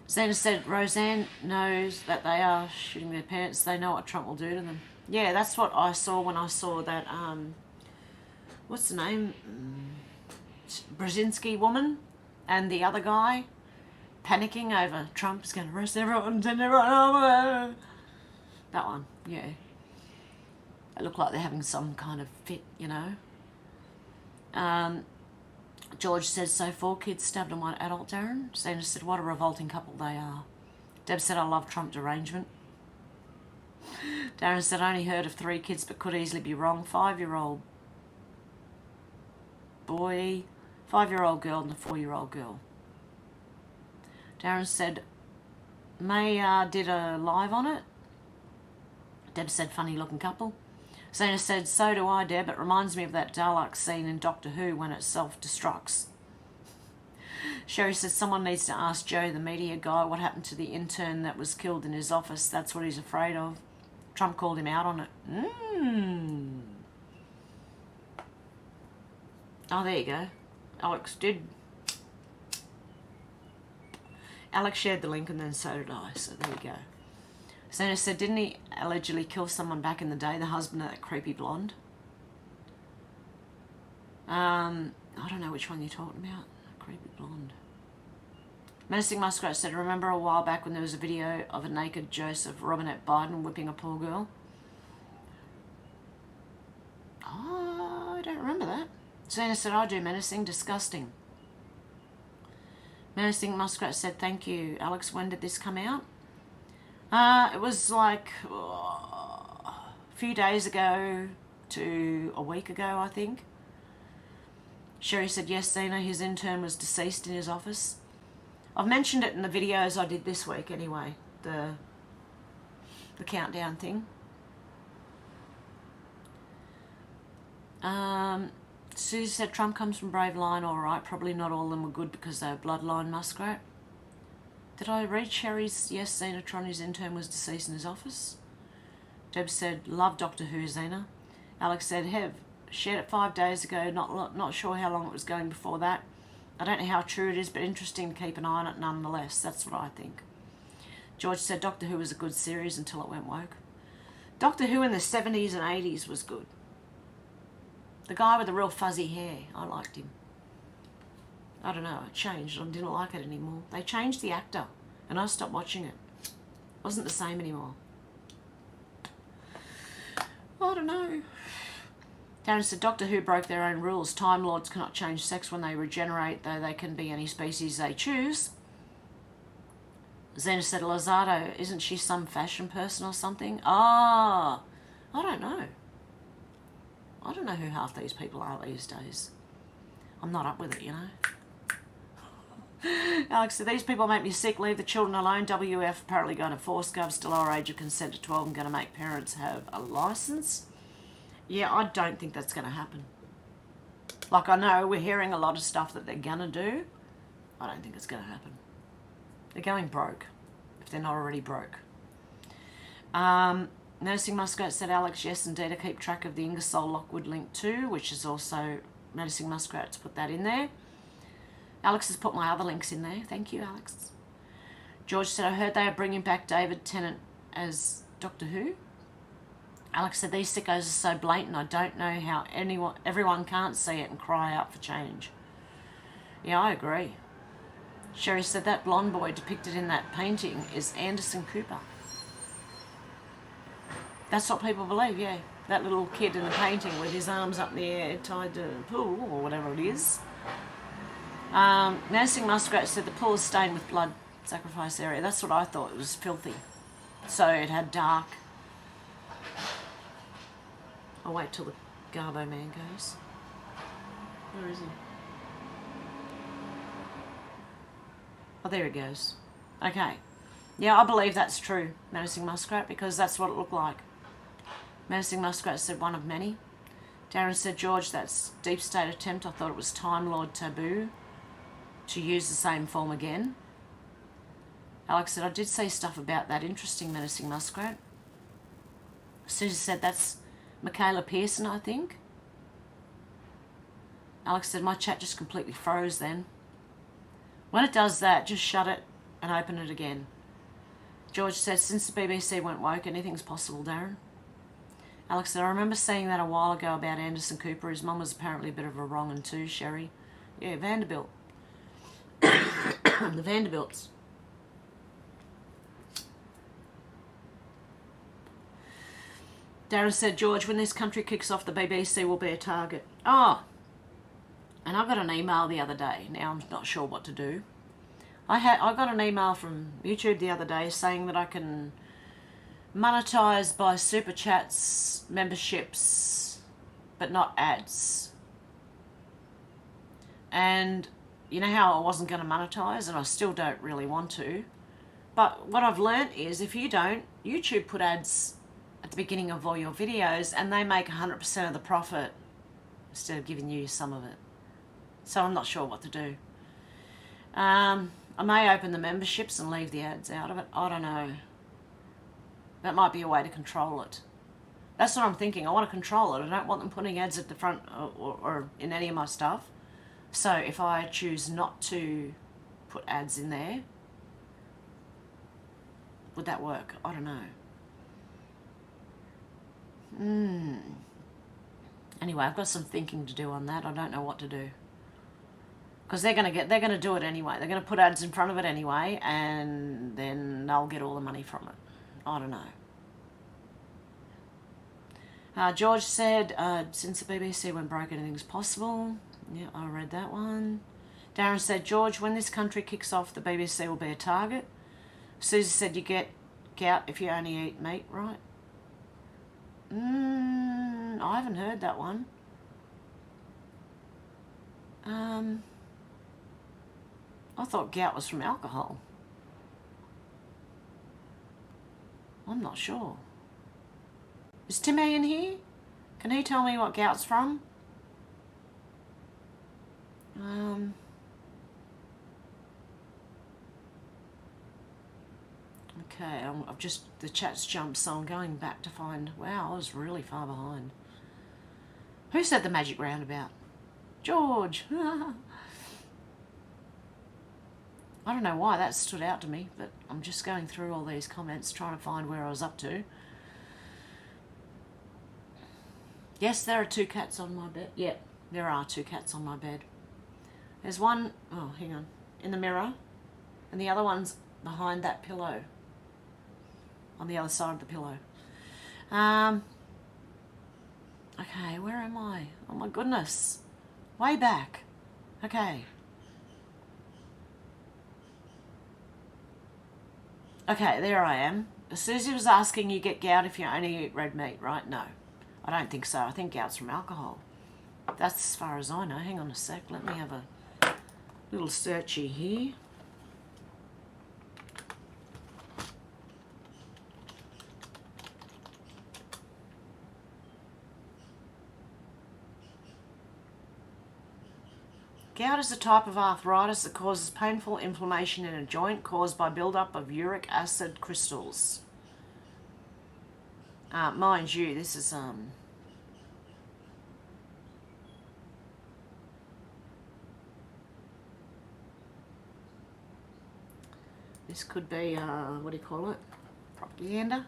Zena said, Roseanne knows that they are shooting their parents. They know what Trump will do to them. Yeah, that's what I saw when I saw that, what's the name? Brzezinski woman and the other guy panicking over Trump's going to arrest everyone, send everyone over. That one, yeah. They look like they're having some kind of fit, you know. George says, so 4 kids stabbed and 1 adult, Darren. Sanders said, what a revolting couple they are. Deb said, I love Trump derangement. Darren said, I only heard of 3 kids but could easily be wrong. 5-year-old boy, 5-year-old girl and a 4-year-old girl. Darren said, May did a live on it. Deb said, funny looking couple. Zena said, so do I, Deb. It reminds me of that Dalek scene in Doctor Who when it self-destructs. Sherry said, someone needs to ask Joe, the media guy, what happened to the intern that was killed in his office. That's what he's afraid of. Trump called him out on it. Oh, there you go. Alex did. Alex shared the link and then so did I, so there you go. Zena said, didn't he allegedly kill someone back in the day, the husband of that creepy blonde? I don't know which one you're talking about. Creepy blonde. Menacing Muskrat said, remember a while back when there was a video of a naked Joseph Robinette Biden whipping a poor girl? Oh, I don't remember that. Zena said, I do, Menacing. Disgusting. Menacing Muskrat said, thank you. Alex, when did this come out? It was like a few days ago to a week ago, I think. Sherry said, yes, Zena, his intern was deceased in his office. I've mentioned it in the videos I did this week anyway, the countdown thing. Susie said, Trump comes from Brave Line, all right. Probably not all of them were good because they were bloodline Muskrat. Did I read Sherry's, yes, Zena Tronny's intern was deceased in his office? Deb said, love Doctor Who, Zena. Alex said, Hev, shared it 5 days ago, not sure how long it was going before that. I don't know how true it is, but interesting to keep an eye on it nonetheless. That's what I think. George said, Doctor Who was a good series until it went woke. Doctor Who in the 70s and 80s was good. The guy with the real fuzzy hair, I liked him. I don't know, it changed. I didn't like it anymore. They changed the actor, and I stopped watching it. It wasn't the same anymore. I don't know. Darren said, Doctor Who broke their own rules. Time Lords cannot change sex when they regenerate, though they can be any species they choose. Zena said, Lozado, isn't she some fashion person or something? Ah, I don't know. I don't know who half these people are these days. I'm not up with it, you know. Alex said, these people make me sick. Leave the children alone. WF apparently going to force govs to lower age of consent to 12 and going to make parents have a licence. Yeah, I don't think that's going to happen. Like, I know we're hearing a lot of stuff that they're going to do. I don't think it's going to happen. They're going broke, if they're not already broke. Nursing Muskrat said, Alex, yes, indeed, I keep track of the Ingersoll Lockwood link too, which is also Nursing Muskrat's put that in there. Alex has put my other links in there. Thank you, Alex. George said, I heard they are bringing back David Tennant as Doctor Who. Alex said, these sickos are so blatant, I don't know how everyone can't see it and cry out for change. Yeah, I agree. Sherry said, that blonde boy depicted in that painting is Anderson Cooper. That's what people believe, yeah. That little kid in the painting with his arms up in the air tied to a pool or whatever it is. Menacing Muskrat said the pool is stained with blood, sacrifice area. That's what I thought. It was filthy. So it had dark. I'll wait till the Garbo man goes. Where is he? Oh, there he goes. Okay. Yeah, I believe that's true, Menacing Muskrat, because that's what it looked like. Menacing Muskrat said one of many. Darren said, George, that's deep state attempt. I thought it was Time Lord taboo to use the same form again. Alex said, I did see stuff about that. Interesting, Menacing Muskrat. Susie said, that's Michaela Pearson, I think. Alex said, my chat just completely froze then. When it does that, just shut it and open it again. George said, since the BBC went woke, anything's possible, Darren. Alex said, I remember seeing that a while ago about Anderson Cooper. His mum was apparently a bit of a wrong un too, Sherry. Yeah, Vanderbilt. The Vanderbilts. Darren said, George, when this country kicks off, the BBC will be a target. Oh, and I got an email the other day. Now I'm not sure what to do. I got an email from YouTube the other day saying that I can monetize by super chats, memberships, but not ads. And you know how I wasn't going to monetize, and I still don't really want to. But what I've learnt is if you don't, YouTube put ads at the beginning of all your videos and they make 100% of the profit instead of giving you some of it. So I'm not sure what to do. I may open the memberships and leave the ads out of it. I don't know. That might be a way to control it. That's what I'm thinking. I want to control it. I don't want them putting ads at the front or in any of my stuff. So if I choose not to put ads in there, would that work? I don't know. Anyway, I've got some thinking to do on that. I don't know what to do. Because they're going to do it anyway. They're going to put ads in front of it anyway, and then they'll get all the money from it. I don't know. George said, since the BBC went broke, anything's possible. Yeah, I read that one. Darren said, George, when this country kicks off, the BBC will be a target. Susie said, you get gout if you only eat meat, right? I haven't heard that one. I thought gout was from alcohol. I'm not sure. Is Timmy in here? Can he tell me what gout's from? Okay, I've just, the chat's jumped, so I'm going back to find, wow, I was really far behind. Who said the magic roundabout? George! I don't know why that stood out to me, but I'm just going through all these comments trying to find where I was up to. Yes, there are 2 cats on my bed. Yep, there are 2 cats on my bed. There's one, oh, hang on, in the mirror, and the other one's behind that pillow, on the other side of the pillow. Okay, where am I? Oh my goodness. Way back. Okay. Okay, there I am. Susie was asking, you get gout if you only eat red meat, right? No, I don't think so. I think gout's from alcohol. That's as far as I know. Hang on a sec. Let me have a little searchy here. Gout is a type of arthritis that causes painful inflammation in a joint caused by buildup of uric acid crystals. Mind you, this is this could be what do you call it? Propaganda.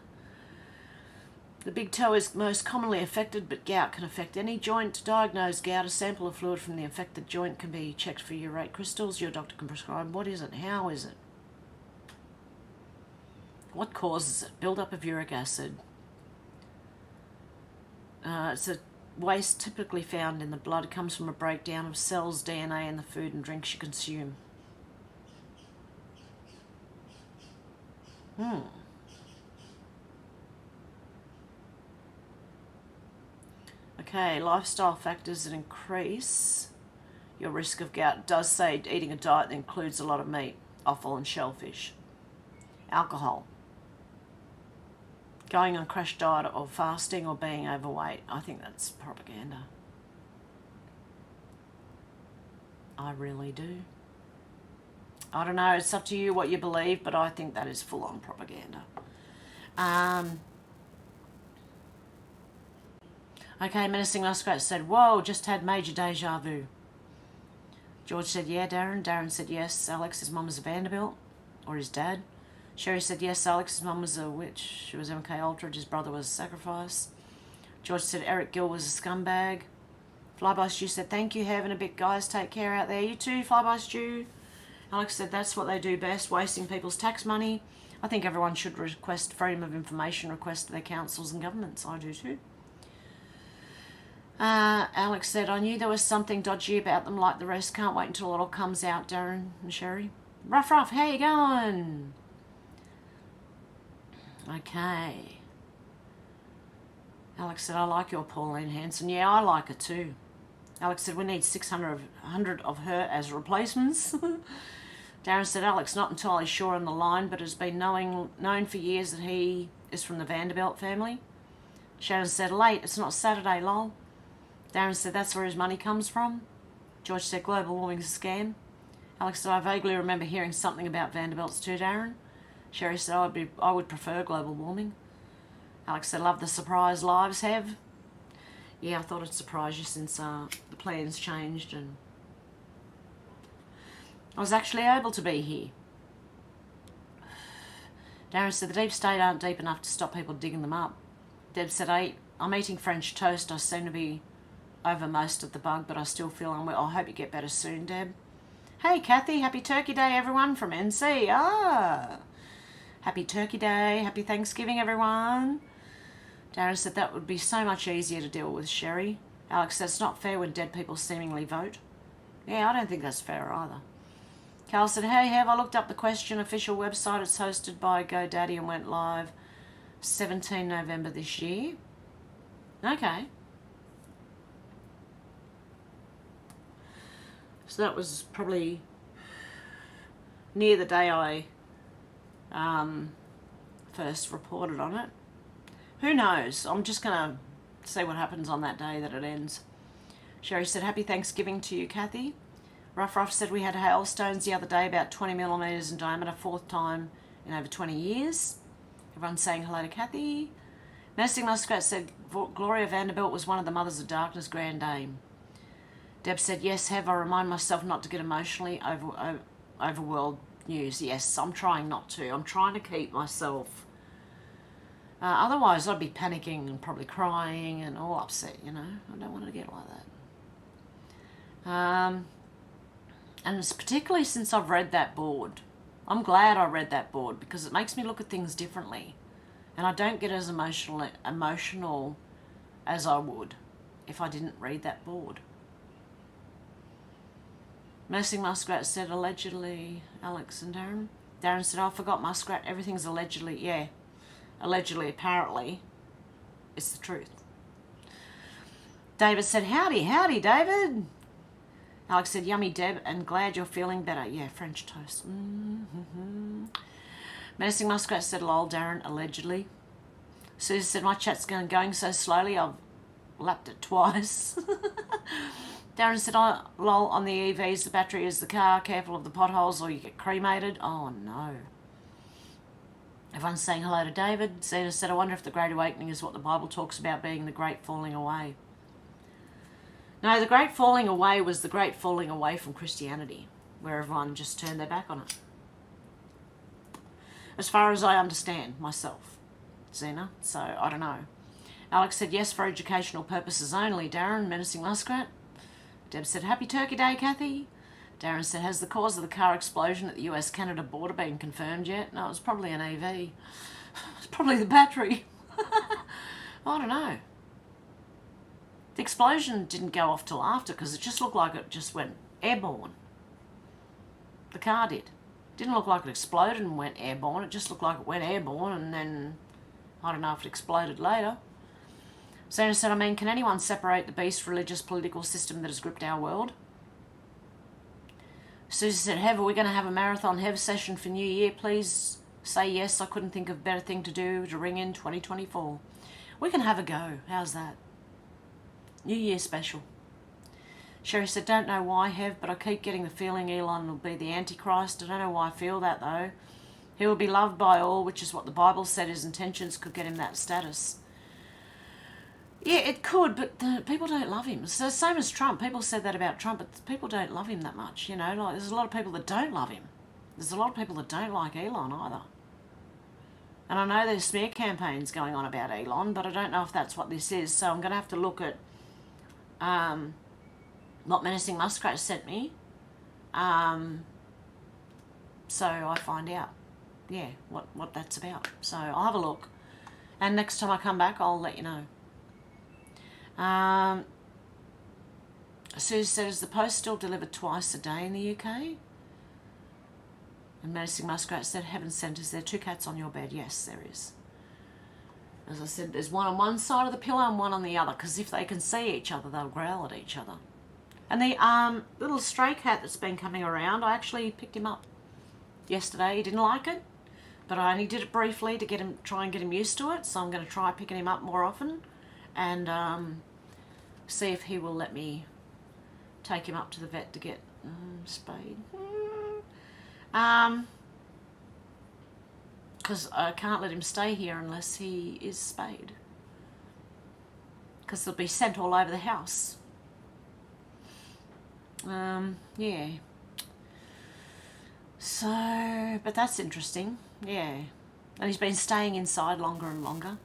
The big toe is most commonly affected, but gout can affect any joint. To diagnose gout, a sample of fluid from the affected joint can be checked for urate crystals. Your doctor can prescribe. What is it? How is it? What causes it? Build-up of uric acid. It's a waste typically found in the blood. It comes from a breakdown of cells, DNA in the food and drinks you consume. Okay, lifestyle factors that increase your risk of gout. It does say eating a diet that includes a lot of meat, offal and shellfish. Alcohol. Going on a crash diet or fasting or being overweight. I think that's propaganda. I really do. I don't know, it's up to you what you believe, but I think that is full-on propaganda. Okay, Menacing Muskrat said, whoa, just had major deja vu. George said, yeah, Darren. Darren said, yes, Alex, his mum was a Vanderbilt, or his dad. Sherry said, yes, Alex, his mum was a witch. She was MK Ultra, his brother was a sacrifice. George said, Eric Gill was a scumbag. Flyby Stew said, thank you, Hev, and a bit, guys. Take care out there. You too, Flyby Stew. Alex said, that's what they do best, wasting people's tax money. I think everyone should request freedom of information request to their councils and governments. I do too. Alex said, I knew there was something dodgy about them like the rest. Can't wait until it all comes out, Darren and Sherry. Ruff, how you going? Okay. Alex said, I like your Pauline Hanson. Yeah, I like her too. Alex said, we need 600 of her as replacements. Darren said, Alex, not entirely sure on the line, but has been known for years that he is from the Vanderbilt family. Sharon said, late, it's not Saturday, lol. Darren said, that's where his money comes from. George said, global warming's a scam. Alex said, I vaguely remember hearing something about Vanderbilts too, Darren. Sherry said, I would prefer global warming. Alex said, love the surprise lives, Hev. Yeah, I thought it'd surprise you since the plans changed and I was actually able to be here. Darren said, the deep state aren't deep enough to stop people digging them up. Deb said, I'm eating French toast. I seem to be over most of the bug, but I still feel unwell. I hope you get better soon, Deb. Hey, Kathy, happy Turkey Day, everyone, from NC. Happy Turkey Day, happy Thanksgiving, everyone. Darren said, that would be so much easier to deal with, Sherry. Alex said, it's not fair when dead people seemingly vote. Yeah, I don't think that's fair either. Carl said, hey, Hev, I looked up the question official website. It's hosted by GoDaddy and went live 17 November this year. Okay. So that was probably near the day I first reported on it. Who knows? I'm just going to see what happens on that day that it ends. Sherry said, happy Thanksgiving to you, Kathy. Ruff said, we had hailstones the other day about 20 millimetres in diameter, fourth time in over 20 years. Everyone's saying hello to Kathy. Nursing Muskrat said, Gloria Vanderbilt was one of the Mothers of Darkness Grand Dame. Deb said, yes, Hev, I remind myself not to get emotionally over world news. Yes, I'm trying not to. I'm trying to keep myself. Otherwise, I'd be panicking and probably crying and all upset, you know. I don't want to get like that. And it's particularly since I've read that board. I'm glad I read that board because it makes me look at things differently. And I don't get as emotional as I would if I didn't read that board. Nursing Muskrat said, allegedly, Alex and Darren. Darren said, I forgot Muskrat. Everything's allegedly. Yeah, allegedly, apparently, it's the truth. David said, howdy, David. Alex said, yummy, Deb, and glad you're feeling better. Yeah, French toast. Mm-hmm. Menacing Muskrat said, lol, Darren, allegedly. Susan said, my chat's going so slowly, I've lapped it twice. Darren said, oh, lol, on the EVs, the battery is the car. Careful of the potholes or you get cremated. Oh, no. Everyone's saying hello to David. Zena said, I wonder if the Great Awakening is what the Bible talks about being the Great Falling Away. No, the Great Falling Away was the Great Falling Away from Christianity, where everyone just turned their back on it. As far as I understand myself, Zena, so I don't know. Alex said, yes, for educational purposes only, Darren, Menacing Muskrat. Deb said, happy Turkey Day, Kathy. Darren said, has the cause of the car explosion at the US-Canada border been confirmed yet? No, it was probably an EV. It's probably the battery. I don't know. The explosion didn't go off till after because it just looked like it just went airborne. The car did. Didn't look like it exploded and went airborne. It just looked like it went airborne and then, I don't know if it exploded later. Zena said, I mean, can anyone separate the beast religious political system that has gripped our world? Susie said, Hev, are we going to have a marathon Hev session for New Year? Please say yes. I couldn't think of a better thing to do to ring in 2024. We can have a go. How's that? New Year special. Sherry said, don't know why, Hev, but I keep getting the feeling Elon will be the Antichrist. I don't know why I feel that, though. He will be loved by all, which is what the Bible said his intentions could get him that status. Yeah, it could, but people don't love him. So same as Trump. People said that about Trump, but people don't love him that much, you know. Like, there's a lot of people that don't love him. There's a lot of people that don't like Elon either. And I know there's smear campaigns going on about Elon, but I don't know if that's what this is. So I'm going to have to look at what Menacing Muskrat sent me. So I find out, yeah, what that's about. So I'll have a look. And next time I come back, I'll let you know. Susie said, is the post still delivered twice a day in the UK? And Menacing Muskrat said, Heaven sent, is there 2 cats on your bed? Yes, there is. As I said, there's one on one side of the pillow and one on the other, because if they can see each other, they'll growl at each other. And the little stray cat that's been coming around, I actually picked him up yesterday. He didn't like it, but I only did it briefly to try and get him used to it, so I'm going to try picking him up more often. And see if he will let me take him up to the vet to get spayed. Because I can't let him stay here unless he is spayed. Because they'll be sent all over the house. Yeah. So, but that's interesting. Yeah. And he's been staying inside longer and longer.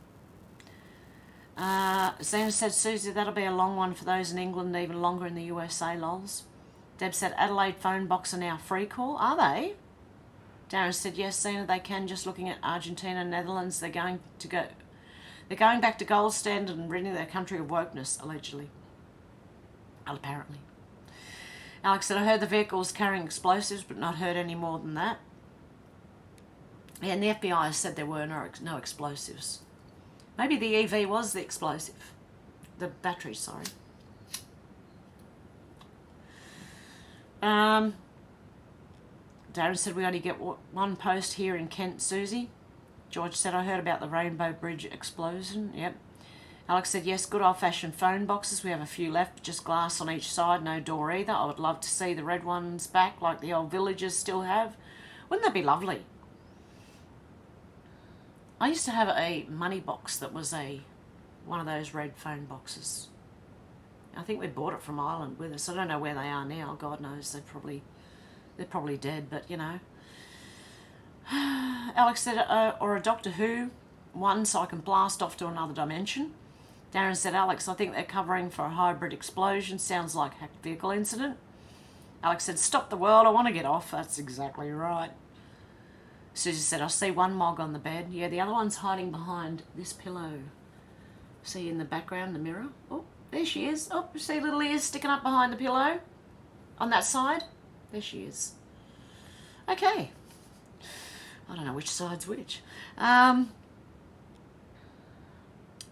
Zena said, Susie, that'll be a long one for those in England, even longer in the USA, lols. Deb said, Adelaide phone box are now free call. Are they? Darren said, yes, Zena, they can. Just looking at Argentina and Netherlands, they're going back to gold standard and ridding their country of wokeness, allegedly. Apparently. Alex said, I heard the vehicle was carrying explosives, but not heard any more than that. Yeah, and the FBI said there were no explosives. Maybe the EV was the explosive. The battery, sorry. Darren said we only get one post here in Kent, Susie. George said, I heard about the Rainbow Bridge explosion. Yep. Alex said, yes, good old-fashioned phone boxes. We have a few left, but just glass on each side, no door either. I would love to see the red ones back like the old villagers still have. Wouldn't that be lovely? I used to have a money box that was one of those red phone boxes. I think we bought it from Ireland with us. I don't know where they are now. God knows, they're probably dead, but you know. Alex said, or a Doctor Who one so I can blast off to another dimension. Darren said, Alex, I think they're covering for a hybrid explosion. Sounds like a hacked vehicle incident. Alex said, stop the world, I want to get off. That's exactly right. Susie said, I see one mog on the bed. Yeah, the other one's hiding behind this pillow. See in the background, the mirror? Oh, there she is. Oh, you see little ears sticking up behind the pillow? On that side? There she is. Okay. I don't know which side's which.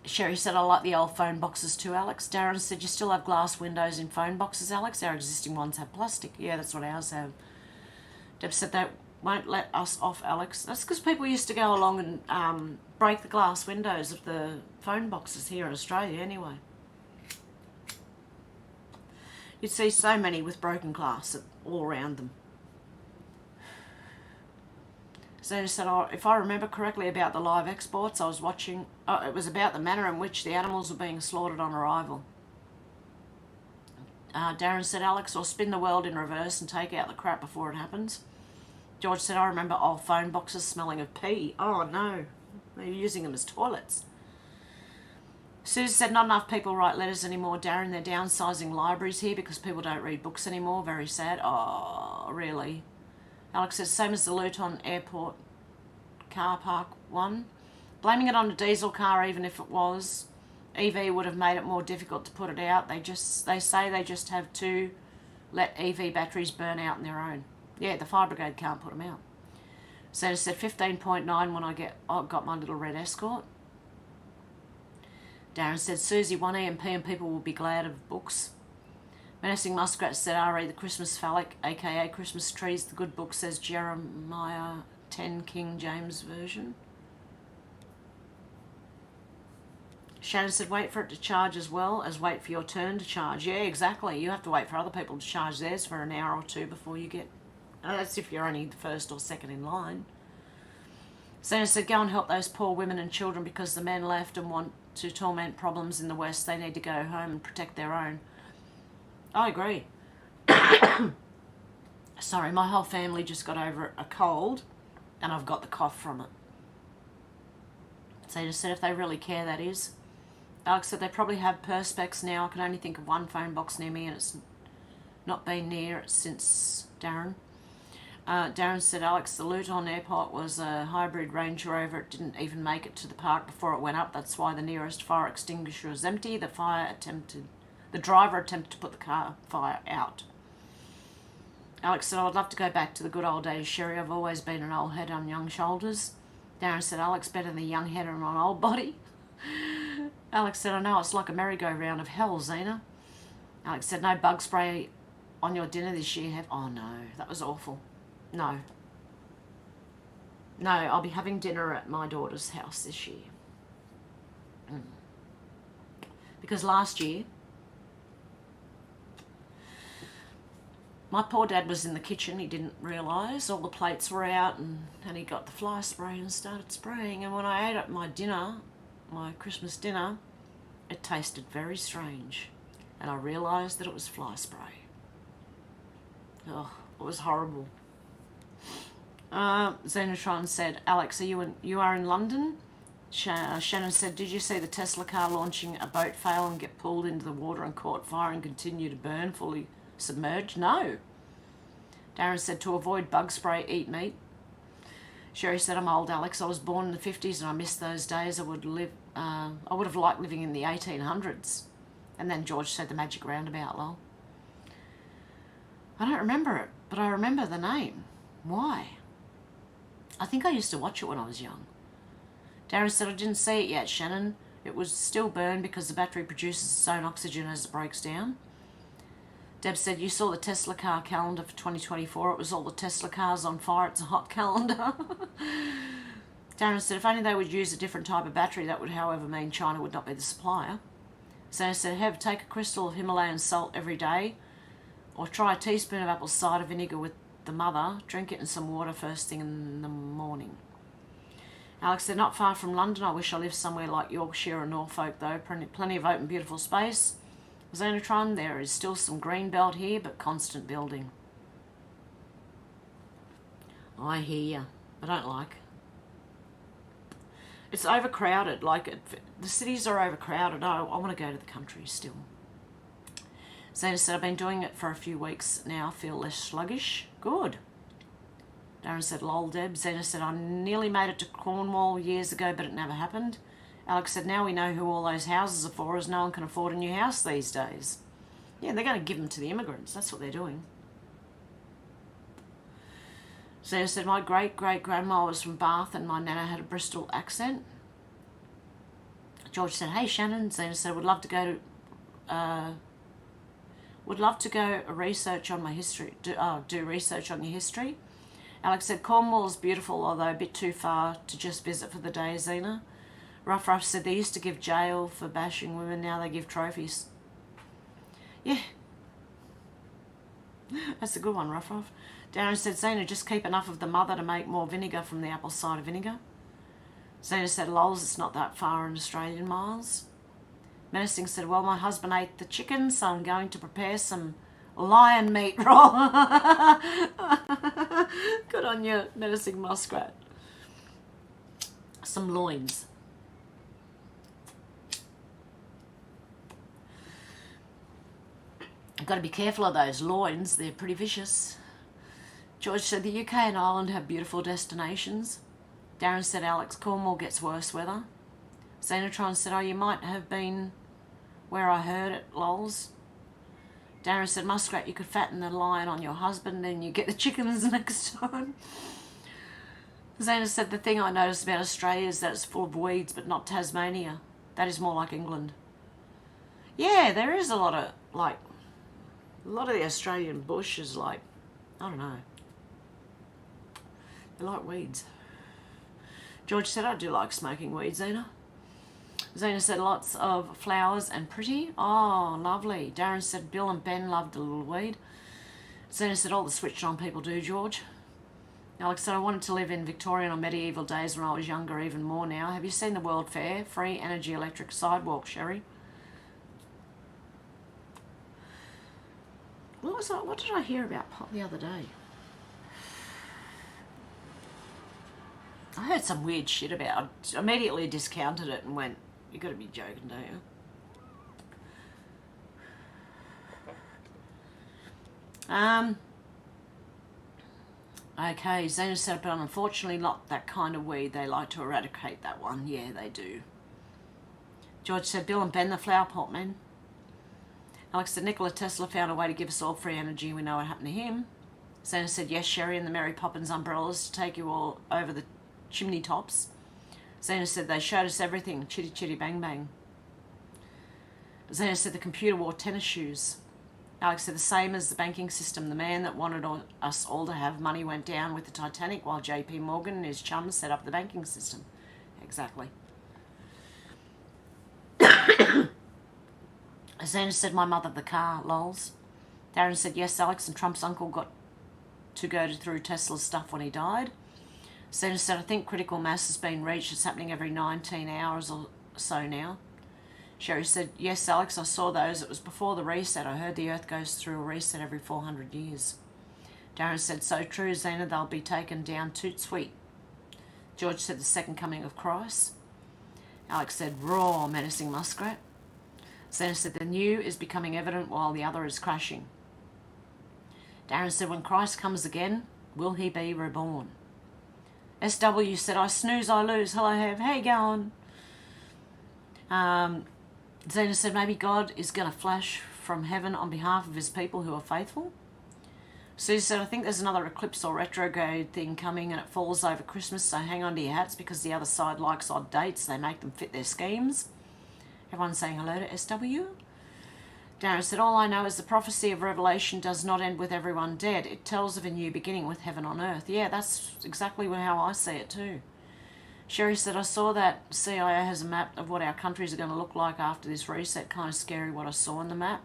Sherry said, I like the old phone boxes too, Alex. Darren said, you still have glass windows in phone boxes, Alex? Our existing ones have plastic. Yeah, that's what ours have. Deb said they won't let us off, Alex. That's because people used to go along and break the glass windows of the phone boxes here in Australia anyway. You'd see so many with broken glass all around them. Zena said, if I remember correctly about the live exports, I was watching, it was about the manner in which the animals were being slaughtered on arrival. Darren said, Alex, or spin the world in reverse and take out the crap before it happens. George said, I remember old phone boxes smelling of pee. Oh no, they're using them as toilets. Susie said, not enough people write letters anymore, Darren. They're downsizing libraries here because people don't read books anymore. Very sad. Oh, really? Alex says, same as the Luton Airport car park one. Blaming it on a diesel car, even if it was EV would have made it more difficult to put it out. They say they just have to let EV batteries burn out on their own. Yeah, the fire brigade can't put them out. So it said 15.9 when I got my little red Escort. Darren said, Susie, 1EMP and people will be glad of books. Menacing Muskrat said, RE, the Christmas phallic, aka Christmas trees, the good book, says Jeremiah 10 King James Version. Shannon said, wait for it to charge as well as wait for your turn to charge. Yeah, exactly. You have to wait for other people to charge theirs for an hour or two before you get... that's if you're only the first or second in line. Santa said, go and help those poor women and children because the men left and want to torment problems in the West. They need to go home and protect their own. I agree. Sorry, my whole family just got over a cold and I've got the cough from it. Santa said, if they really care, that is. Alex said, they probably have Perspex now. I can only think of one phone box near me and it's not been near it since Darren. Darren said, Alex, the Luton Airport was a hybrid Range Rover. It didn't even make it to the park before it went up. That's why the nearest fire extinguisher was empty. The driver attempted to put the fire out. Alex said, I would love to go back to the good old days, Sherry. I've always been an old head on young shoulders. Darren said, Alex, better than a young head on an old body. Alex said, I know, it's like a merry-go-round of hell, Zena. Alex said, no bug spray on your dinner this year, Hev? Oh, no, that was awful. No. No, I'll be having dinner at my daughter's house this year. Because last year, my poor dad was in the kitchen. He didn't realise all the plates were out and he got the fly spray and started spraying. And when I ate at my dinner, my Christmas dinner, it tasted very strange. And I realised that it was fly spray. Oh, it was horrible. Xenotron said, Alex, you are in London? Shannon said, did you see the Tesla car launching a boat fail and get pulled into the water and caught fire and continue to burn, fully submerged? No. Darren said, to avoid bug spray, eat meat. Sherry said, I'm old, Alex. I was born in the 50s and I miss those days. I would have liked living in the 1800s. And then George said the magic roundabout, lol. I don't remember it, but I remember the name. Why? I think I used to watch it when I was young. Darren said, I didn't see it yet, Shannon. It was still burned because the battery produces its own oxygen as it breaks down. Deb said, you saw the Tesla car calendar for 2024. It was all the Tesla cars on fire. It's a hot calendar. Darren said, if only they would use a different type of battery, that would, however, mean China would not be the supplier. Santa said, Hev, take a crystal of Himalayan salt every day or try a teaspoon of apple cider vinegar with the mother, drink it in some water first thing in the morning. Alex said, not far from London. I wish I lived somewhere like Yorkshire or Norfolk, though. Plenty of open, beautiful space. Xenotron, there is still some green belt here, but constant building. I hear you. I don't like. It's overcrowded. The cities are overcrowded. I want to go to the country still. Zena said, I've been doing it for a few weeks now. Feel less sluggish. Good. Darren said, lol, Deb. Zena said, I nearly made it to Cornwall years ago, but it never happened. Alex said, now we know who all those houses are for, as no one can afford a new house these days. Yeah, they're going to give them to the immigrants. That's what they're doing. Zena said, my great-great-grandma was from Bath and my nana had a Bristol accent. George said, hey, Shannon. Zena said, would love to go research on my history. Do research on your history. Alex said, Cornwall's beautiful, although a bit too far to just visit for the day, Zena. Ruff said, they used to give jail for bashing women, now they give trophies. Yeah. That's a good one, Ruff. Darren said, Zena, just keep enough of the mother to make more vinegar from the apple cider vinegar. Zena said, lols, it's not that far in Australian miles. Menacing said, well, my husband ate the chicken, so I'm going to prepare some lion meat roll. Good on you, Menacing Muskrat. Some loins. I've got to be careful of those loins. They're pretty vicious. George said, the UK and Ireland have beautiful destinations. Darren said, Alex, Cornwall gets worse weather. Xenotron said, oh, you might have been where I heard it, lols. Darren said, Muskrat, you could fatten the lion on your husband and you get the chickens next time. Zena said, the thing I noticed about Australia is that it's full of weeds, but not Tasmania. That is more like England. Yeah, there is a lot of the Australian bush is like, I don't know. They like weeds. George said, I do like smoking weed, Zena. Zena said, lots of flowers and pretty. Oh, lovely. Darren said, Bill and Ben loved a little weed. Zena said, all the switched on people do, George. Alex said, I wanted to live in Victorian or medieval days when I was younger, even more now. Have you seen the World Fair? Free energy electric sidewalk, Sherry. What did I hear about Pop the other day? I heard some weird shit about it. I immediately discounted it and went, you got to be joking, don't you? Okay, Zena said, but unfortunately not that kind of weed. They like to eradicate that one. Yeah, they do. George said, Bill and Ben, the flower pot men. Alex said, Nikola Tesla found a way to give us all free energy. We know what happened to him. Zena said, yes, Sherry, and the Mary Poppins umbrellas to take you all over the chimney tops. Zena said, they showed us everything. Chitty chitty bang bang. Zena said, the computer wore tennis shoes. Alex said, the same as the banking system. The man that wanted us all to have money went down with the Titanic while JP Morgan and his chums set up the banking system. Exactly. Zena said, my mother the car, lols. Darren said, yes, Alex, and Trump's uncle got to go through Tesla's stuff when he died. Zena said, I think critical mass has been reached. It's happening every 19 hours or so now. Sherry said, yes, Alex, I saw those. It was before the reset. I heard the Earth goes through a reset every 400 years. Darren said, so true, Zena, they'll be taken down toot sweet. George said, the second coming of Christ. Alex said, raw, menacing muskrat. Zena said, the new is becoming evident while the other is crashing. Darren said, when Christ comes again, will he be reborn? SW said, I snooze, I lose. Hello, Hev. How you going? Zena said, maybe God is going to flash from heaven on behalf of his people who are faithful. Susie said, I think there's another eclipse or retrograde thing coming and it falls over Christmas, so hang on to your hats because the other side likes odd dates. They make them fit their schemes. Everyone's saying hello to SW. Darren said, all I know is the prophecy of Revelation does not end with everyone dead. It tells of a new beginning with heaven on earth. Yeah, that's exactly how I see it too. Sherry said, I saw that CIA has a map of what our countries are going to look like after this reset. Kind of scary what I saw on the map.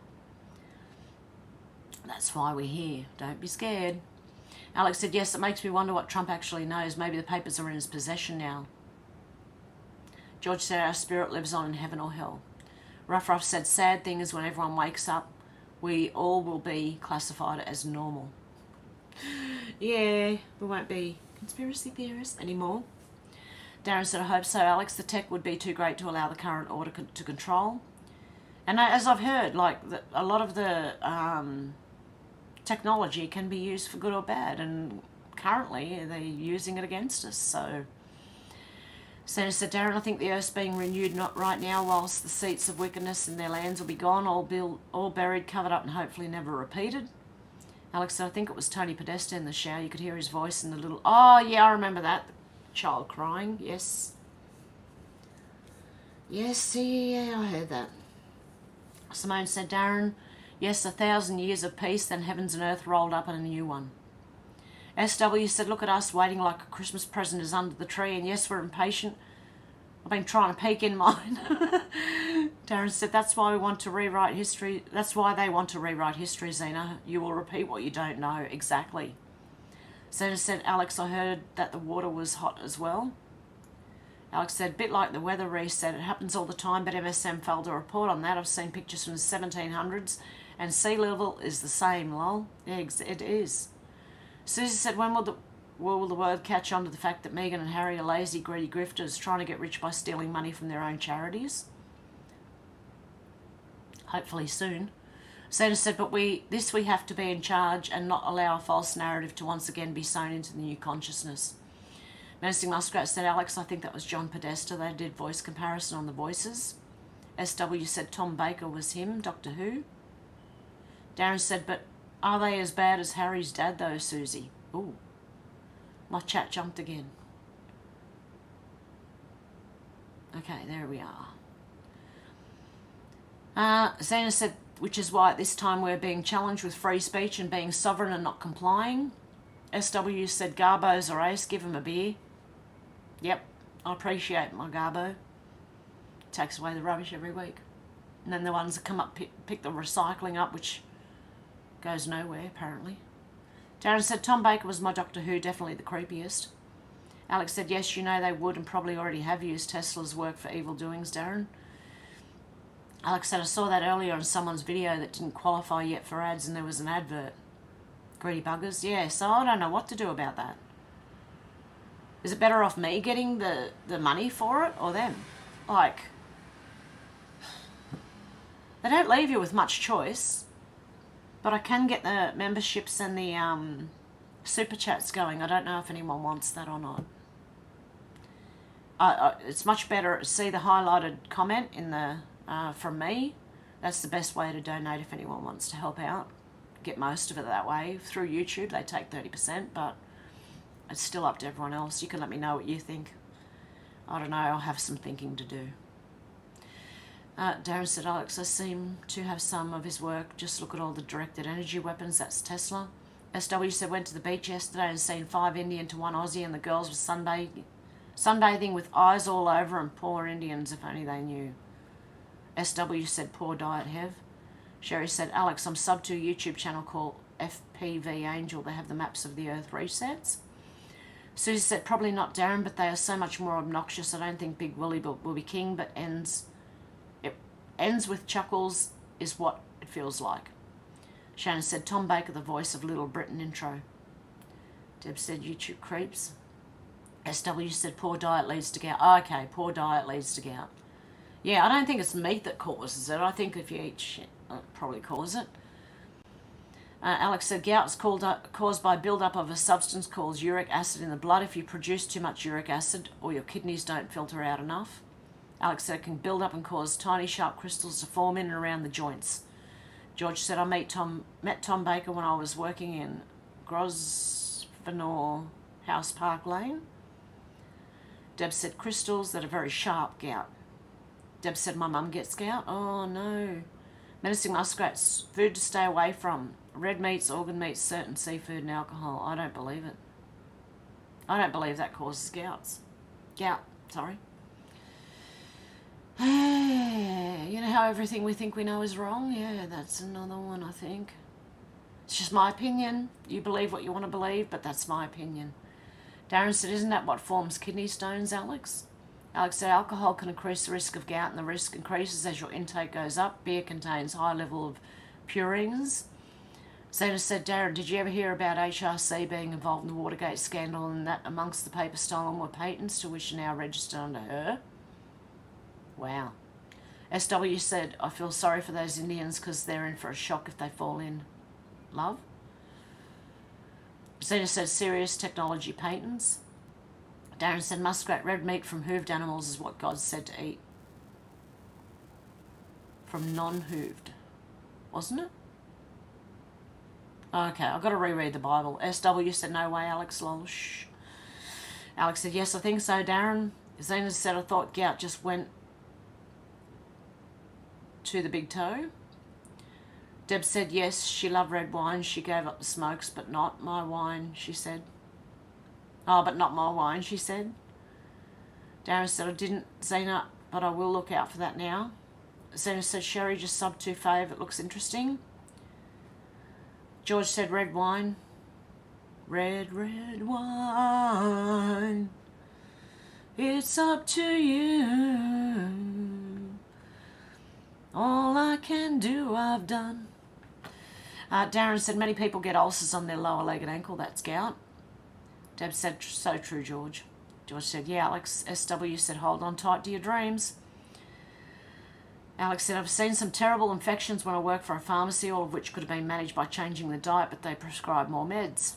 That's why we're here. Don't be scared. Alex said, yes, it makes me wonder what Trump actually knows. Maybe the papers are in his possession now. George said, our spirit lives on in heaven or hell. Ruff said, sad thing is when everyone wakes up, we all will be classified as normal. Yeah, we won't be conspiracy theorists anymore. Darren said, I hope so, Alex. The tech would be too great to allow the current order to control. And as I've heard, a lot of the technology can be used for good or bad, and currently they're using it against us. So, Senator said, Darren, I think the earth's being renewed not right now, whilst the seats of wickedness in their lands will be gone, all buried, covered up, and hopefully never repeated. Alex said, I think it was Tony Podesta in the shower. You could hear his voice in the little... Oh, yeah, I remember that. Child crying, yes. Yes, yeah, I heard that. Simone said, Darren, yes, 1,000 years of peace, then heavens and earth rolled up in a new one. SW said, look at us waiting like a Christmas present is under the tree, and yes, we're impatient. I've been trying to peek in mine. Darren said, that's why we want to rewrite history. That's why they want to rewrite history, Zena. You will repeat what you don't know. Exactly. Zena said, Alex, I heard that the water was hot as well. Alex said, bit like the weather reset. It happens all the time, but MSM failed to report on that. I've seen pictures from the 1700s, and sea level is the same, lol. Yeah, it is. Susie said, when will the world catch on to the fact that Meghan and Harry are lazy, greedy grifters trying to get rich by stealing money from their own charities? Hopefully soon. Zena said, but we have to be in charge and not allow a false narrative to once again be sown into the new consciousness. Menacing Muskrat said, Alex, I think that was John Podesta. They did voice comparison on the voices. SW said Tom Baker was him, Doctor Who. Darren said, but are they as bad as Harry's dad though, Susie? Ooh. My chat jumped again. Okay, there we are. Zena said, which is why at this time we're being challenged with free speech and being sovereign and not complying. SW said, Garbo's are ace, give him a beer. Yep, I appreciate my Garbo. Takes away the rubbish every week. And then the ones that come up pick the recycling up, which goes nowhere, apparently. Darren said, Tom Baker was my Doctor Who, definitely the creepiest. Alex said, yes, you know they would and probably already have used Tesla's work for evil doings, Darren. Alex said, I saw that earlier on someone's video that didn't qualify yet for ads and there was an advert. Greedy buggers. Yeah, so I don't know what to do about that. Is it better off me getting the money for it or them? Like, they don't leave you with much choice, but I can get the memberships and the super chats going. I don't know if anyone wants that or not. It's much better to see the highlighted comment in the from me. That's the best way to donate if anyone wants to help out. Get most of it that way. Through YouTube, they take 30%, but it's still up to everyone else. You can let me know what you think. I don't know, I'll have some thinking to do. Darren said, Alex, I seem to have some of his work. Just look at all the directed energy weapons. That's Tesla. SW said, went to the beach yesterday and seen 5 Indian to 1 Aussie and the girls were sunbathing with eyes all over and poor Indians, if only they knew. SW said, poor diet, Hev. Sherry said, Alex, I'm sub to a YouTube channel called FPV Angel. They have the maps of the Earth resets. Susie said, probably not Darren, but they are so much more obnoxious. I don't think Big Willie will be king, but ends with chuckles is what it feels like. Shannon said, Tom Baker, the voice of Little Britain intro. Deb said, YouTube creeps. SW said, poor diet leads to gout. Oh, okay, poor diet leads to gout. Yeah, I don't think it's meat that causes it. I think if you eat shit, it probably causes it. Alex said, gout is caused by build-up of a substance called uric acid in the blood. If you produce too much uric acid or your kidneys don't filter out enough. Alex said, it can build up and cause tiny sharp crystals to form in and around the joints. George said, I met Tom Baker when I was working in Grosvenor House Park Lane. Deb said, crystals that are very sharp, gout. Deb said, my mum gets gout. Oh, no. Menacing muskrats, food to stay away from. Red meats, organ meats, certain seafood and alcohol. I don't believe it. I don't believe that causes gout, sorry. You know how everything we think we know is wrong? Yeah, that's another one, I think. It's just my opinion. You believe what you want to believe, but that's my opinion. Darren said, isn't that what forms kidney stones, Alex? Alex said, alcohol can increase the risk of gout and the risk increases as your intake goes up. Beer contains high level of purines. Zena said, Darren, did you ever hear about HRC being involved in the Watergate scandal and that amongst the paper stolen were patents to which are now registered under her? Wow. SW said, I feel sorry for those Indians because they're in for a shock if they fall in love. Zena said, serious technology patents. Darren said, muskrat red meat from hooved animals is what God said to eat. From non-hooved, wasn't it? Okay, I've got to reread the Bible. SW said, no way, Alex, lol, shh. Alex said, yes, I think so, Darren. Zena said, I thought gout just went to the big toe. Deb said, yes, she loved red wine. She gave up the smokes, but not my wine, she said. Oh, but not my wine, she said. Darren said, I didn't, Zena, but I will look out for that now. Zena said, Sherry just subbed to fave. It looks interesting. George said, red wine. Red, red wine. It's up to you. All I can do, I've done. Darren said, many people get ulcers on their lower leg and ankle. That's gout. Deb said, so true, George. George said, yeah, Alex. SW said, hold on tight to your dreams. Alex said, I've seen some terrible infections when I work for a pharmacy, all of which could have been managed by changing the diet, but they prescribe more meds.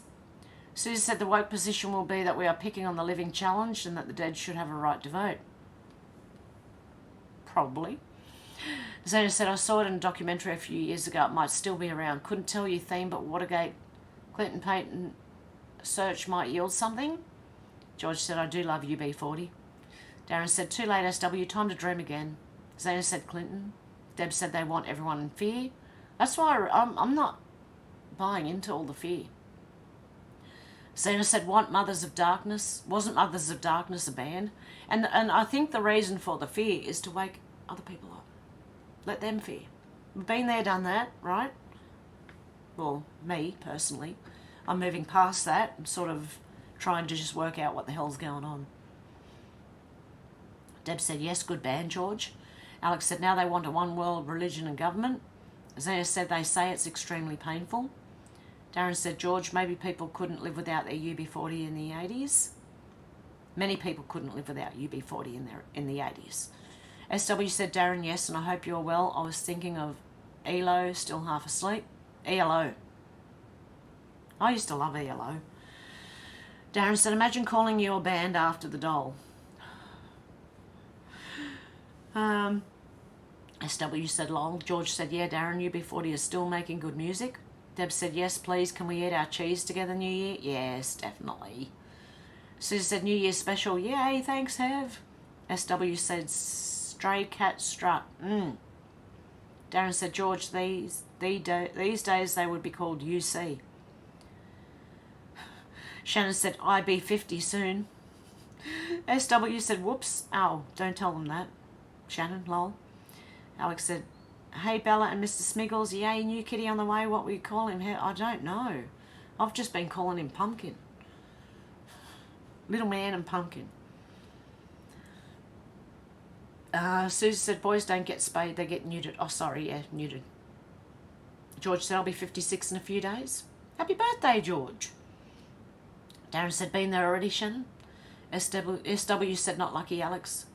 Susie said the woke position will be that we are picking on the living challenged and that the dead should have a right to vote. Probably. Zena said, I saw it in a documentary a few years ago. It might still be around. Couldn't tell you theme, but Watergate, Clinton Payton search might yield something. George said, I do love UB40. Darren said, too late, SW, time to dream again. Zena said, Clinton. Deb said they want everyone in fear. That's why I'm not buying into all the fear. Zena said, want Mothers of Darkness. Wasn't Mothers of Darkness a band? And I think the reason for the fear is to wake other people up. Let them fear. We've been there, done that, right? Well, me, personally. I'm moving past that and sort of trying to just work out what the hell's going on. Deb said, yes, good band, George. Alex said, now they want a one world religion and government. Zena said, they say it's extremely painful. Darren said, George, maybe people couldn't live without their UB40 in the 80s. Many people couldn't live without UB40 in the 80s. SW said, Darren, yes, and I hope you're well. I was thinking of ELO, still half asleep. ELO. I used to love ELO. Darren said, imagine calling your band after the doll. SW said, lol. George said, yeah, Darren, UB40 is still making good music. Deb said, yes, please, can we eat our cheese together New Year? Yes, definitely. Susie said, New Year's special. Yay, thanks, Hev. SW said, stray cat strut. Darren said, George, these days they would be called UC. Shannon said, IB50 soon. SW said, whoops. Oh, don't tell them that. Shannon, lol. Alex said, hey, Bella and Mr. Smiggles, yay, new kitty on the way. What we call him here? I don't know. I've just been calling him Pumpkin. Little man and Pumpkin. Susie said, boys don't get spayed, they get neutered. Oh, sorry, yeah, neutered. George said, I'll be 56 in a few days. Happy birthday, George. Darren said, been there already, Shannon. SW said, not lucky, Alex.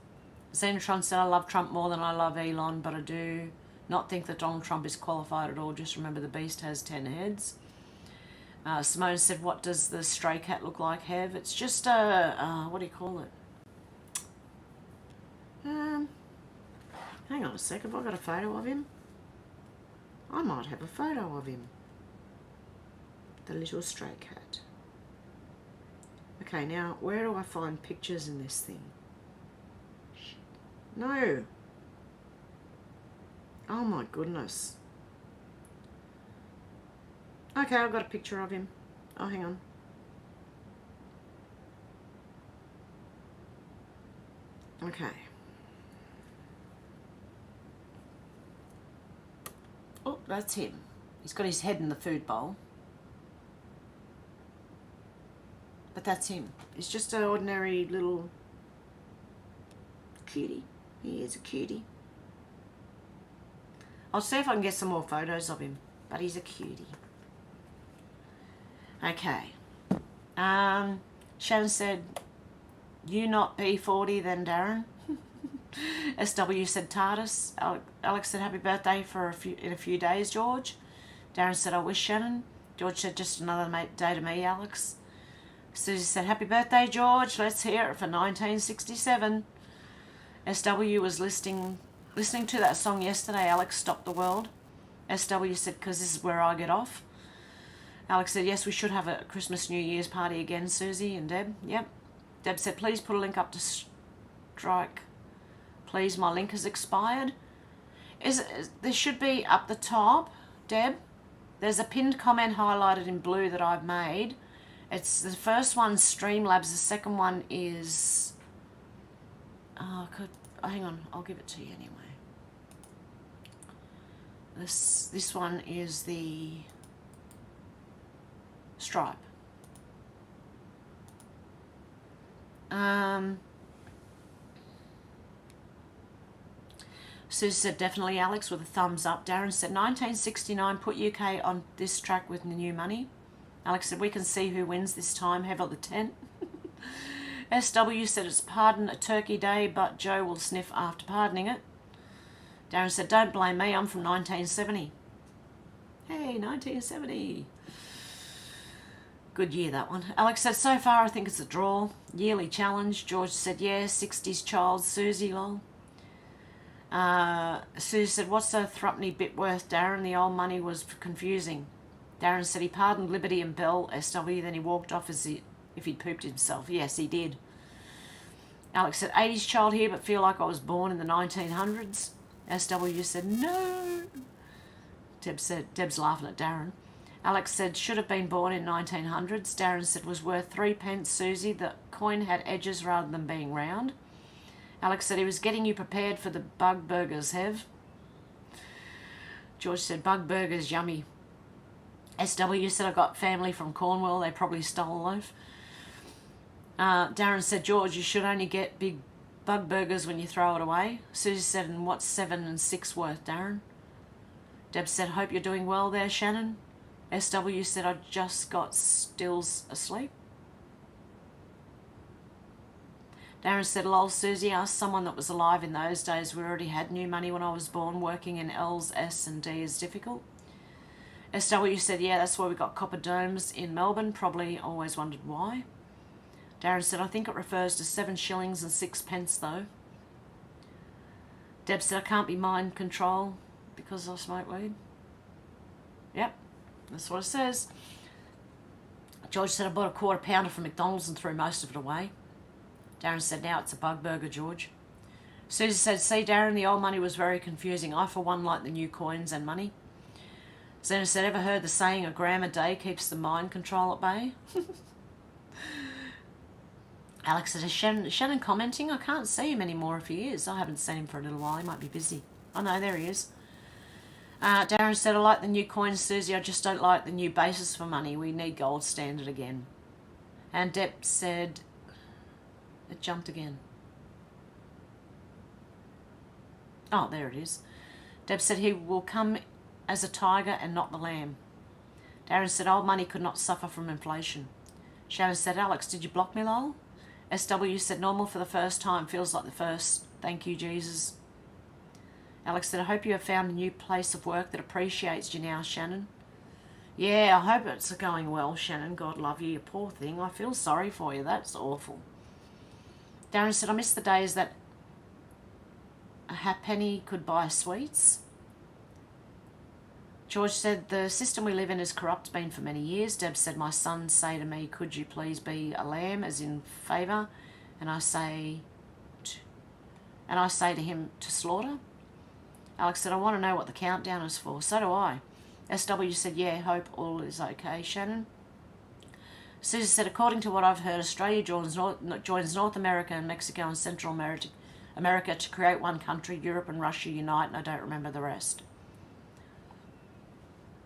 Xenotron said, I love Trump more than I love Elon, but I do not think that Donald Trump is qualified at all. Just remember the beast has 10 heads. Simone said, what does the stray cat look like, Hev? It's just a, what do you call it? Hang on a sec, have I got a photo of him? I might have a photo of him. The little stray cat. Okay, now, where do I find pictures in this thing? No. Oh my goodness. Okay, I've got a picture of him. Oh, hang on. Okay. Oh, that's him. He's got his head in the food bowl. But that's him. He's just an ordinary little cutie. He is a cutie. I'll see if I can get some more photos of him. But he's a cutie. Okay. Shannon said, you not B40 then, Darren. SW said TARDIS. Alex said happy birthday in a few days, George. Darren said I wish Shannon. George said just another day to me, Alex. Susie said happy birthday, George. Let's hear it for 1967. SW was listening to that song yesterday, Alex Stop the World. SW said, because this is where I get off. Alex said, yes, we should have a Christmas New Year's party again, Susie and Deb. Yep. Deb said, please put a link up to strike. Please, my link has expired. There should be up the top, Deb. There's a pinned comment highlighted in blue that I've made. It's the first one, Streamlabs. The second one is... hang on, I'll give it to you anyway. This one is the Stripe. Sue said definitely Alex with a thumbs up. Darren said 1969 put UK on this track with the new money. Alex said we can see who wins this time. Have at the tent. SW said it's pardon a turkey day, but Joe will sniff after pardoning it. Darren said don't blame me, I'm from 1970. Hey, 1970. Good year, that one. Alex said, so far I think it's a draw. Yearly challenge. George said, yeah. 60s child. Susie, lol. Susie said, what's a threepenny bit worth, Darren? The old money was confusing. Darren said he pardoned Liberty and Bell, SW, then he walked off as if he'd pooped himself. Yes, he did. Alex said, 80s child here, but feel like I was born in the 1900s. SW said, no. Deb's laughing at Darren. Alex said, should have been born in 1900s. Darren said, was worth 3 pence, Susie. The coin had edges rather than being round. Alex said, he was getting you prepared for the bug burgers, Hev. George said, bug burgers, yummy. SW said, I got family from Cornwall. They probably stole a loaf. Darren said, George, you should only get big bug burgers when you throw it away. Susie said, and what's 7 and 6 worth, Darren? Deb said, hope you're doing well there, Shannon. SW said, I just got stills asleep. Darren said, lol, Susie asked someone that was alive in those days. We already had new money when I was born. Working in L's, S and D is difficult. SW said, yeah, that's where we got copper domes in Melbourne. Probably always wondered why. Darren said, I think it refers to 7 shillings and 6 pence, though. Deb said, I can't be mind control because I smoke weed. Yep, that's what it says. George said, I bought a quarter pounder from McDonald's and threw most of it away. Darren said, now it's a bug burger, George. Susie said, see, Darren, the old money was very confusing. I, for one, like the new coins and money. Zena said, ever heard the saying, a gram a day keeps the mind control at bay? Alex said, is Shannon commenting? I can't see him anymore if he is. I haven't seen him for a little while. He might be busy. Oh, no, there he is. Darren said, I like the new coins, Susie. I just don't like the new basis for money. We need gold standard again. And Deb said, it jumped again. Oh, there it is. Deb said, he will come as a tiger and not the lamb. Darren said, old money could not suffer from inflation. Shannon said, Alex, did you block me, lol? SW said, normal for the first time. Feels like the first. Thank you, Jesus. Alex said, I hope you have found a new place of work that appreciates you now, Shannon. Yeah, I hope it's going well, Shannon. God love you, you poor thing. I feel sorry for you. That's awful. Darren said, I miss the days that a halfpenny could buy sweets. George said, the system we live in is corrupt, been for many years. Deb said, my sons say to me, could you please be a lamb, as in favour? And I say to him, to slaughter. Alex said, I want to know what the countdown is for. So do I. SW said, yeah, hope all is okay, Shannon. Susie said, according to what I've heard, Australia joins North America and Mexico and Central America to create one country. Europe and Russia unite, and I don't remember the rest.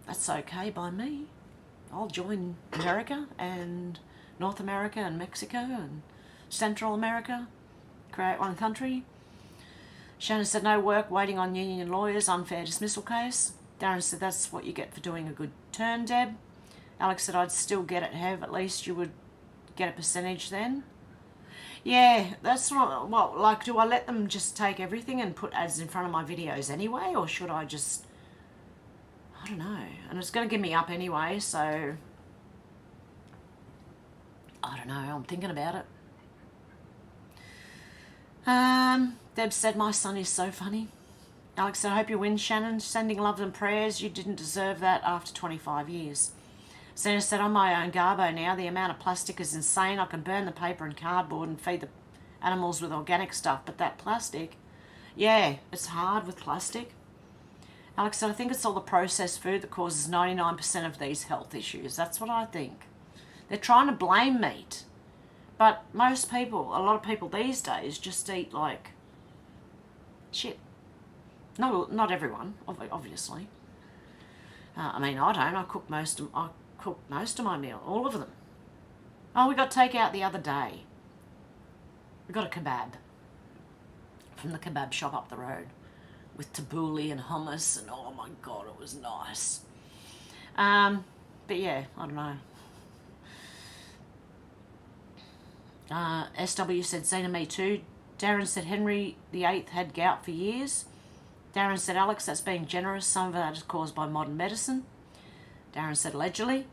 That's okay by me. I'll join America and North America and Mexico and Central America, create one country. Shannon said, no work, waiting on union lawyers, unfair dismissal case. Darren said, that's what you get for doing a good turn, Deb. Alex said, I'd still get it, Hev. At least you would get a percentage then. Yeah, that's not, well, like, do I let them just take everything and put ads in front of my videos anyway, or should I just, I don't know. And it's going to give me up anyway, so I don't know. I'm thinking about it. Deb said, my son is so funny. Alex said, I hope you win, Shannon. Sending love and prayers. You didn't deserve that after 25 years. Santa said, I'm my own garbo now. The amount of plastic is insane. I can burn the paper and cardboard and feed the animals with organic stuff, but that plastic, yeah, it's hard with plastic. Alex said, I think it's all the processed food that causes 99% of these health issues. That's what I think. They're trying to blame meat. But most people, a lot of people these days, just eat like shit. Not everyone, obviously. I mean, I don't. I cook most of my meal, all of them. Oh, we got takeout the other day. We got a kebab from the kebab shop up the road with tabbouleh and hummus, and oh my God, it was nice. But yeah, I don't know. SW said, Zena, me too. Darren said, Henry VIII had gout for years. Darren said, Alex, that's being generous. Some of that is caused by modern medicine. Darren said, allegedly.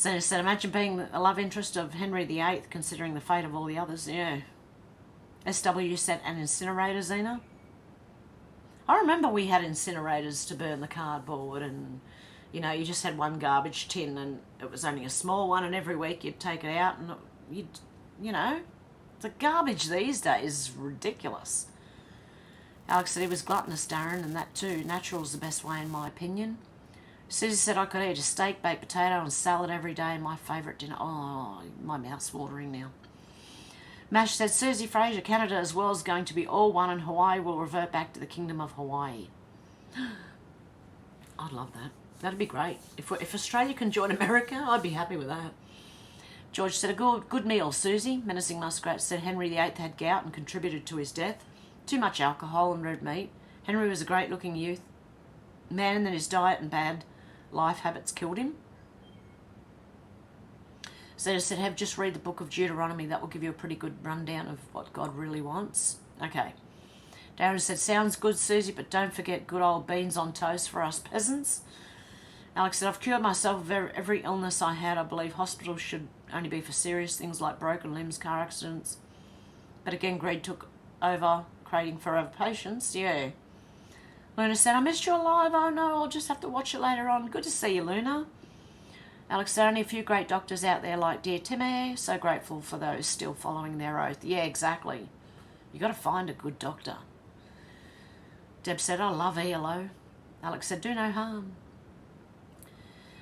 Zena said, imagine being a love interest of Henry VIII, considering the fate of all the others. Yeah. SW said, an incinerator, Zena? I remember we had incinerators to burn the cardboard, and, you know, you just had one garbage tin, and it was only a small one, and every week you'd take it out, and you'd, you know, the garbage these days is ridiculous. Alex said he was gluttonous, Darren, and that too. Natural's the best way, in my opinion. Susie said I could eat a steak, baked potato, and salad every day, and my favourite dinner. Oh, my mouth's watering now. Mash said, Susie Fraser, Canada as well is going to be all one, and Hawaii will revert back to the Kingdom of Hawaii. I'd love that. That'd be great. If Australia can join America, I'd be happy with that. George said, a good meal, Susie. Menacing Muskrat said Henry VIII had gout and contributed to his death. Too much alcohol and red meat. Henry was a great-looking youth man, and then his diet and bad life habits killed him. Zeta said, Hev, just read the book of Deuteronomy. That will give you a pretty good rundown of what God really wants. Okay. Darren said, sounds good, Susie, but don't forget good old beans on toast for us peasants. Alex said, I've cured myself of every illness I had. I believe hospitals should only be for serious things like broken limbs, car accidents. But again, greed took over, creating forever patience. Yeah. Luna said, I missed you live. Oh no, I'll just have to watch it later on. Good to see you, Luna. Alex said, only a few great doctors out there like dear Timmy. So grateful for those still following their oath. Yeah, exactly. You got to find a good doctor. Deb said, I love ELO. Alex said, do no harm.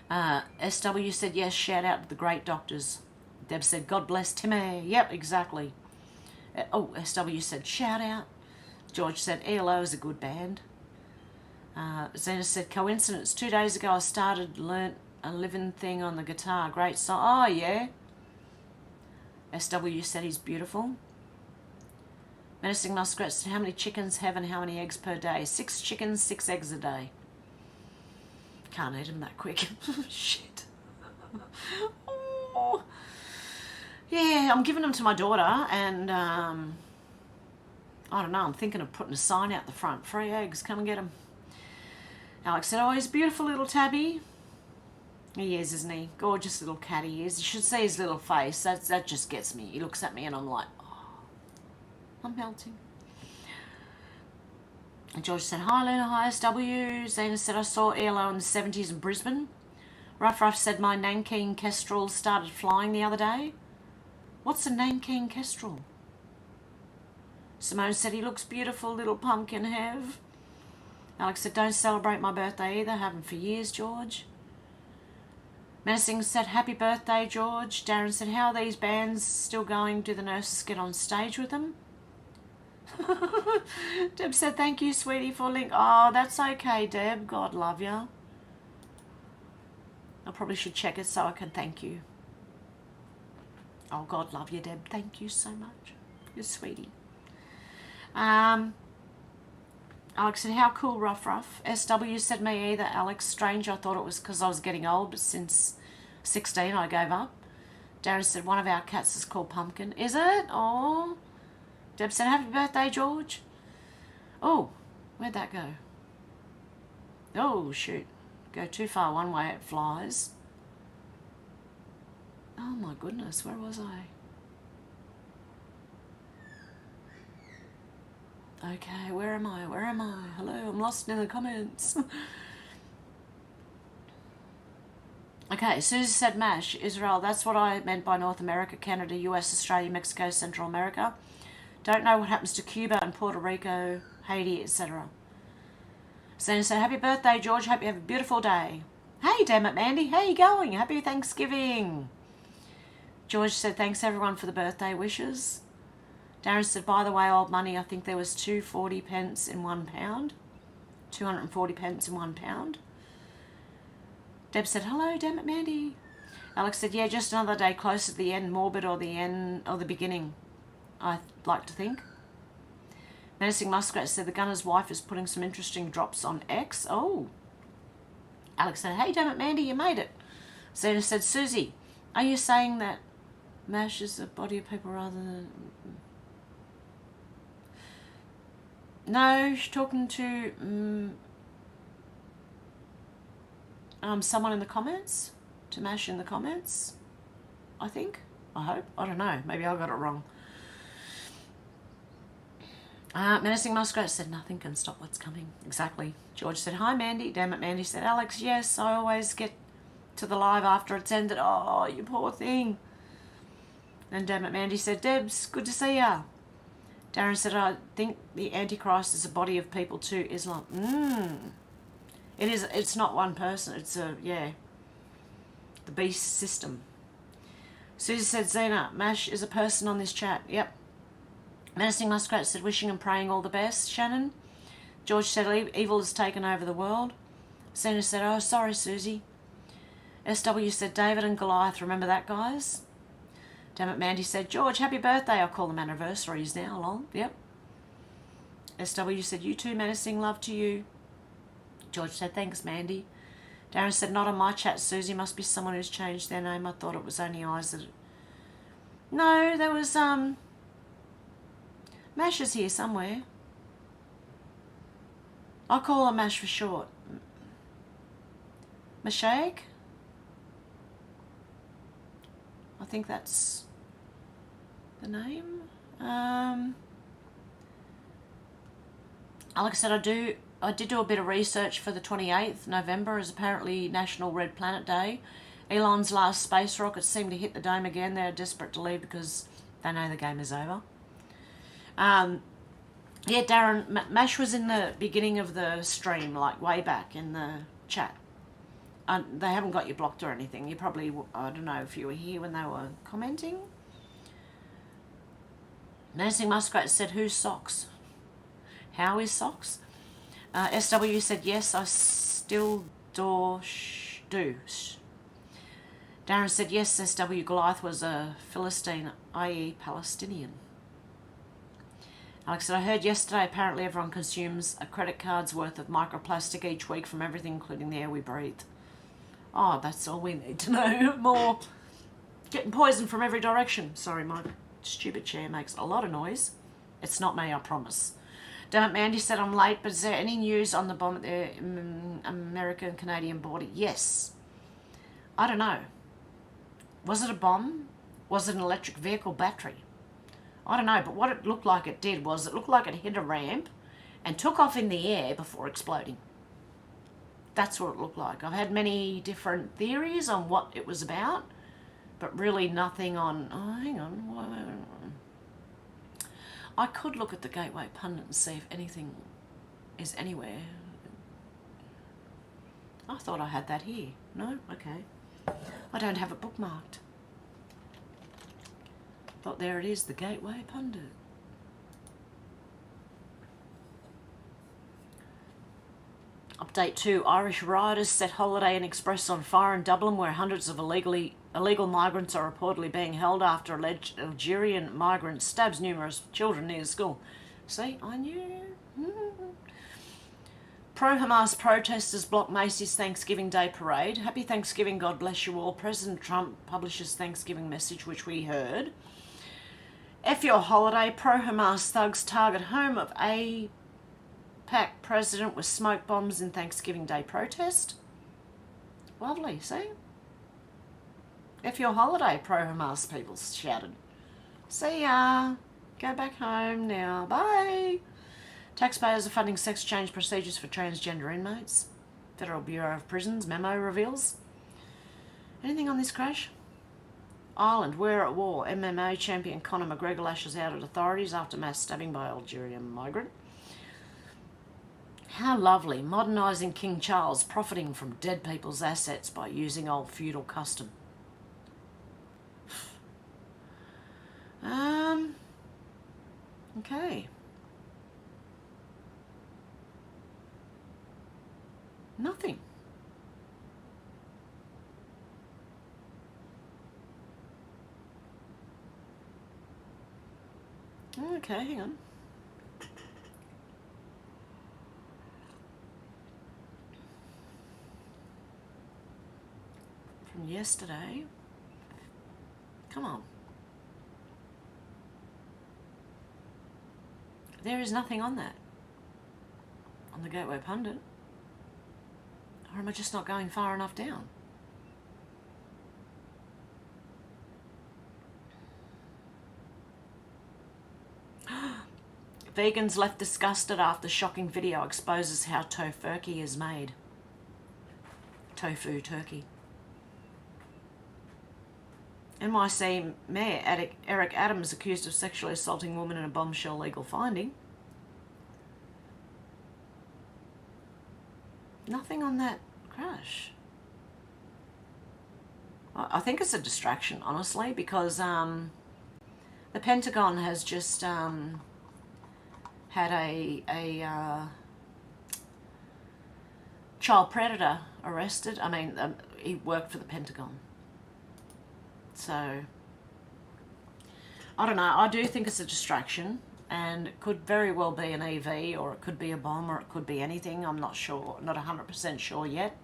SW said, yes, shout out to the great doctors. Deb said, God bless Timmy. Yep, exactly. SW said, shout out. George said, ELO is a good band. Zena said, coincidence. 2 days ago I learnt a living thing on the guitar. Great song. Oh, yeah. SW said he's beautiful. Menacing Muskrat said, how many chickens have and how many eggs per day? 6 chickens, 6 eggs a day. Can't eat them that quick. Shit. Oh. Yeah, I'm giving them to my daughter, and I don't know, I'm thinking of putting a sign out the front. Free eggs, come and get them. Alex said, oh, he's a beautiful little tabby. He is, isn't he? Gorgeous little cat he is. You should see his little face. That just gets me. He looks at me and I'm like, oh, I'm melting. And George said, hi Luna, hi SW. Zena said, I saw ELO in the 70s in Brisbane. Ruff said, my Nanking kestrel started flying the other day. What's a Nanking kestrel? Simone said, he looks beautiful, little pumpkin, Hev. Alex said, don't celebrate my birthday either. Haven't for years, George. Menacing said, happy birthday, George. Darren said, how are these bands still going? Do the nurses get on stage with them? Deb said, thank you, sweetie, for link. Oh, that's okay, Deb. God love you. I probably should check it so I can thank you. Oh, God love you, Deb. Thank you so much. You're sweetie. Alex said, how cool, Ruff. SW said, me either, Alex. Strange, I thought it was because I was getting old, but since 16 I gave up. Darren said, one of our cats is called Pumpkin. Is it? Oh. Deb said, happy birthday, George. Oh, where'd that go? Oh, shoot. Go too far one way, it flies. Oh, my goodness, where was I? Okay, where am I? Where am I? Hello, I'm lost in the comments. Okay, Susie said MASH, Israel, that's what I meant by North America, Canada, US, Australia, Mexico, Central America. Don't know what happens to Cuba and Puerto Rico, Haiti, etc. Santa said, happy birthday, George. Hope you have a beautiful day. Hey, damn it, Mandy. How you going? Happy Thanksgiving. George said, thanks, everyone, for the birthday wishes. Darren said, by the way, old money, I think there was 240 pence in £1. 240 pence in £1. Deb said, hello, damn it, Mandy. Alex said, yeah, just another day closer to the end, morbid or the end or the beginning, I like to think. Menacing Muskrat said, the gunner's wife is putting some interesting drops on X. Oh. Alex said, hey, damn it, Mandy, you made it. Zena said, Susie, are you saying that MASH is a body of people rather than... No, she's talking to someone in the comments. to Mash in the comments, I think. I hope. I don't know. Maybe I got it wrong. Menacing Muskrat said, nothing can stop what's coming. Exactly. George said, hi, Mandy. Damn it, Mandy said, Alex, yes, I always get to the live after it's ended. Oh, you poor thing. And damn it, Mandy said, Debs, good to see ya. Darren said, I think the Antichrist is a body of people too. Islam. It is. It's not one person. It's a, yeah, the beast system. Susie said, Zena, Mash is a person on this chat. Yep. Menacing Muskrat said, wishing and praying all the best, Shannon. George said, evil has taken over the world. Zena said, oh, sorry, Susie. SW said, David and Goliath, remember that, guys? Damn it, Mandy said, George, happy birthday. I'll call them anniversaries now, lol. Yep. SW said, you too, Menacing, love to you. George said, thanks, Mandy. Darren said, not on my chat, Susie. Must be someone who's changed their name. I thought it was only eyes that... No, there was, Mash is here somewhere. I'll call her Mash for short. Mashag? I think that's the name. Like I said, I did do a bit of research for the 28th November as apparently National Red Planet Day. Elon's last space rocket seemed to hit the dome again. They're desperate to leave because they know the game is over. Yeah, Darren, Mash was in the beginning of the stream, like way back in the chat. They haven't got you blocked or anything. You probably, I don't know if you were here when they were commenting. Menacing Muskrat said, who's Socks? How is Socks? SW said, yes, I still do. Darren said, yes, SW Goliath was a Philistine, i.e. Palestinian. Alex said, I heard yesterday apparently everyone consumes a credit card's worth of microplastic each week from everything, including the air we breathe. Oh, that's all we need to know. More. Getting poisoned from every direction. Sorry, my stupid chair makes a lot of noise. It's not me, I promise. Damn it, Mandy said I'm late, but is there any news on the bomb at the American-Canadian border? Yes. I don't know. Was it a bomb? Was it an electric vehicle battery? I don't know, but what it looked like it did was it looked like it hit a ramp and took off in the air before exploding. That's what it looked like. I've had many different theories on what it was about, but really nothing on... Oh, hang on. I could look at the Gateway Pundit and see if anything is anywhere. I thought I had that here. No? Okay. I don't have it bookmarked. But there it is, the Gateway Pundit. Update 2. Irish rioters set Holiday Inn Express on fire in Dublin, where hundreds of illegal migrants are reportedly being held after alleged Algerian migrant stabs numerous children near school. See, I knew. Pro-Hamas protesters block Macy's Thanksgiving Day parade. Happy Thanksgiving, God bless you all. President Trump publishes Thanksgiving message, which we heard. F your holiday. Pro-Hamas thugs target home of APAC president with smoke bombs in Thanksgiving Day protest. Lovely, see? F your holiday, pro-Hamas people shouted. See ya. Go back home now. Bye. Taxpayers are funding sex change procedures for transgender inmates. Federal Bureau of Prisons memo reveals. Anything on this crash? Ireland, we're at war. MMA champion Conor McGregor lashes out at authorities after mass stabbing by Algerian migrant. How lovely. Modernising King Charles, profiting from dead people's assets by using old feudal custom. Okay. Nothing. Okay, hang on. From yesterday. Come on. There is nothing on that. On the Gateway Pundit. Or am I just not going far enough down? Vegans left disgusted after shocking video exposes how tofurkey is made. Tofu turkey. NYC Mayor Eric Adams accused of sexually assaulting woman in a bombshell legal finding. Nothing on that crash. I think it's a distraction, honestly, because the Pentagon has just had a child predator arrested. I mean, he worked for the Pentagon. So, I don't know. I do think it's a distraction, and it could very well be an EV, or it could be a bomb, or it could be anything. I'm not sure. Not 100% sure yet.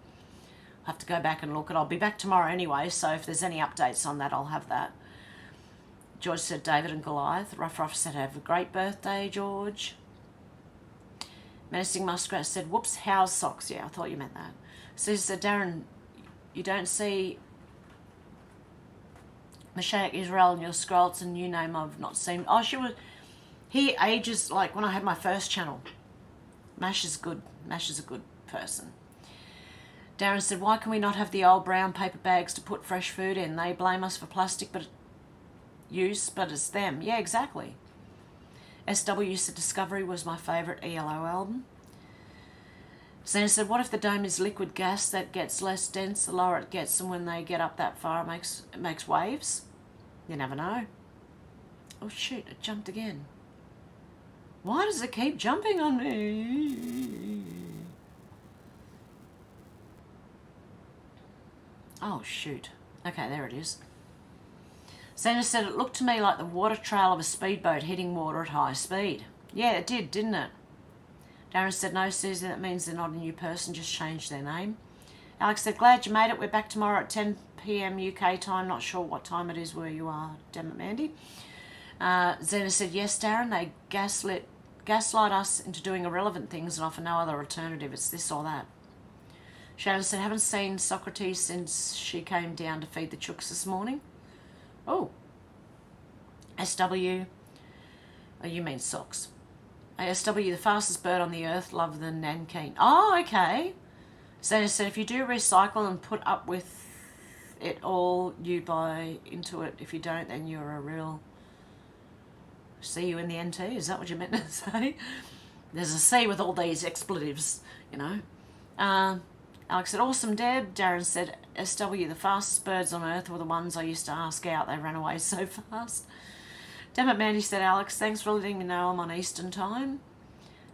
I'll have to go back and look. And I'll be back tomorrow anyway, so if there's any updates on that, I'll have that. George said David and Goliath. Ruff said have a great birthday, George. Menacing Muskrat said, whoops, how's socks? Yeah, I thought you meant that. Susie said, Darren, you don't see Mashaic Israel in your scroll. It's a new name I've not seen. Oh, he ages, like when I had my first channel. Mash is good. Mash is a good person. Darren said, why can we not have the old brown paper bags to put fresh food in? They blame us for plastic use, but it's them. Yeah, exactly. SW said Discovery was my favourite ELO album. Xena said, what if the dome is liquid gas that gets less dense the lower it gets, and when they get up that far it makes waves? You never know. Oh shoot, it jumped again. Why does it keep jumping on me? Oh shoot. Okay, there it is. Xena said it looked to me like the water trail of a speedboat hitting water at high speed. Yeah, it did, didn't it? Darren said, no, Susie, that means they're not a new person, just changed their name. Alex said, glad you made it. We're back tomorrow at 10 p.m. UK time. Not sure what time it is where you are, damn it, Mandy. Xena said, yes, Darren, they gaslight us into doing irrelevant things and offer no other alternative. It's this or that. Shannon said, haven't seen Socrates since she came down to feed the chooks this morning. Oh. SW. Oh, you mean socks. SW, the fastest bird on the earth, love the Nankeen. Oh, okay. Xena said, if you do recycle and put up with it all, you buy into it. If you don't, then you're a real... See you in the NT? Is that what you meant to say? There's a C with all these expletives, you know. Alex said, awesome, Deb. Darren said, SW, the fastest birds on earth were the ones I used to ask out. They ran away so fast. Damn it, Mandy, said Alex. Thanks for letting me know I'm on Eastern time.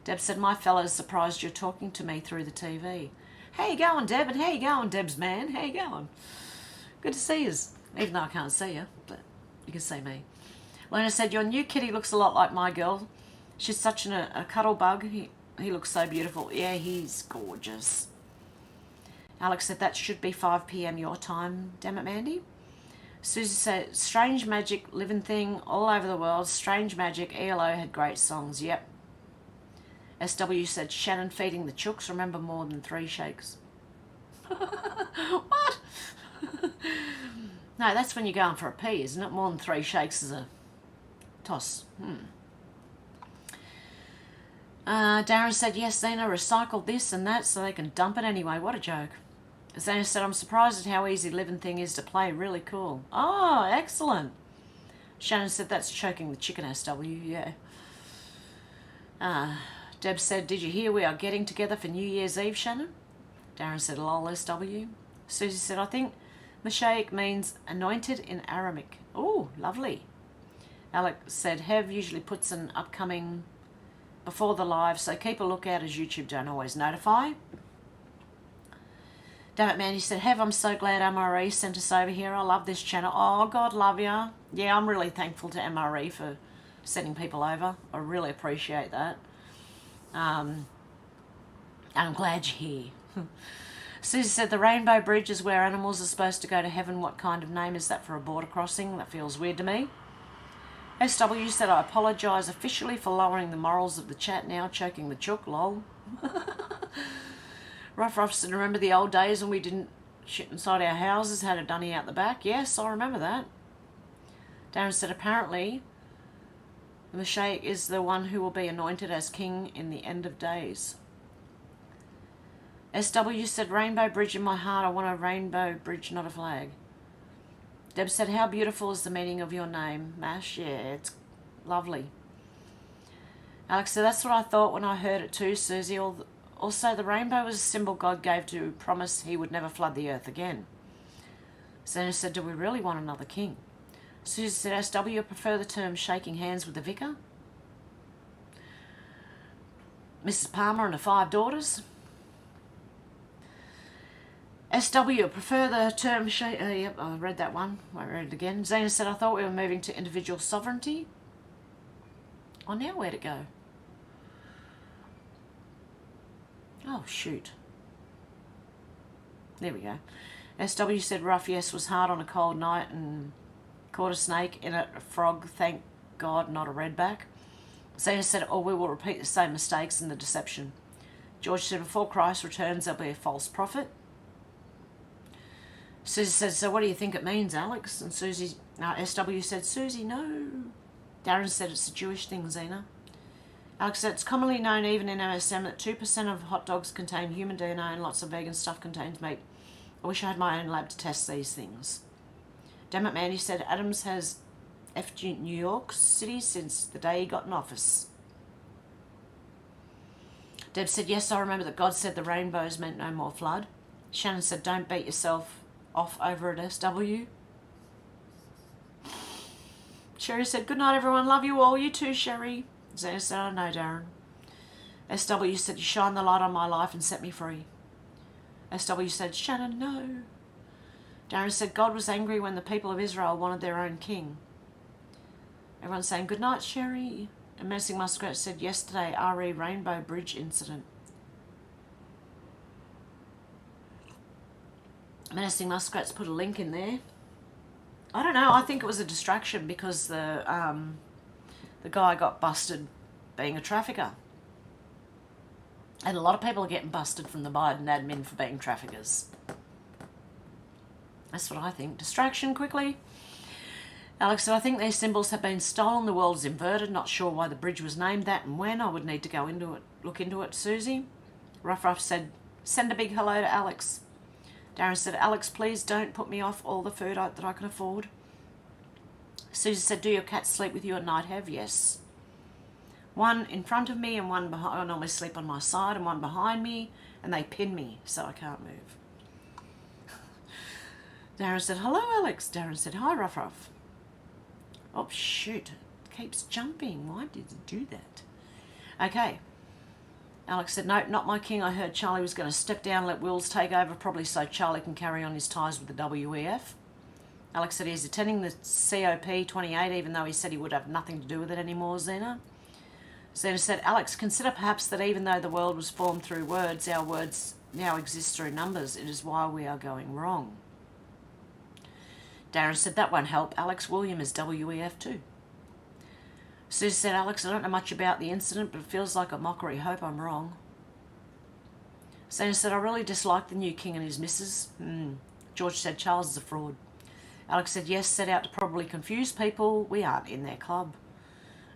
Deb said, my fella's surprised you're talking to me through the TV. How you going, Deb? And how you going, Deb's man? How you going? Good to see you. Even though I can't see you, but you can see me. Lena said, your new kitty looks a lot like my girl. She's such a cuddle bug. He looks so beautiful. Yeah, he's gorgeous. Alex said, that should be 5 p.m. your time. Damn it, Mandy. Susie said, strange magic, living thing all over the world. Strange magic. ELO had great songs. Yep. SW said, Shannon feeding the chooks. Remember, more than 3 shakes. What? No, that's when you're going for a pee, isn't it? More than 3 shakes is a toss. Darren said, yes, Xena recycled this and that so they can dump it anyway. What a joke. Xena said, I'm surprised at how easy living thing is to play. Really cool. Oh, excellent. Shannon said, that's choking the chicken, SW. Yeah. Deb said, did you hear we are getting together for New Year's Eve, Shannon? Darren said, lol, SW. Susie said, I think Mashaic means anointed in Aramaic. Oh, lovely. Alex said, Hev usually puts an upcoming before the live, so keep a lookout as YouTube don't always notify. Damn it, man, he said, Hev, I'm so glad MRE sent us over here. I love this channel. Oh, God love ya. Yeah, I'm really thankful to MRE for sending people over. I really appreciate that. And I'm glad you're here. Susie said, the Rainbow Bridge is where animals are supposed to go to heaven. What kind of name is that for a border crossing? That feels weird to me. SW said, I apologise officially for lowering the morals of the chat now, choking the chook, lol. Ruff said, remember the old days when we didn't shit inside our houses, had a dunny out the back? Yes, I remember that. Darren said, apparently The Messiah is the one who will be anointed as king in the end of days. SW said, rainbow bridge in my heart. I want a rainbow bridge, not a flag. Deb said, how beautiful is the meaning of your name, Mash? Yeah, it's lovely. Alex said, that's what I thought when I heard it too, Susie. Also, the rainbow was a symbol God gave to promise he would never flood the earth again. Zena said, do we really want another king? Susie said, SW, I prefer the term shaking hands with the vicar. Mrs. Palmer and her 5 daughters. SW, I prefer the term yep, I read that one. I read it again. Zena said, I thought we were moving to individual sovereignty. Oh, now where'd it go? Oh, shoot. There we go. SW said, rough, yes, was hard on a cold night and caught a snake in it, a frog, thank God, not a redback. Zena said, oh, we will repeat the same mistakes and the deception. George said, before Christ returns, there'll be a false prophet. Susie said, so what do you think it means, Alex? And SW said, Susie, no. Darren said, it's a Jewish thing, Zena. Alex said, it's commonly known even in MSM that 2% of hot dogs contain human DNA and lots of vegan stuff contains meat. I wish I had my own lab to test these things. Damn it, Mandy said, Adams has FG New York City since the day he got in office. Deb said, yes, I remember that God said the rainbows meant no more flood. Shannon said, don't beat yourself off over at SW. Sherry said, good night, everyone. Love you all. You too, Sherry. Zena said, I know, Darren. SW said, you shine the light on my life and set me free. SW said, Shannon, no. Darren said, God was angry when the people of Israel wanted their own king. Everyone's saying, good night, Sherry. And Menacing Muskrat said, yesterday, RE Rainbow Bridge incident. Menacing Muskrat's put a link in there. I don't know, I think it was a distraction because the guy got busted being a trafficker. And a lot of people are getting busted from the Biden admin for being traffickers. That's what I think. Distraction, quickly. Alex said, I think these symbols have been stolen. The world is inverted. Not sure why the bridge was named that and when. I would need to go into it, look into it, Susie. Ruff said, send a big hello to Alex. Darren said, Alex, please don't put me off all the food that I can afford. Susie said, do your cats sleep with you at night, Hev? Yes. One in front of me and one behind. I normally sleep on my side and one behind me, and they pin me so I can't move. Darren said, hello, Alex. Darren said, hi, Ruff. Oh, shoot. It keeps jumping. Why did it do that? Okay. Alex said, nope, not my king. I heard Charlie was going to step down, let Wills take over, probably so Charlie can carry on his ties with the WEF. Alex said he's attending the COP28, even though he said he would have nothing to do with it anymore, Zena. Zena said, Alex, consider perhaps that even though the world was formed through words, our words now exist through numbers. It is why we are going wrong. Darren said, that won't help. Alex, William is WEF too. Susie said, Alex, I don't know much about the incident, but it feels like a mockery. Hope I'm wrong. Zena said, I really dislike the new king and his missus. George said, Charles is a fraud. Alex said, yes, set out to probably confuse people. We aren't in their club.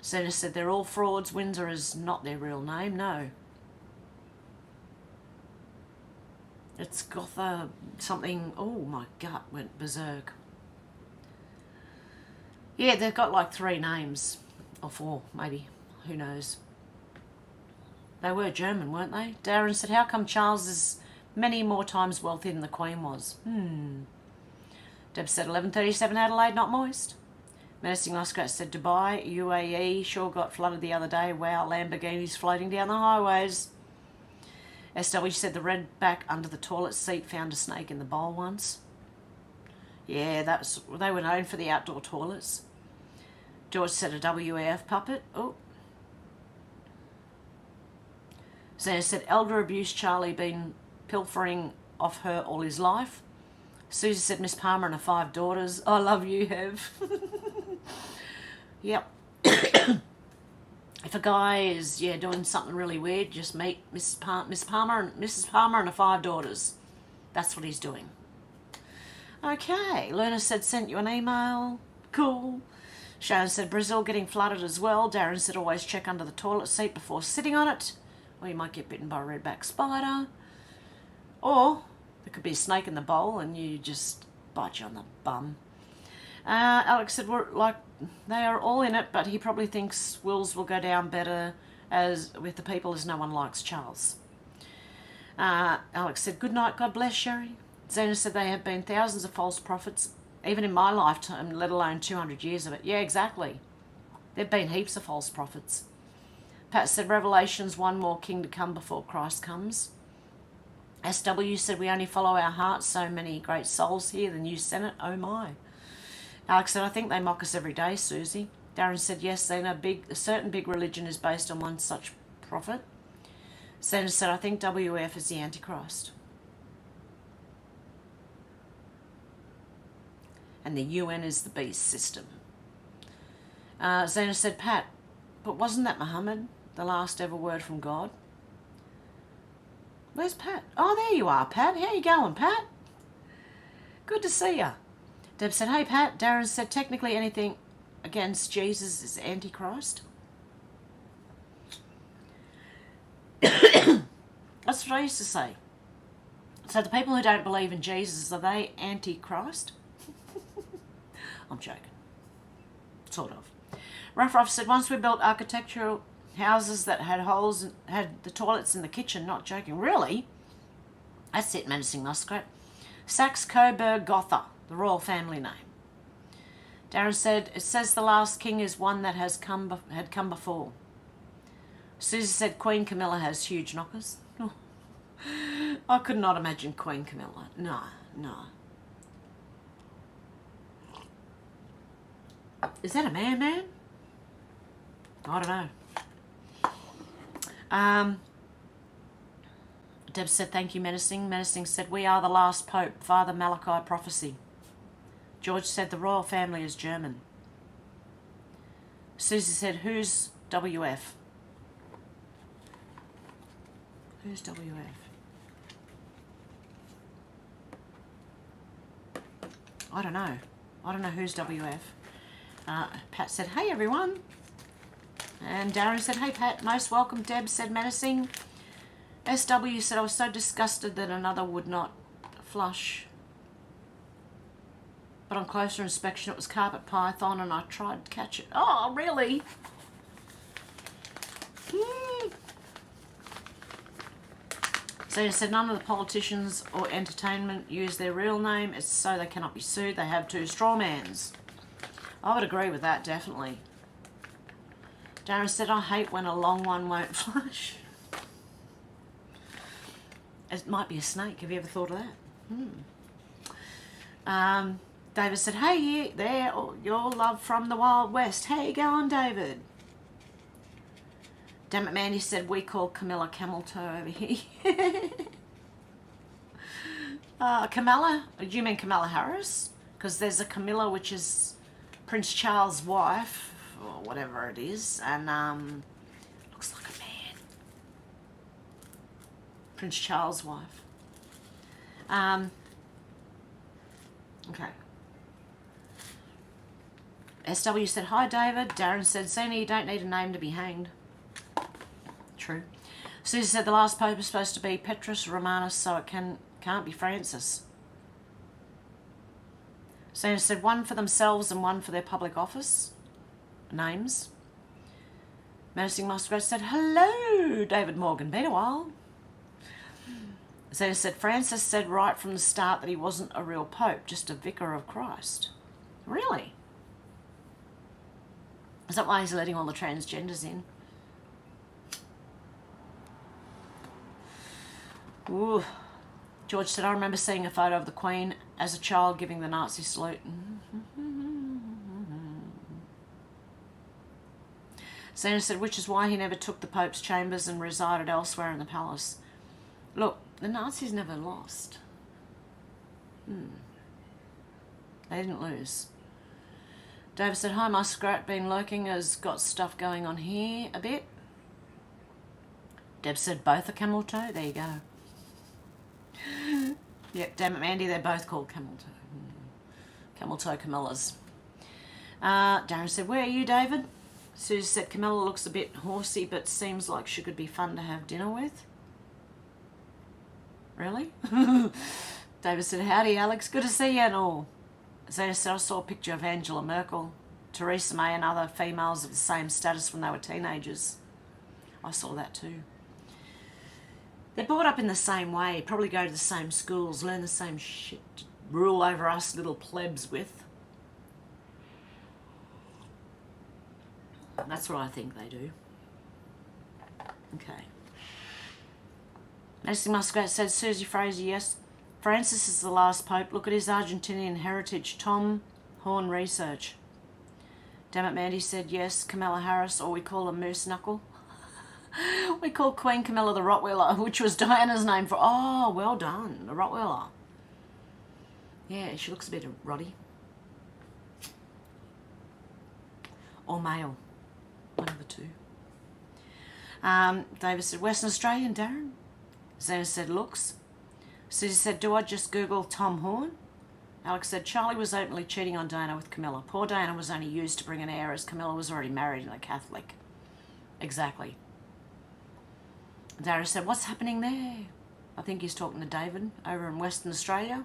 Zena said, they're all frauds. Windsor is not their real name, no. It's Gotha something. Oh, my gut went berserk. Yeah, they've got like 3 names. Or 4, maybe. Who knows? They were German, weren't they? Darren said, how come Charles is many more times wealthier than the Queen was? Deb said, 11:37 Adelaide, not moist. Menacing Muskrat said, Dubai, UAE, sure got flooded the other day. Wow, Lamborghinis floating down the highways. SW said, the redback under the toilet seat found a snake in the bowl once. Yeah, they were known for the outdoor toilets. George said, a WEF puppet. Oh. Zena said, elder abuse Charlie been pilfering off her all his life. Susie said, Miss Palmer and her 5 daughters. I love you, Hev. Yep. If a guy is doing something really weird, just meet Miss Palmer and Mrs. Palmer and her 5 daughters. That's what he's doing. Okay. Lerner said, sent you an email. Cool. Shannon said, Brazil getting flooded as well. Darren said, always check under the toilet seat before sitting on it, or you might get bitten by a redback spider. Or there could be a snake in the bowl and you just bite you on the bum. Alex said, they are all in it, but he probably thinks Wills will go down better as with the people as no one likes Charles. Alex said, good night, God bless, Sherry. Zena said, they have been thousands of false prophets, even in my lifetime, let alone 200 years of it. Yeah, exactly. There have been heaps of false prophets. Pat said, Revelations, one more king to come before Christ comes. SW said, we only follow our hearts, so many great souls here, the new Senate, oh my. Alex said, I think they mock us every day, Susie. Darren said, yes, Zena, a certain big religion is based on one such prophet. Zena said, I think WF is the Antichrist. And the UN is the beast system. Zena said, Pat, but wasn't that Muhammad, the last ever word from God? Where's Pat? Oh, there you are, Pat. How you going, Pat? Good to see ya. Deb said, hey, Pat. Darren said, technically anything against Jesus is Antichrist. That's what I used to say. So the people who don't believe in Jesus, are they Antichrist? I'm joking. Sort of. Ruff said, once we built architectural houses that had holes and had the toilets in the kitchen. Not joking. Really? That's it, Menacing Muskrat. Saxe Coburg Gotha, the royal family name. Darren said, it says the last king is one that had come before. Susie said, Queen Camilla has huge knockers. Oh. I could not imagine Queen Camilla. No. Is that a man? I don't know. Deb said, thank you, Menacing. Menacing said, we are the last pope, Father Malachi prophecy. George said, the royal family is German. Susie said, who's WF? Who's WF? I don't know. I don't know who's WF. Pat said, hey, everyone. And Darren said, hey, Pat, most welcome. Deb said, Menacing. SW said, I was so disgusted that another would not flush. But on closer inspection, it was carpet python, and I tried to catch it. Oh, really? So he said, none of the politicians or entertainment use their real name. It's so they cannot be sued. They have two straw mans. I would agree with that, definitely. Darren said, I hate when a long one won't flush. It might be a snake. Have you ever thought of that? David said, hey, there, your love from the Wild West. How you going, David? Damn it, Mandy said, we call Camilla camel toe over here. Camilla? Do you mean Kamala Harris? Because there's a Camilla, which is Prince Charles' wife, or whatever it is, and looks like a man. Prince Charles' wife. Okay. SW said, hi, David. Darren said, Zena, you don't need a name to be hanged. True. Susie said, the last pope is supposed to be Petrus Romanus, so it can't be Francis. Zena said, one for themselves and one for their public office. Names. Menacing Muskrat said, hello, David Morgan. Been a while. Zena said, Francis said right from the start that he wasn't a real pope, just a vicar of Christ. Really? Is that why he's letting all the transgenders in? Ooh. George said, I remember seeing a photo of the Queen as a child giving the Nazi salute. Zena said, which is why he never took the Pope's chambers and resided elsewhere in the palace. Look, the Nazis never lost. They didn't lose. David said, hi, Muskrat, been lurking, has got stuff going on here a bit. Deb said, both are camel toe. There you go. Yep, damn it, Mandy, they're both called camel toe. Camel toe Camillas. Darren said, where are you, David? Susie said, Camilla looks a bit horsey, but seems like she could be fun to have dinner with. Really? David said, howdy, Alex. Good to see you and all. Zena said, I saw a picture of Angela Merkel, Theresa May and other females of the same status when they were teenagers. I saw that too. They're brought up in the same way, probably go to the same schools, learn the same shit to rule over us little plebs with. That's what I think they do. Okay. Nancy Muscat said, Susie Fraser, yes. Francis is the last pope. Look at his Argentinian heritage. Tom Horn Research. Dammit Mandy said, yes. Kamala Harris, or we call her Moose Knuckle. We call Queen Camilla the Rottweiler, which was Diana's name for... Oh, well done. The Rottweiler. Yeah, she looks a bit roddy. Or male. One of the two. David said, Western Australian, Darren. Zena said, looks. Susie said, do I just Google Tom Horn? Alex said, Charlie was openly cheating on Diana with Camilla. Poor Diana was only used to bring an heir as Camilla was already married and a Catholic. Exactly. Dara said, what's happening there? I think he's talking to David over in Western Australia.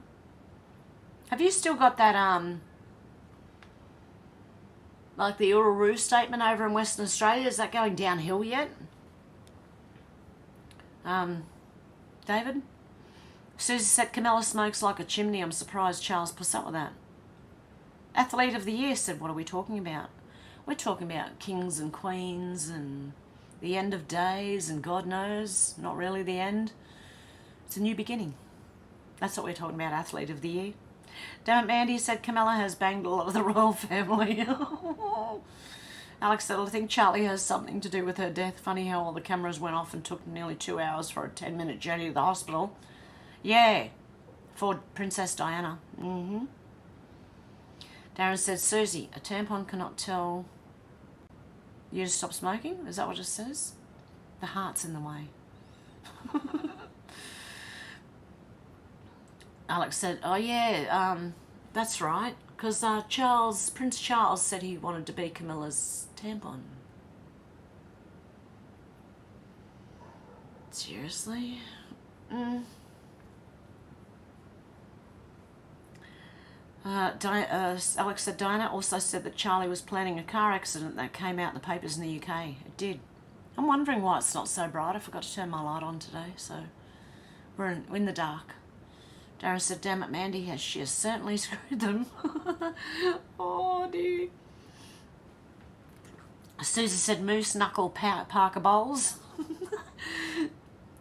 Have you still got that, like the Uluru statement over in Western Australia? Is that going downhill yet? David? Susie said, Camilla smokes like a chimney. I'm surprised Charles puts up with that. Athlete of the Year said, what are we talking about? We're talking about kings and queens and the end of days and God knows, not really the end. It's a new beginning. That's what we're talking about, Athlete of the Year. Damn it, Mandy said Camilla has banged a lot of the royal family. Alex said, I think Charlie has something to do with her death. Funny how all the cameras went off and took nearly 2 hours for a 10-minute journey to the hospital. Yeah, for Princess Diana. Mm-hmm. Darren said, Susie, a tampon cannot tell you to stop smoking? Is that what it says? The heart's in the way. Alex said, oh yeah, that's right, because Prince Charles said he wanted to be Camilla's tampon. Seriously? Alex said, Diana also said that Charlie was planning a car accident that came out in the papers in the UK. It did. I'm wondering why it's not so bright. I forgot to turn my light on today, so we're in the dark. Darren said, damn it, Mandy, she has certainly screwed them. Oh, dear. Susie said, Moose Knuckle Parker Bowls.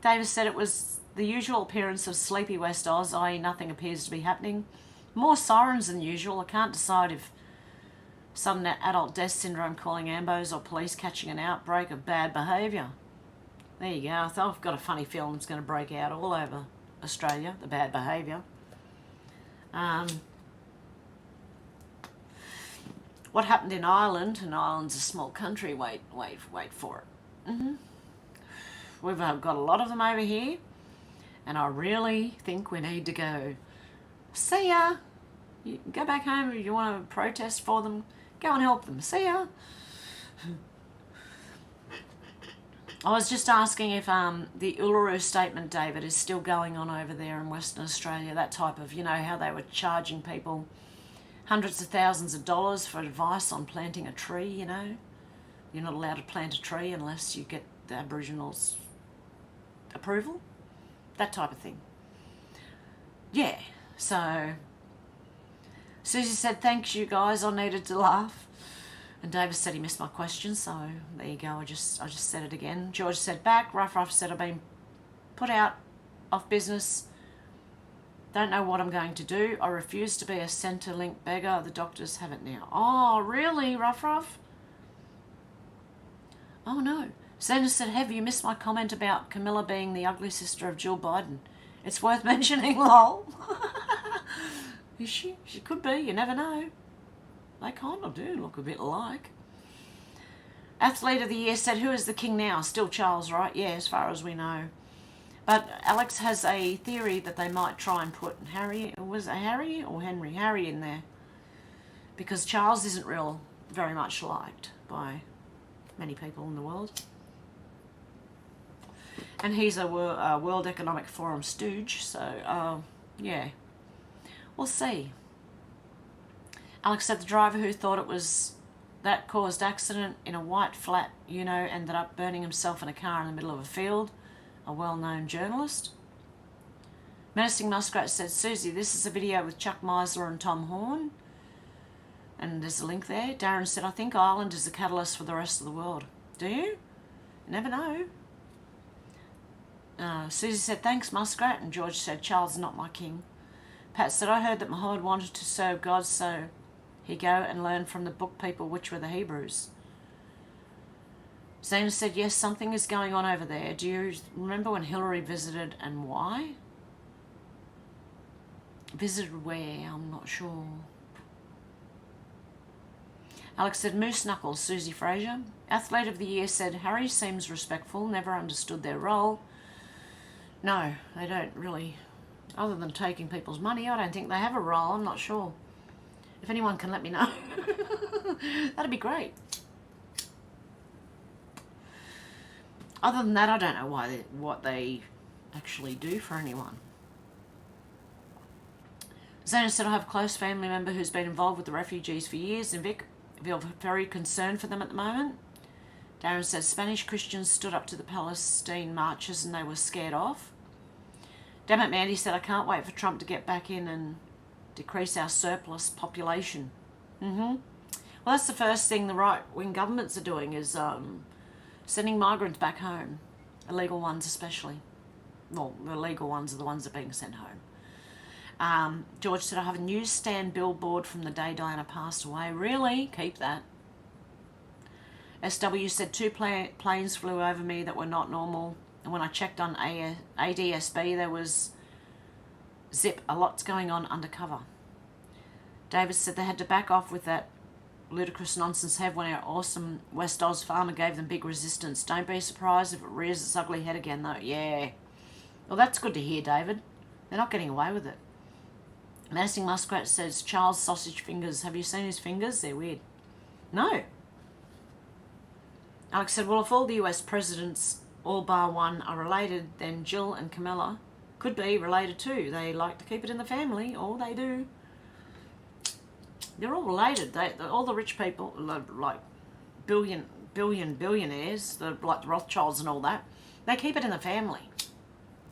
Davis said it was the usual appearance of sleepy West Oz, i.e. nothing appears to be happening. More sirens than usual. I can't decide if sudden adult death syndrome calling ambos or police catching an outbreak of bad behaviour. There you go. I thought I've got a funny feeling it's going to break out all over Australia, the bad behaviour. What happened in Ireland, and Ireland's a small country, wait for it. We've got a lot of them over here, and I really think we need to go, see ya. You go back home if you want to protest for them, go and help them, see ya. I was just asking if the Uluru statement, David, is still going on over there in Western Australia, that type of, you know, how they were charging people hundreds of thousands of dollars for advice on planting a tree, you know. You're not allowed to plant a tree unless you get the Aboriginals' approval, that type of thing. Yeah, so Susie said, thanks you guys, I needed to laugh. And Davis said he missed my question, so there you go, I just said it again. George said back, Ruff said I've been put out of business. Don't know what I'm going to do. I refuse to be a Centrelink beggar. The doctors have it now. Oh, really, Ruff? Oh, no. Sandra said, have you missed my comment about Camilla being the ugly sister of Jill Biden? It's worth mentioning, lol. Is she? She could be, you never know. They kind of do look a bit alike. Athlete of the Year said, who is the king now? Still Charles, right? Yeah, as far as we know. But Alex has a theory that they might try and put Harry, was it Harry or Henry? Harry in there. because Charles isn't very much liked by many people in the world. And he's a World Economic Forum stooge, so, yeah. We'll see. Alex said the driver who thought it was that caused accident in a white flat, ended up burning himself in a car in the middle of a field. A well-known journalist. Menacing Muskrat said, Susie, this is a video with Chuck Meisler and Tom Horn. And there's a link there. Darren said, I think Ireland is the catalyst for the rest of the world. Do you? You never know. Susie said, thanks, Muskrat. And George said, Charles is not my king. Pat said, I heard that Muhammad wanted to serve God, so he go and learn from the book people, which were the Hebrews. Zena said, yes, something is going on over there. Do you remember when Hillary visited and why? Visited where? I'm not sure. Alex said, Moose Knuckles, Susie Fraser. Athlete of the Year said, Harry seems respectful, never understood their role. No, they don't really. Other than taking people's money, I don't think they have a role. I'm not sure. If anyone can let me know, that'd be great. Other than that, I don't know what they actually do for anyone. Zena said, I have a close family member who's been involved with the refugees for years in Vic. I feel very concerned for them at the moment. Darren says, Spanish Christians stood up to the Palestine marches and they were scared off. Damn it, Mandy said, I can't wait for Trump to get back in and decrease our surplus population. Well, that's the first thing the right-wing governments are doing is sending migrants back home, illegal ones especially. Well, the legal ones are the ones that are being sent home. George said, I have a newsstand billboard from the day Diana passed away. Really? Keep that. SW said, 2 planes flew over me that were not normal. And when I checked on ADSB, there was zip, a lot's going on undercover. David said they had to back off with that ludicrous nonsense Hev when our awesome West Oz farmer gave them big resistance. Don't be surprised if it rears its ugly head again, though. Yeah. Well, that's good to hear, David. They're not getting away with it. Menacing Muskrat says, Charles Sausage Fingers. Have you seen his fingers? They're weird. No. Alex said, well, if all the US presidents, all bar one, are related, then Jill and Camilla could be related too. They like to keep it in the family, or they do. They're all related. All the rich people, like billionaires, like the Rothschilds and all that, they keep it in the family.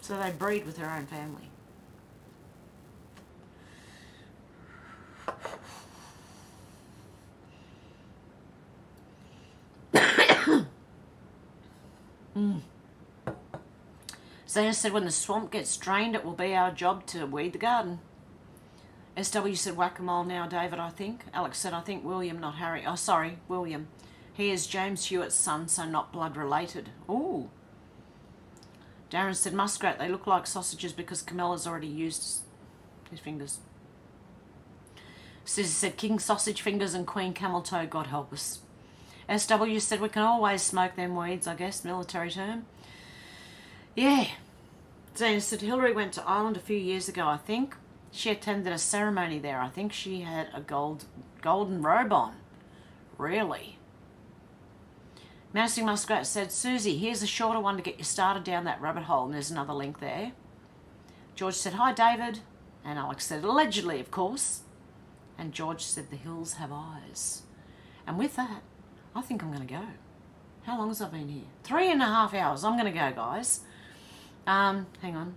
So they breed with their own family. Zena said, when the swamp gets drained, it will be our job to weed the garden. SW said, whack-a-mole now, David, I think. Alex said, I think William, not Harry. Oh, sorry, William. He is James Hewitt's son, so not blood-related. Ooh. Darren said, Muskrat, they look like sausages because Camilla's already used his fingers. Susie said, King Sausage Fingers and Queen Camel Toe, God help us. SW said, we can always smoke them weeds, I guess, military term. Yeah. Zena said, Hillary went to Ireland a few years ago, I think. She attended a ceremony there. I think she had a golden robe on. Really? Menacing Muskrat said, Susie, here's a shorter one to get you started down that rabbit hole, and there's another link there. George said, hi, David. And Alex said, allegedly, of course. And George said, the hills have eyes. And with that, I think I'm going to go. How long has I been here? 3.5 hours. I'm going to go, guys. Hang on.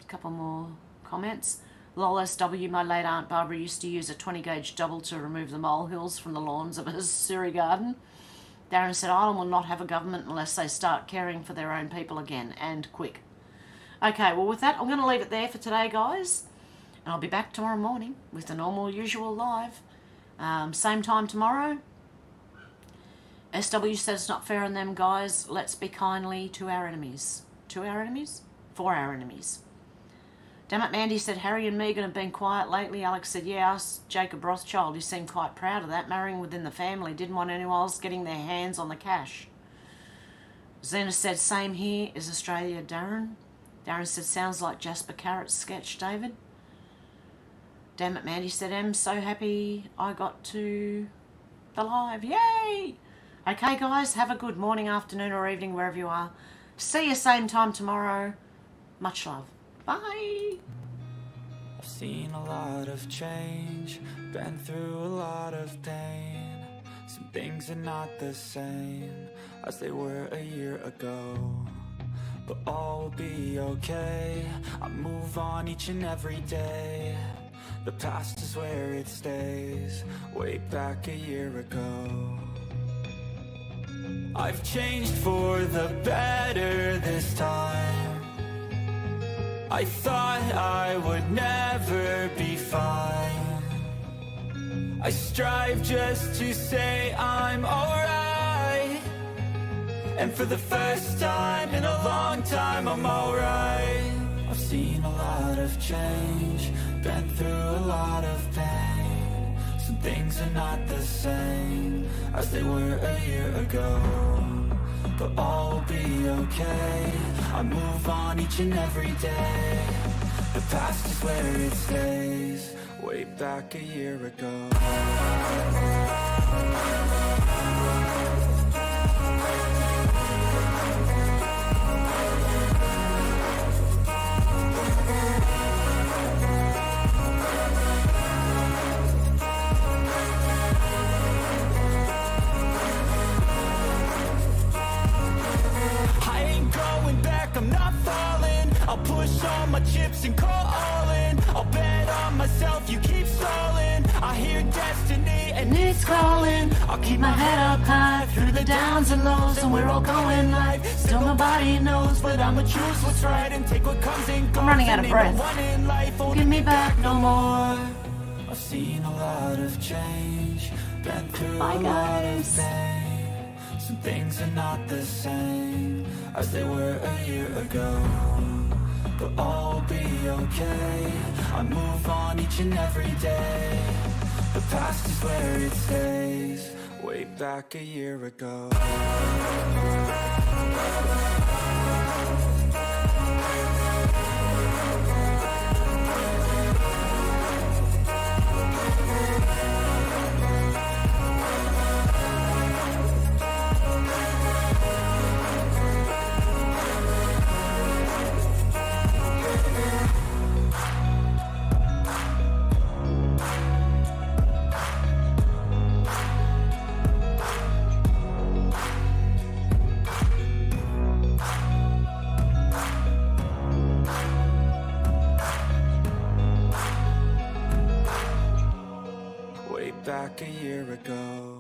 A couple more comments. Lol SW, my late Aunt Barbara used to use a 20-gauge double to remove the molehills from the lawns of her Surrey garden. Darren said, Ireland will not have a government unless they start caring for their own people again, and quick. Okay, well, with that, I'm going to leave it there for today, guys. And I'll be back tomorrow morning with the normal, usual live. Same time tomorrow. SW said it's not fair on them, guys. Let's be kindly to our enemies. To our enemies? For our enemies. Damn it, Mandy said, Harry and Meghan have been quiet lately. Alex said, yeah, ask Jacob Rothschild. He seemed quite proud of that. Marrying within the family. Didn't want anyone else getting their hands on the cash. Zena said, same here. Is Australia, Darren? Darren said, sounds like Jasper Carrot's sketch, David. Damn it, Mandy said, I'm so happy I got to the live. Yay! Okay, guys, have a good morning, afternoon, or evening, wherever you are. See you same time tomorrow. Much love. Bye. I've seen a lot of change, been through a lot of pain. Some things are not the same as they were a year ago, but all will be okay. I move on each and every day. The past is where it stays, way back a year ago. I've changed for the better this time. I thought I would never be fine. I strive just to say I'm alright, and for the first time in a long time I'm alright. I've seen a lot of change, been through a lot of pain. Some things are not the same as they were a year ago, but all will be okay. I move on each and every day. The past is where it stays, way back a year ago. I'm not falling. I'll push all my chips and call all in. I'll bet on myself, you keep stalling. I hear destiny and it's calling. I'll keep my head up high through the downs and lows, and we're all going live. Still nobody knows, but I'ma choose what's right and take what comes and goes. I'm running out of breath. Give me back no more. I've seen a lot of change, been through a lot of pain. Some things are not the same as they were a year ago, but all will be okay. I move on each and every day. The past is where it stays, way back a year ago. Back a year ago.